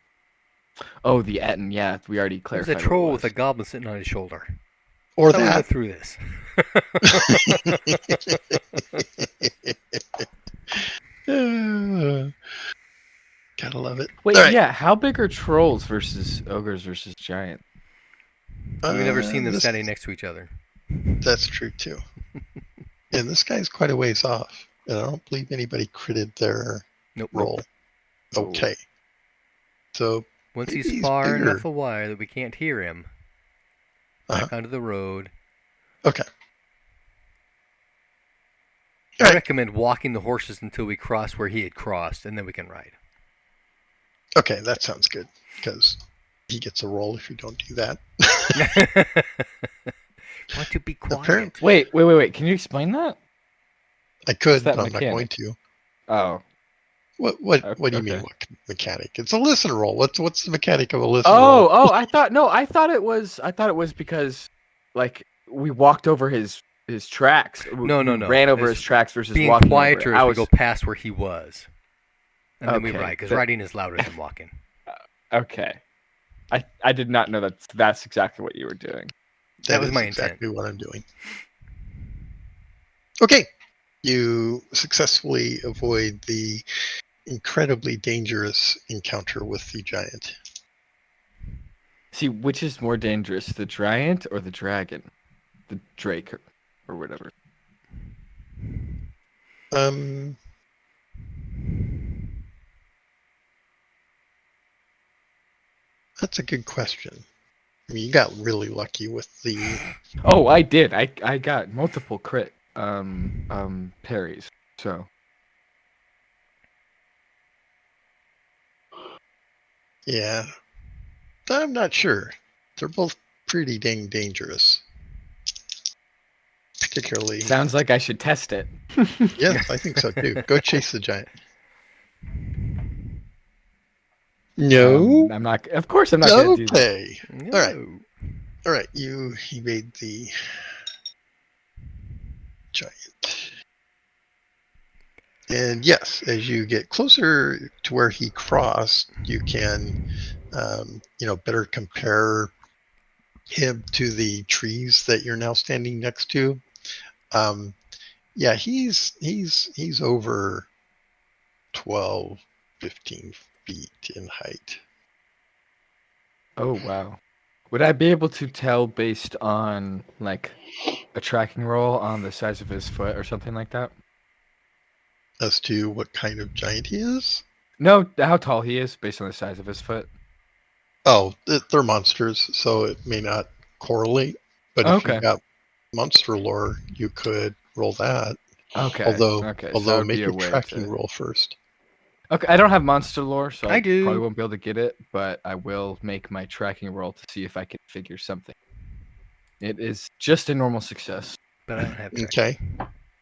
Oh, the Etten, yeah, we already It was clarified. a troll what with a goblin sitting on his shoulder. Or Thought we went that. through this. Gotta love it. Wait, All right. yeah, how big are trolls versus ogres versus giant? We've never seen them this- standing next to each other. That's true too. And this guy's quite a ways off, and I don't believe anybody critted their Nope. roll. Nope. Okay. So Once maybe he's far bigger. enough away that we can't hear him, back onto the road. Okay. I Alright. recommend walking the horses until we cross where he had crossed, and then we can ride. Okay, that sounds good because he gets a roll if you don't do that. Want to be quiet. Apparently- Wait. Can you explain that? I could, What's that but I'm not mechanic? going to. Oh. What do you mean? Okay. What mechanic? It's a listen roll. What's the mechanic of a listen Oh, roll? I thought it was because like we walked over his tracks. No. We ran over It's his tracks versus Being walking quieter over. as we go past where he was. And then we Okay, ride, because that- riding is louder than walking. Okay. I did not know that's exactly what you were doing. That was is my intent. exactly what I'm doing. Okay, you successfully avoid the incredibly dangerous encounter with the giant. See, which is more dangerous, the giant or the dragon? The drake or whatever. That's a good question. I mean, you got really lucky with the. Oh, I did. I got multiple crit parries. So Yeah, I'm not sure. They're both pretty dang dangerous. Particularly. sounds like I should test it. Yes, I think so too. Go chase the giant. No. I'm not. Of course, I'm not going to do that. Okay. No. All right. All right. You evade the giant. And yes, as you get closer to where he crossed, you can, better compare him to the trees that you're now standing next to. Yeah, he's over 12, 15 feet in height. Oh wow. Would I be able to tell based on like a tracking roll on the size of his foot or something like that? As to what kind of giant he is? No, how tall he is based on the size of his foot. Oh, they're monsters, so it may not correlate. But if you've Okay. got monster lore, you could roll that. Okay. Although, Okay. So that would be make a your way tracking to. roll first. Okay, I don't have monster lore, so I I do. probably won't be able to get it, but I will make my tracking roll to see if I can figure something. It is just a normal success. But I don't have track. Okay.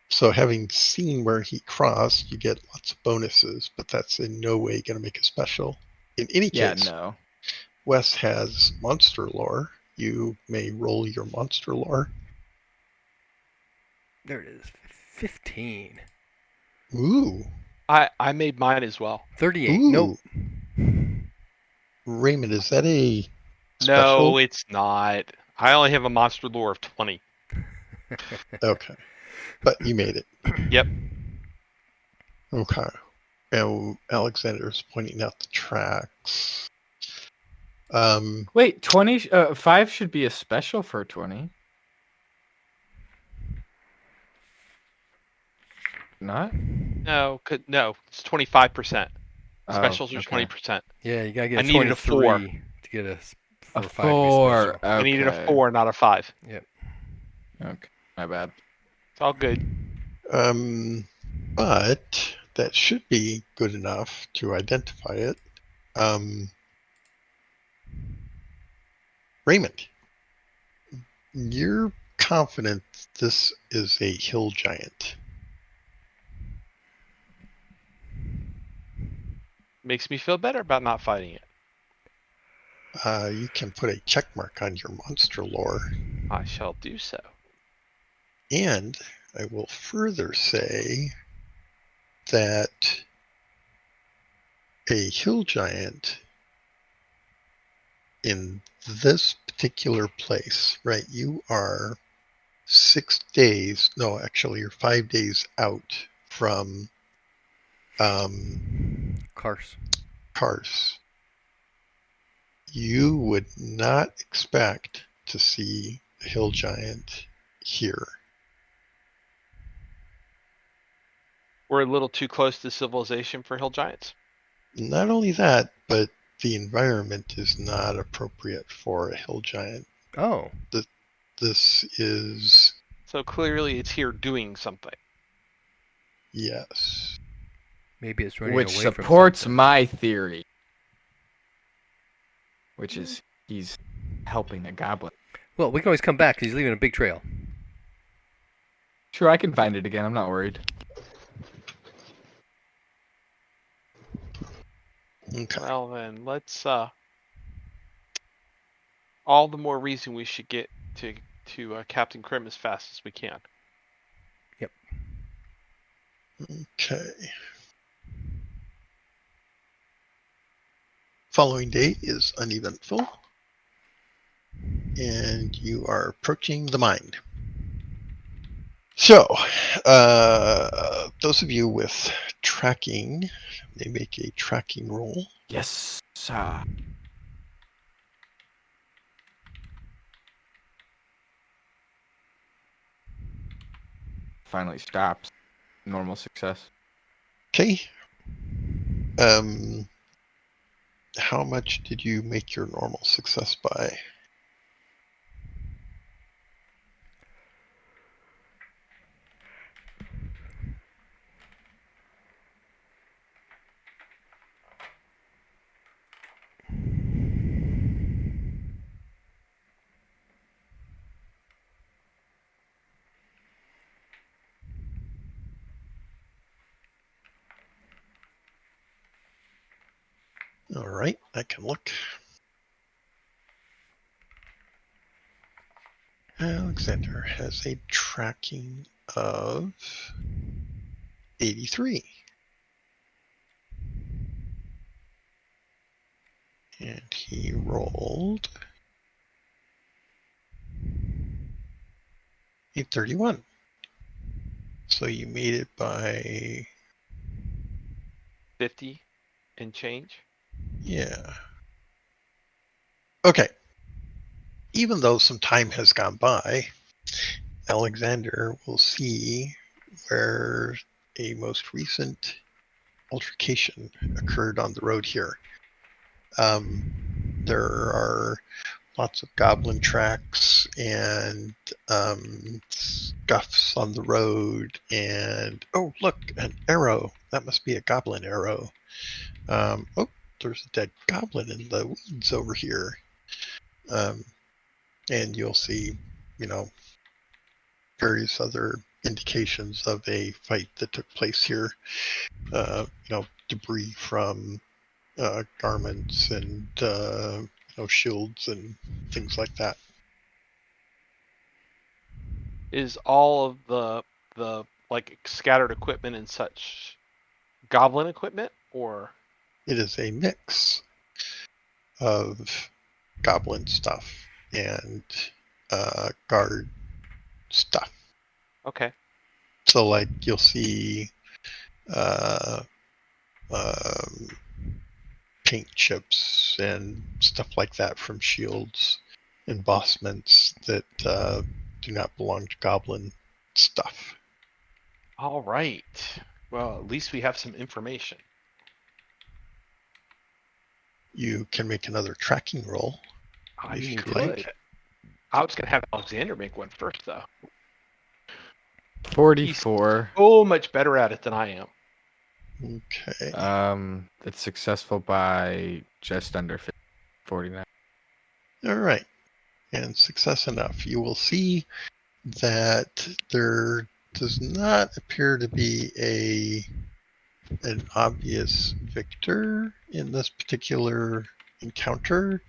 So having seen where he crossed, you get lots of bonuses, but that's in no way going to make a special. In any Yeah, case, no. Wes has monster lore. You may roll your monster lore. There it is. 15. Ooh. I made mine as well. 38. Ooh. Nope. Raymond, is that a No, special? it's not. I only have a monster lore of 20. Okay. But you made it. Yep. Okay. Now Alexander's pointing out the tracks. Wait, 20? 5 should be a special for 20. Not? No, no, it's 25%. Oh, Specials are okay. 20%. Yeah, you gotta get I a needed a 4. 23 to get a A 4 or 5 to be 4. special. Okay. I needed a 4, not a 5. Yep. Okay. My bad. It's all good. But that should be good enough to identify it. Raymond, you're confident this is a hill giant. Makes me feel better about not fighting it. You can put a check mark on your monster lore. I shall do so. And I will further say that a hill giant in this particular place, right? You are 6 days, no, actually, you're 5 days out from Cars. Kars. You would not expect to see a hill giant here. We're a little too close to civilization for hill giants. Not only that, but the environment is not appropriate for a hill giant. Oh. This is, So clearly it's here doing something. yes. Maybe it's running Which away supports from something. my theory. Which is he's helping a goblin. Well, we can always come back because he's leaving a big trail. Sure, I can find it again. I'm not worried. Okay. Well then, let's all the more reason we should get to Captain Krim as fast as we can. Okay. Following day is uneventful. And you are approaching the mine. So, those of you with tracking may make a tracking roll. Yes. Finally stops. Normal success. Okay. How much did you make your normal success by? All right, I can look. Alexander has a tracking of 83. And he rolled a 31. So you made it by 50 and change. yeah. Okay. Even though some time has gone by, Alexander will see where a most recent altercation occurred on the road here. There are lots of goblin tracks and scuffs on the road, and oh, look, an arrow. That must be a goblin arrow. Oh, there's a dead goblin in the weeds over here. And you'll see, various other indications of a fight that took place here. Debris from garments and shields and things like that. Is all of the like scattered equipment and such goblin equipment, or It is a mix of goblin stuff and guard stuff. okay? So, like, you'll see um, paint chips and stuff like that from shields, embossments that do not belong to goblin stuff. All right. Well, at least we have some information. You can make another tracking roll. I If mean, you could. like. I was gonna have Alexander make one first, though. 44. So much better at it than I am. Okay. It's successful by just under 49. All right. And success enough. You will see that there does not appear to be an obvious victor in this particular encounter,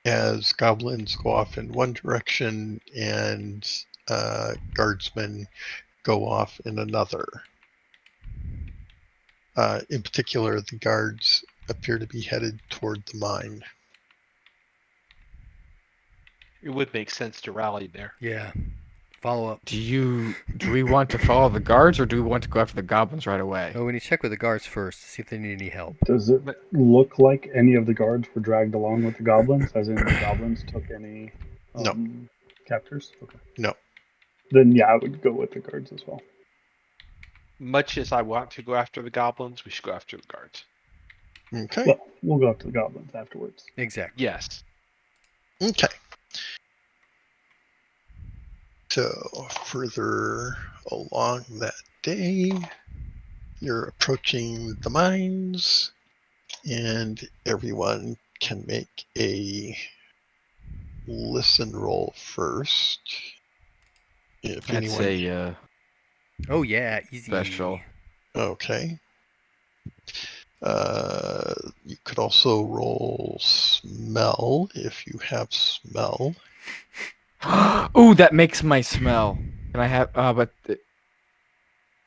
as goblins go off in one direction and guardsmen go off in another. In particular, the guards appear to be headed toward the mine. It would make sense to rally there. Yeah. Follow up. Do we want to follow the guards, or do we want to go after the goblins right away? Oh, we need to check with the guards first to see if they need any help. Does it look like any of the guards were dragged along with the goblins? As in, the goblins took any No. captors? Okay. No. Then yeah, I would go with the guards as well. Much as I want to go after the goblins, we should go after the guards. Okay. Well, we'll go after the goblins afterwards. Exactly. Yes. Okay. So further along that day, you're approaching the mines, and everyone can make a listen roll first. If I'd anyone, say Oh yeah, easy. special. okay. You could also roll smell if you have smell. Ooh, that makes my smell. Can I have? But it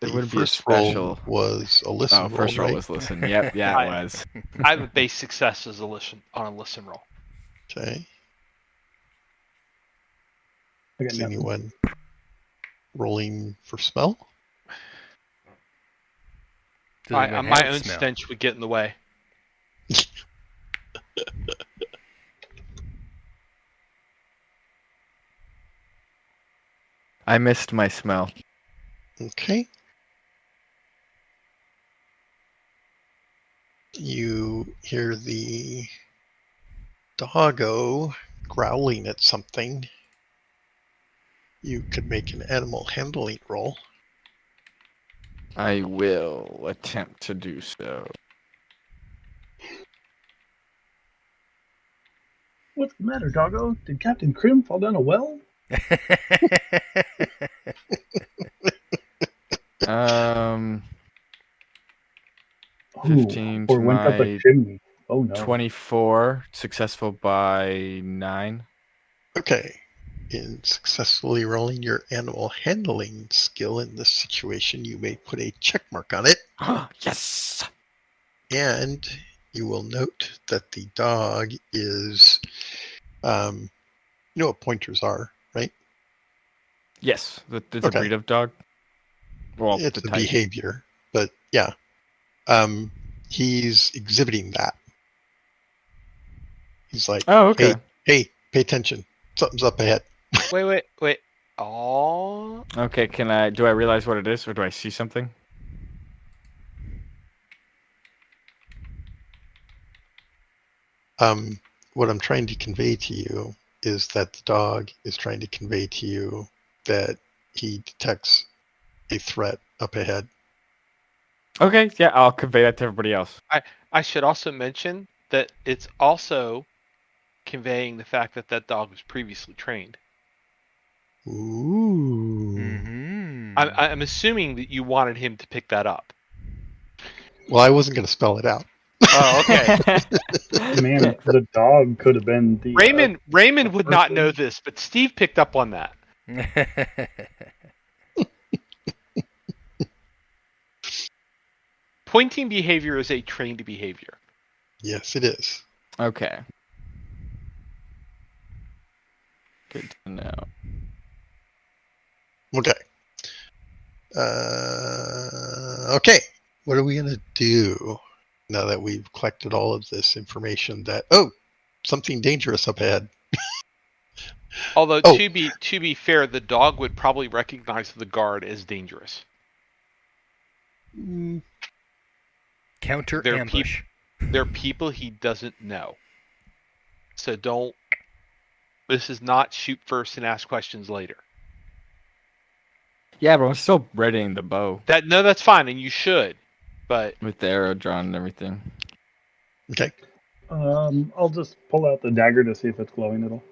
The would be a first special. roll was a listen roll, First roll right? was listen. Yep, yeah, it was. I have a base success as a listen roll. Okay. I got Is nothing. anyone rolling for smell? Does anyone My have own smell? stench would get in the way. I missed my smell. Okay. You hear the doggo growling at something. You could make an animal handling roll. I will attempt to do so. What's the matter, doggo? Did Captain Krim fall down a well? Um, Ooh, 15 or to went up a my chimney. Oh no. 24, successful by 9. Okay. In successfully rolling your animal handling skill in this situation, you may put a check mark on it. Yes! And you will note that the dog is, you know what pointers are, right? Yes, it's a Okay. breed of dog. Well, It's the the type. behavior, but yeah. He's exhibiting that. He's like, Oh, okay. hey, pay attention. Something's up ahead. Wait. Oh, Okay, do I realize what it is, or do I see something? What I'm trying to convey to you is that the dog is trying to convey to you that he detects a threat up ahead. Okay, yeah, I'll convey that to everybody else. I should also mention that it's also conveying the fact that that dog was previously trained. Ooh. Mm-hmm. I'm assuming that you wanted him to pick that up. Well, I wasn't going to spell it out. Oh, okay. Man, the dog could have been the Raymond would not know person. this, but Steve picked up on that. Pointing behavior is a trained behavior. Yes, it is. Okay. Good to know. Okay. Okay. What are we going to do now that we've collected all of this information that, something dangerous up ahead? Although Oh. to be fair, the dog would probably recognize the guard as dangerous. Mm, Counter They're ambush. They're people he doesn't know. So don't. This is not shoot first and ask questions later. Yeah, but I'm still readying the bow No, that's fine, and you should. But with the arrow drawn and everything. okay. I'll just pull out the dagger to see if it's glowing at all.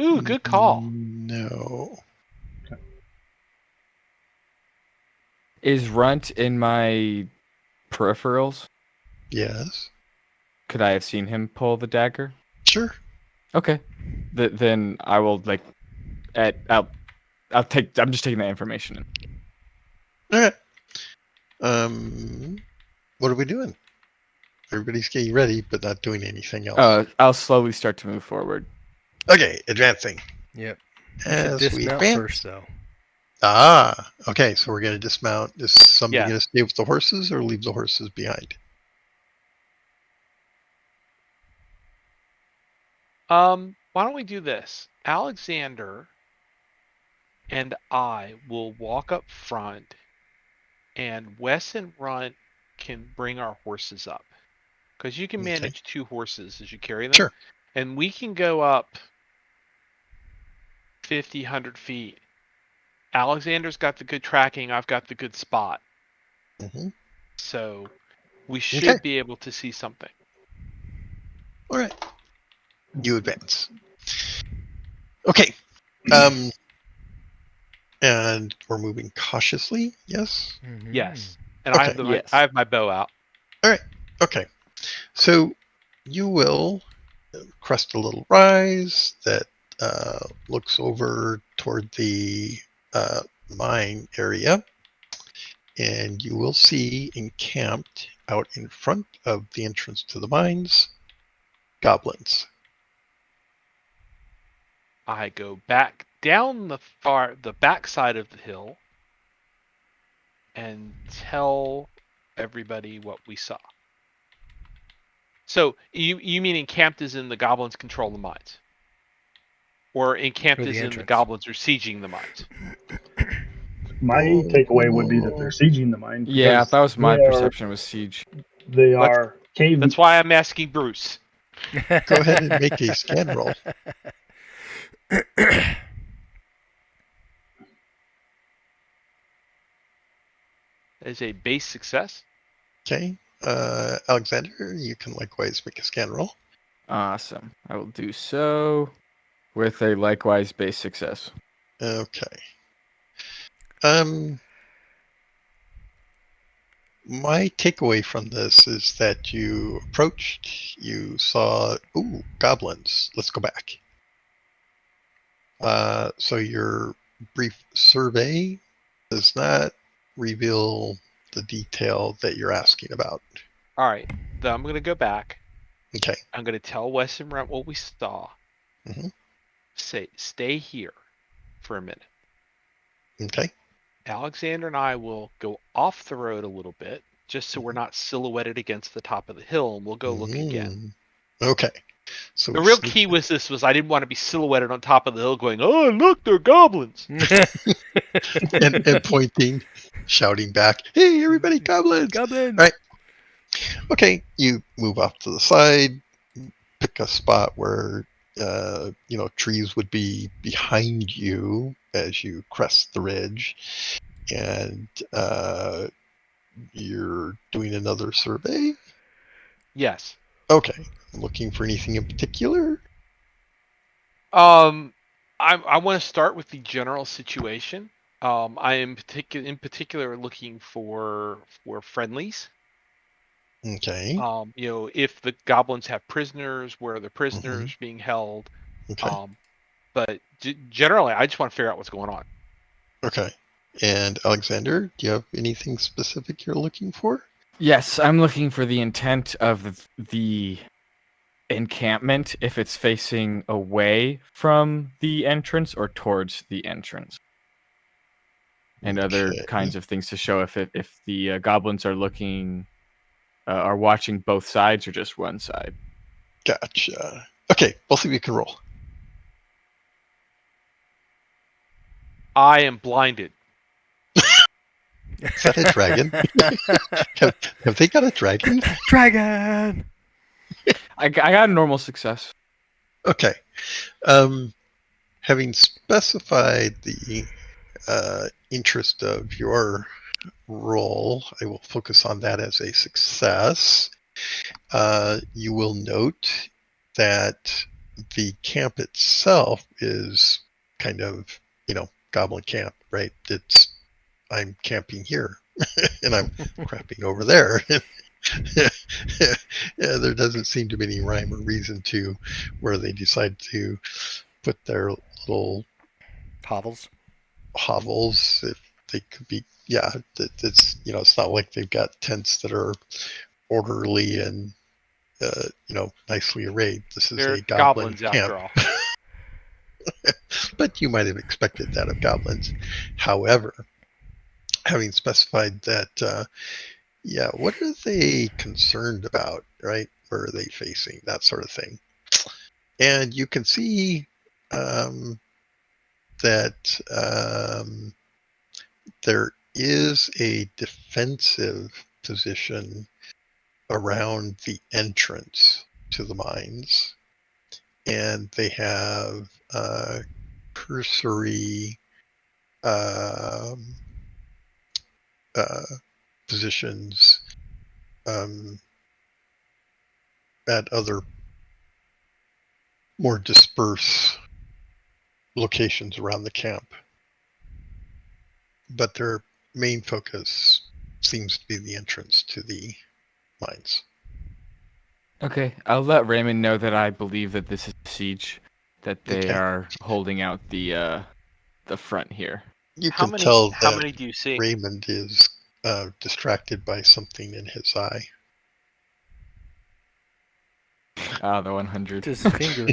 ooh, good call. No. Is Runt in my peripherals? Yes. Could I have seen him pull the dagger? Sure. Okay. Then I will I'll take. I'm just taking that information in. All right. What are we doing? Everybody's getting ready, but not doing anything else. I'll slowly start to move forward. Okay, advancing. Yep. You should As we dismount advance. first, though. Okay. So we're going to dismount. Is somebody Yeah. going to stay with the horses or leave the horses behind? Why don't we do this? Alexander and I will walk up front, and Wes and Runt can bring our horses up. Because you can Okay. manage 2 horses as you carry them. Sure. And we can go up 50, 100 feet. Alexander's got the good tracking. I've got the good spot. Mm-hmm. So we should Okay. be able to see something. All right. You advance. Okay. And we're moving cautiously. Yes. Mm-hmm. Yes. And I Okay. have I have my bow out. Okay. So you will crest a little rise that looks over toward the mine area, and you will see encamped out in front of the entrance to the mines goblins. I go back down the back side of the hill and tell everybody what we saw. So you mean encamped as in the goblins control the mines? Or encamped Or the as in the entrance. goblins are sieging the mines? My takeaway would be that they're sieging the mine. Yeah, because that was my they are- perception was siege. They Let's- are cave. That's why I'm asking Bruce. Go ahead and make a scan roll. As a base success. Okay. Alexander, you can likewise make a scan roll. Awesome. I will do so with a likewise base success. Okay. My takeaway from this is that you approached, you saw, goblins. Let's go back. So your brief survey does not reveal the detail that you're asking about. All right. Then I'm going to go back. Okay. I'm going to tell Wes and Runt what we saw. Mhm. Say, stay here. for a minute. Okay. Alexander and I will go off the road a little bit, just so we're not silhouetted against the top of the hill, and we'll go look again. Okay. So The we real sneak- key was I didn't want to be silhouetted on top of the hill going, oh, look, they're goblins. and pointing, shouting back, "Hey, everybody, goblins!" Goblins. Right. Okay, you move off to the side, pick a spot where trees would be behind you as you crest the ridge, and you're doing another survey. Yes. Okay, looking for anything in particular? I want to start with the general situation. I am in particular looking for friendlies. Okay. If the goblins have prisoners, where are the prisoners being held? Okay. But generally, I just want to figure out what's going on. Okay. And Alexander, do you have anything specific you're looking for? Yes, I'm looking for the intent of the encampment, if it's facing away from the entrance or towards the entrance. And other Okay. kinds of things to show if the goblins are looking are watching both sides or just one side. Gotcha. Okay, both of you can roll. I am blinded. Is that a dragon? have they got a dragon? Dragon. I got a normal success. Okay. Having specified the interest of your roll, I will focus on that as a success. You will note that the camp itself is kind of, goblin camp, right? I'm camping here and I'm crapping over there. Yeah, there doesn't seem to be any rhyme or reason to where they decide to put their little Hovels. hovels. If they could be, it's not like they've got tents that are orderly and nicely arrayed. This is They're a goblin goblins camp. after all. But you might have expected that of goblins. However, having specified that, what are they concerned about, right? Where are they facing? That sort of thing. And you can see that there is a defensive position around the entrance to the mines. And they have cursory positions at other more dispersed locations around the camp. But their main focus seems to be the entrance to the mines. Okay, I'll let Raymond know that I believe that this is a siege, that they Okay. are holding out the front here. You How can many? tell How that many do you see? Raymond is distracted by something in his eye. The 100. Just his finger.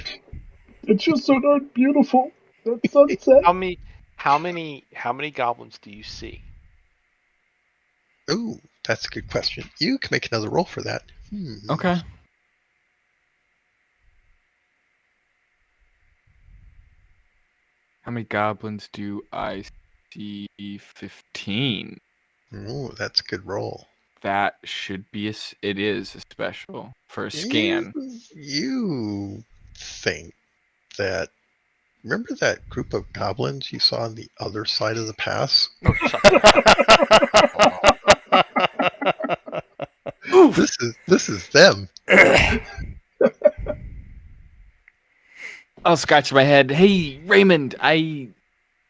It's just so darn beautiful. That sunset. How many goblins do you see? Ooh, that's a good question. You can make another roll for that. Okay. How many goblins do I see? 15. Ooh, that's a good roll. That should be it is a special for a scan. You think that, remember that group of goblins you saw on the other side of the pass? Oh, This is them. I'll scratch my head. Hey, Raymond, I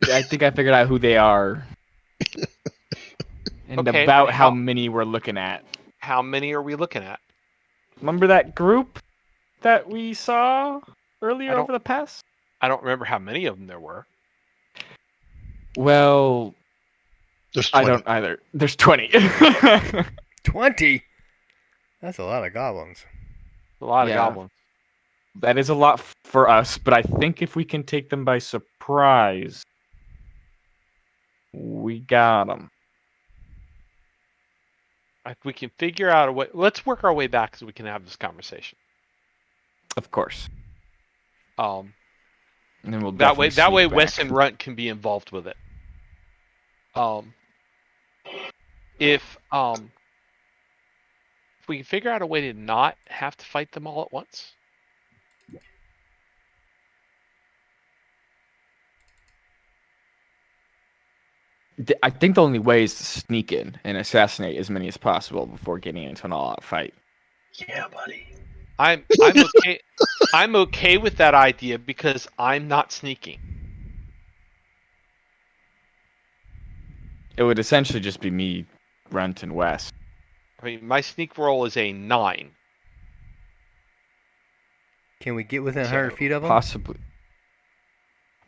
think I figured out who they are. And Okay, about how many we're looking at. How many are we looking at? Remember that group that we saw earlier over the pass? I don't remember how many of them there were. Well, There's 20. I don't either. There's 20. 20? That's a lot of goblins. A lot of goblins. That is a lot for us, but I think if we can take them by surprise, We got them. If we can figure out a way, let's work our way back so we can have this conversation. Of course. Um, And then we'll that way, definitely sneak Wes back. and Runt can be involved with it. If we can figure out a way to not have to fight them all at once. I think the only way is to sneak in and assassinate as many as possible before getting into an all-out fight. Yeah, buddy. I'm okay. I'm okay with that idea because I'm not sneaking. It would essentially just be me, Runt, and Wes. I mean, my sneak roll is a 9. Can we get within So, 100 feet of them? Possibly.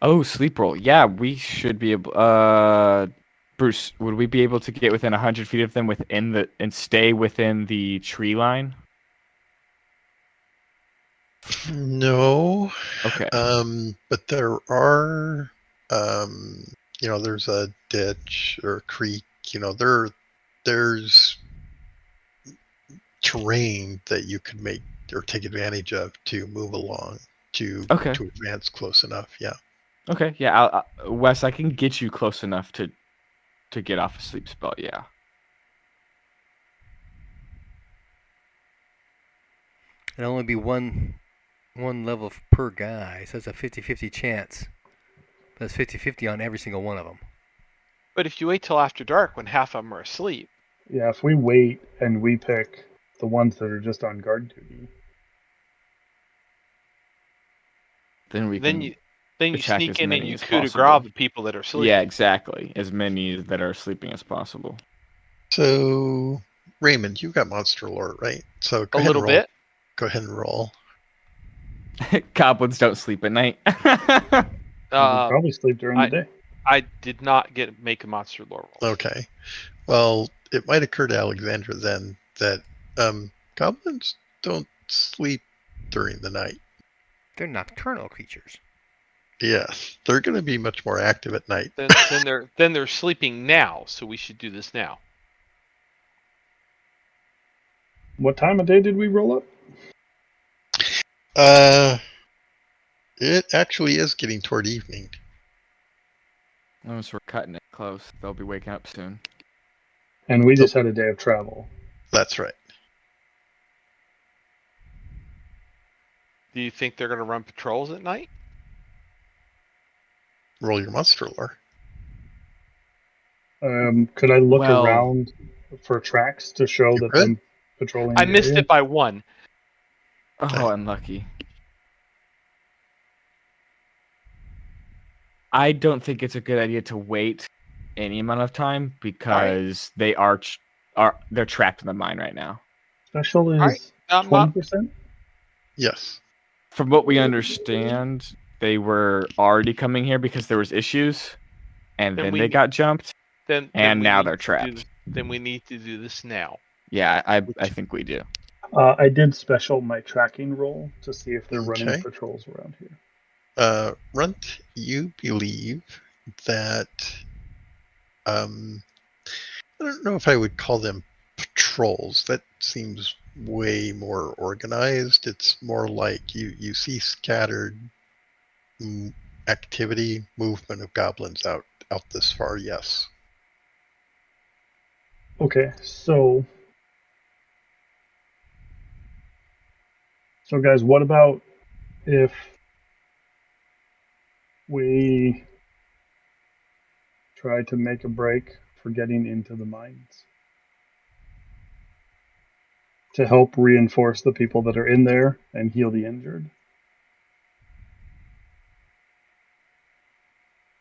Oh, sleep roll. Yeah, we should be able. Bruce, would we be able to get within 100 feet of them and stay within the tree line? No. Okay. But there are, there's a ditch or a creek. There's terrain that you could make or take advantage of to move along to advance close enough. Yeah. Okay. Yeah, Wes, I can get you close enough to get off a sleep spell. Yeah. It'll only be one level per guy, so it's a 50-50 chance. That's 50-50 on every single one of them. But if you wait till after dark when half of them are asleep. Yeah, if we wait and we pick the ones that are just on guard duty. Then you attack sneak as in and many you as coup de possible. grace the people that are sleeping. Yeah, exactly. As many that are sleeping as possible. So, Raymond, you've got monster lore, right? So go A ahead little and roll. bit. Go ahead and roll. Goblins don't sleep at night. We probably sleep during the day. I did not make a monster lore roll. Okay. Well, it might occur to Alexandra then that goblins don't sleep during the night. They're nocturnal creatures. Yes, they're going to be much more active at night. Then they're sleeping now, so we should do this now. What time of day did we roll up? It actually is getting toward evening. Oh, so we're cutting it close. They'll be waking up soon. And we just had a day of travel. That's right. Do you think they're going to run patrols at night? Roll your monster lore. Could I look around for tracks to show that I'm patrolling? I missed it by 1. Oh, unlucky. I don't think it's a good idea to wait any amount of time because they're trapped in the mine right now. Special is 20%? Yes. From what we understand, they were already coming here because there was issues, and then they got jumped, and now they're trapped. Then we need to do this now. Yeah, I think we do. I did special my tracking roll to see if they're running patrols around here. Runt, you believe that I don't know if I would call them patrols. That seems way more organized. It's more like you see scattered activity, movement of goblins out this far. Yes. Okay, so guys, what about if we try to make a break for getting into the mines to help reinforce the people that are in there and heal the injured?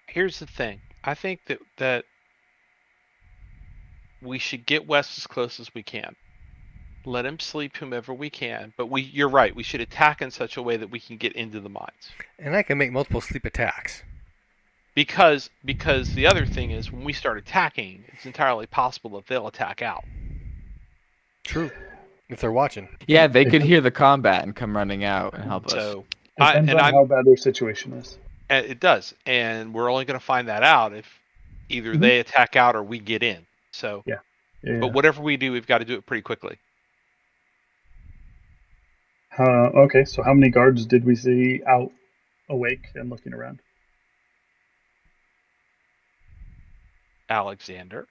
Here's the thing. I think that we should get West as close as we can. Let him sleep whomever we can, but you're right, we should attack in such a way that we can get into the mines. And I can make multiple sleep attacks. Because the other thing is when we start attacking, it's entirely possible that they'll attack out. True. If they're watching. Yeah, they could hear the combat and come running out and help us. Depends on how bad their situation is. It does, and we're only going to find that out if Either Mhm. they attack out or we get in. So, Yeah. but whatever we do, we've got to do it pretty quickly. Okay, so how many guards did we see out awake and looking around? Alexander.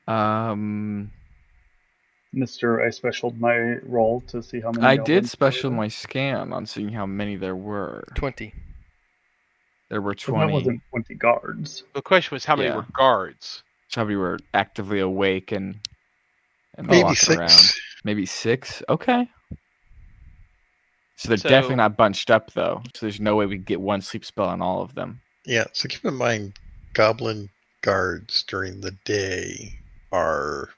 Mr. I specialed my roll to see how many I did goblins there special were. my scan on seeing how many there were. 20. There were But 20. that wasn't 20 guards. The question was how many Yeah. were guards? So how many were actively awake and Maybe walking 6. around? Maybe 6? Okay. So they're So- definitely not bunched up, though. So there's no way we could get one sleep spell on all of them. Yeah, so keep in mind, goblin guards during the day are,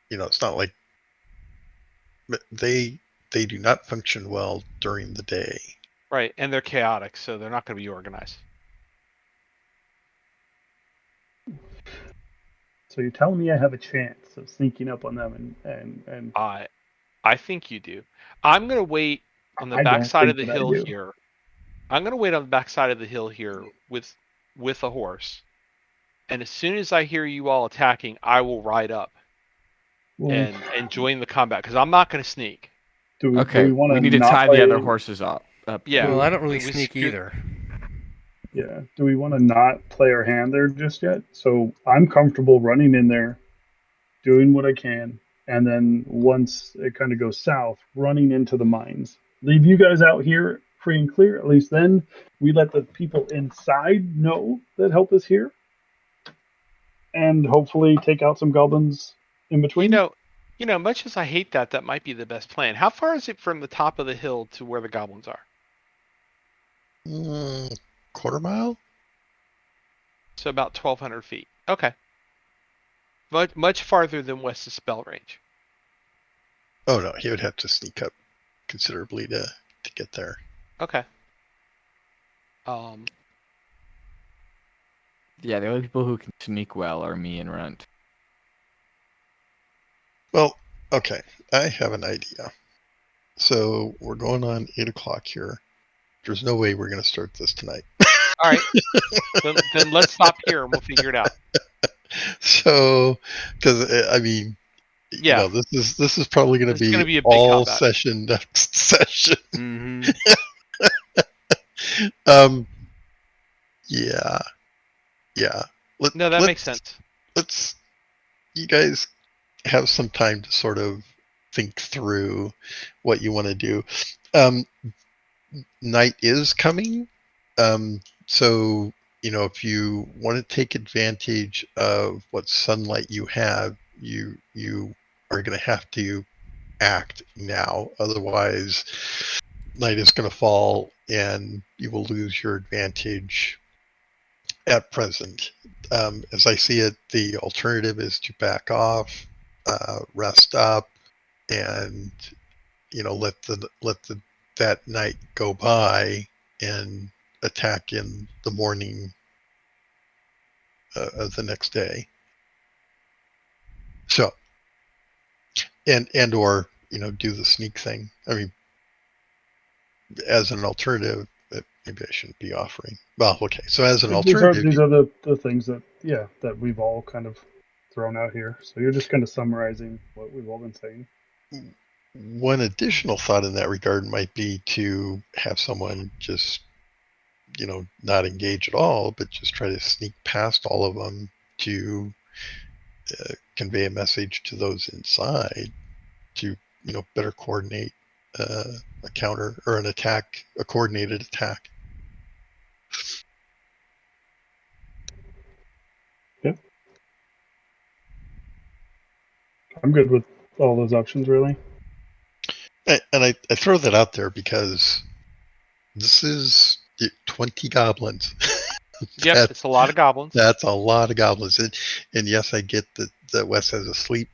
it's not like they do not function well during the day. Right, and they're chaotic, so they're not going to be organized. So you're telling me I have a chance of sneaking up on them and I think you do. I'm going to wait on the I don't backside of think the that I hill do. here. I'm going to wait on the backside of the hill here with a horse. And as soon as I hear you all attacking, I will ride up well, and join the combat because I'm not going to sneak. do we Okay, want we need to not tie play, the other horses up. Yeah. Well, I don't really We sneak screwed- either. Yeah. Do we want to not play our hand there just yet? So I'm comfortable running in there, doing what I can, and then once it kind of goes south, running into the mines. Leave you guys out here free and clear. At least then we let the people inside know that help is here, and hopefully take out some goblins in between. Much as I hate that, that might be the best plan. How far is it from the top of the hill to where the goblins are? Quarter mile? So about 1,200 feet. Okay. Much farther than west of spell range. Oh no, he would have to sneak up considerably to get there. Okay. Yeah, the only people who can sneak well are me and Runt. Well, okay, I have an idea. So we're going on 8 o'clock here. There's no way we're going to start this tonight. All right. then let's stop here and we'll figure it out. So, because Yeah. this is probably going It's to gonna be be a big all combat. session next session. Mm-hmm. Yeah. No, that makes sense. Let's, you guys have some time to sort of think through what you want to do. Night is coming. So, if you want to take advantage of what sunlight you have, you are going to have to act now. Otherwise, night is going to fall and you will lose your advantage at present. As I see it, the alternative is to back off, rest up, and let that night go by and attack in the morning of the next day. So, and or do the sneak thing. I mean, as an alternative, maybe I shouldn't be offering. Well, okay. So as an alternative, These are the things that we've all kind of thrown out here. So you're just kind of summarizing what we've all been saying. one additional thought in that regard might be to have someone just, not engage at all, but just try to sneak past all of them to convey a message to those inside to, better coordinate a counter or an attack, a coordinated attack. I'm good with all those options, really. And I throw that out there because this is 20 goblins. Yep, it's a lot of goblins. That's a lot of goblins. And yes, I get that Wes has a sleep.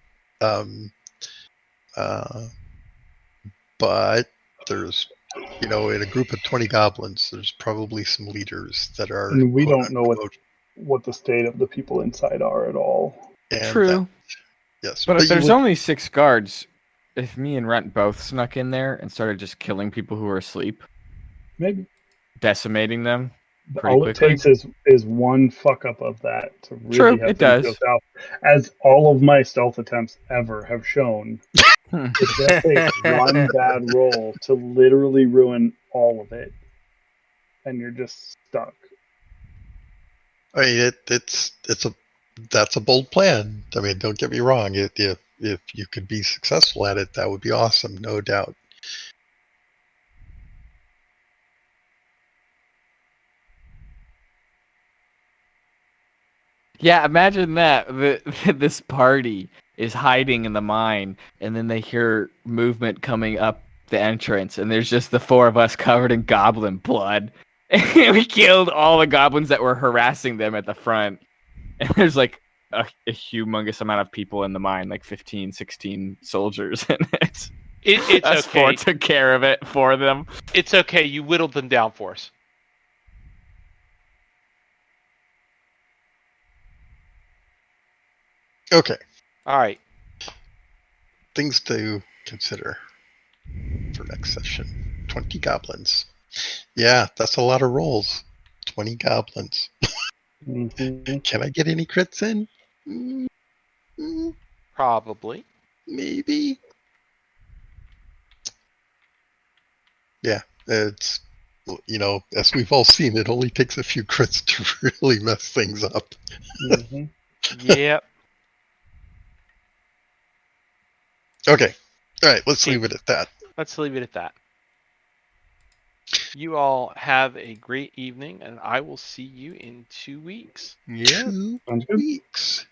But there's, in a group of 20 goblins, there's probably some leaders that are. And we don't know quote-unquote, what the state of the people inside are at all. and True. yes. But if there's you would- only 6 guards, if me and Runt both snuck in there and started just killing people who are asleep, Maybe. decimating them, pretty All it quickly. takes is one fuck up of that to really True, have it things go does. south. As all of my stealth attempts ever have shown, it just takes one bad roll to literally ruin all of it, and you're just stuck. I mean, that's a bold plan. I mean, don't get me wrong. If you could be successful at it, that would be awesome, no doubt. Yeah, imagine that. This party is hiding in the mine, and then they hear movement coming up the entrance, and there's just the four of us covered in goblin blood. And we killed all the goblins that were harassing them at the front. And there's like a humongous amount of people in the mine, like 15, 16 soldiers in it. It's Us four okay. took care of it for them. It's okay. You whittled them down for us. Okay, All right. things to consider for next session. 20 goblins. Yeah, that's a lot of rolls. 20 goblins. Mm-hmm. Can I get any crits in? Probably. Maybe. Yeah, it's, as we've all seen, it only takes a few crits to really mess things up. Mm-hmm. Yep. Okay, all right, let's leave it at that. Let's leave it at that. You all have a great evening, and I will see you in 2 weeks. Yeah. 2 Sounds good. weeks.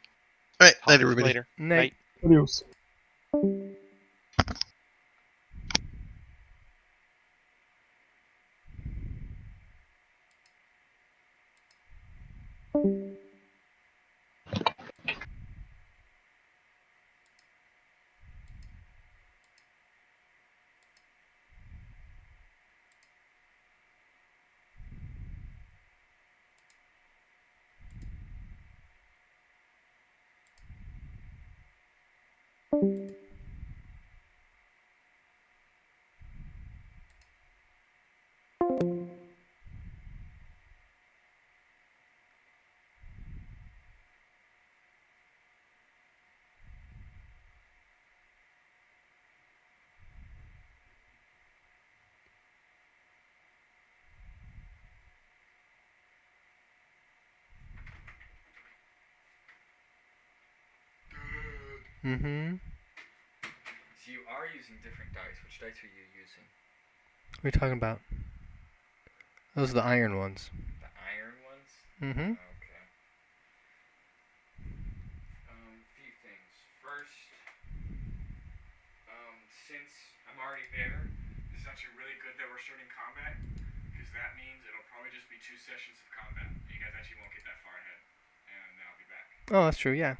All right, Talk night, to you everybody. later. Night. Adios. Mm-hmm. So you are using different dice. Which dice are you using? What are you talking about? Those are the iron ones. The iron ones? Mm-hmm. Okay. Few things. First, since I'm already there, this is actually really good that we're starting combat, because that means it'll probably just be 2 sessions of combat. You guys actually won't get that far ahead, and then I'll be back. Oh, that's true. Yeah.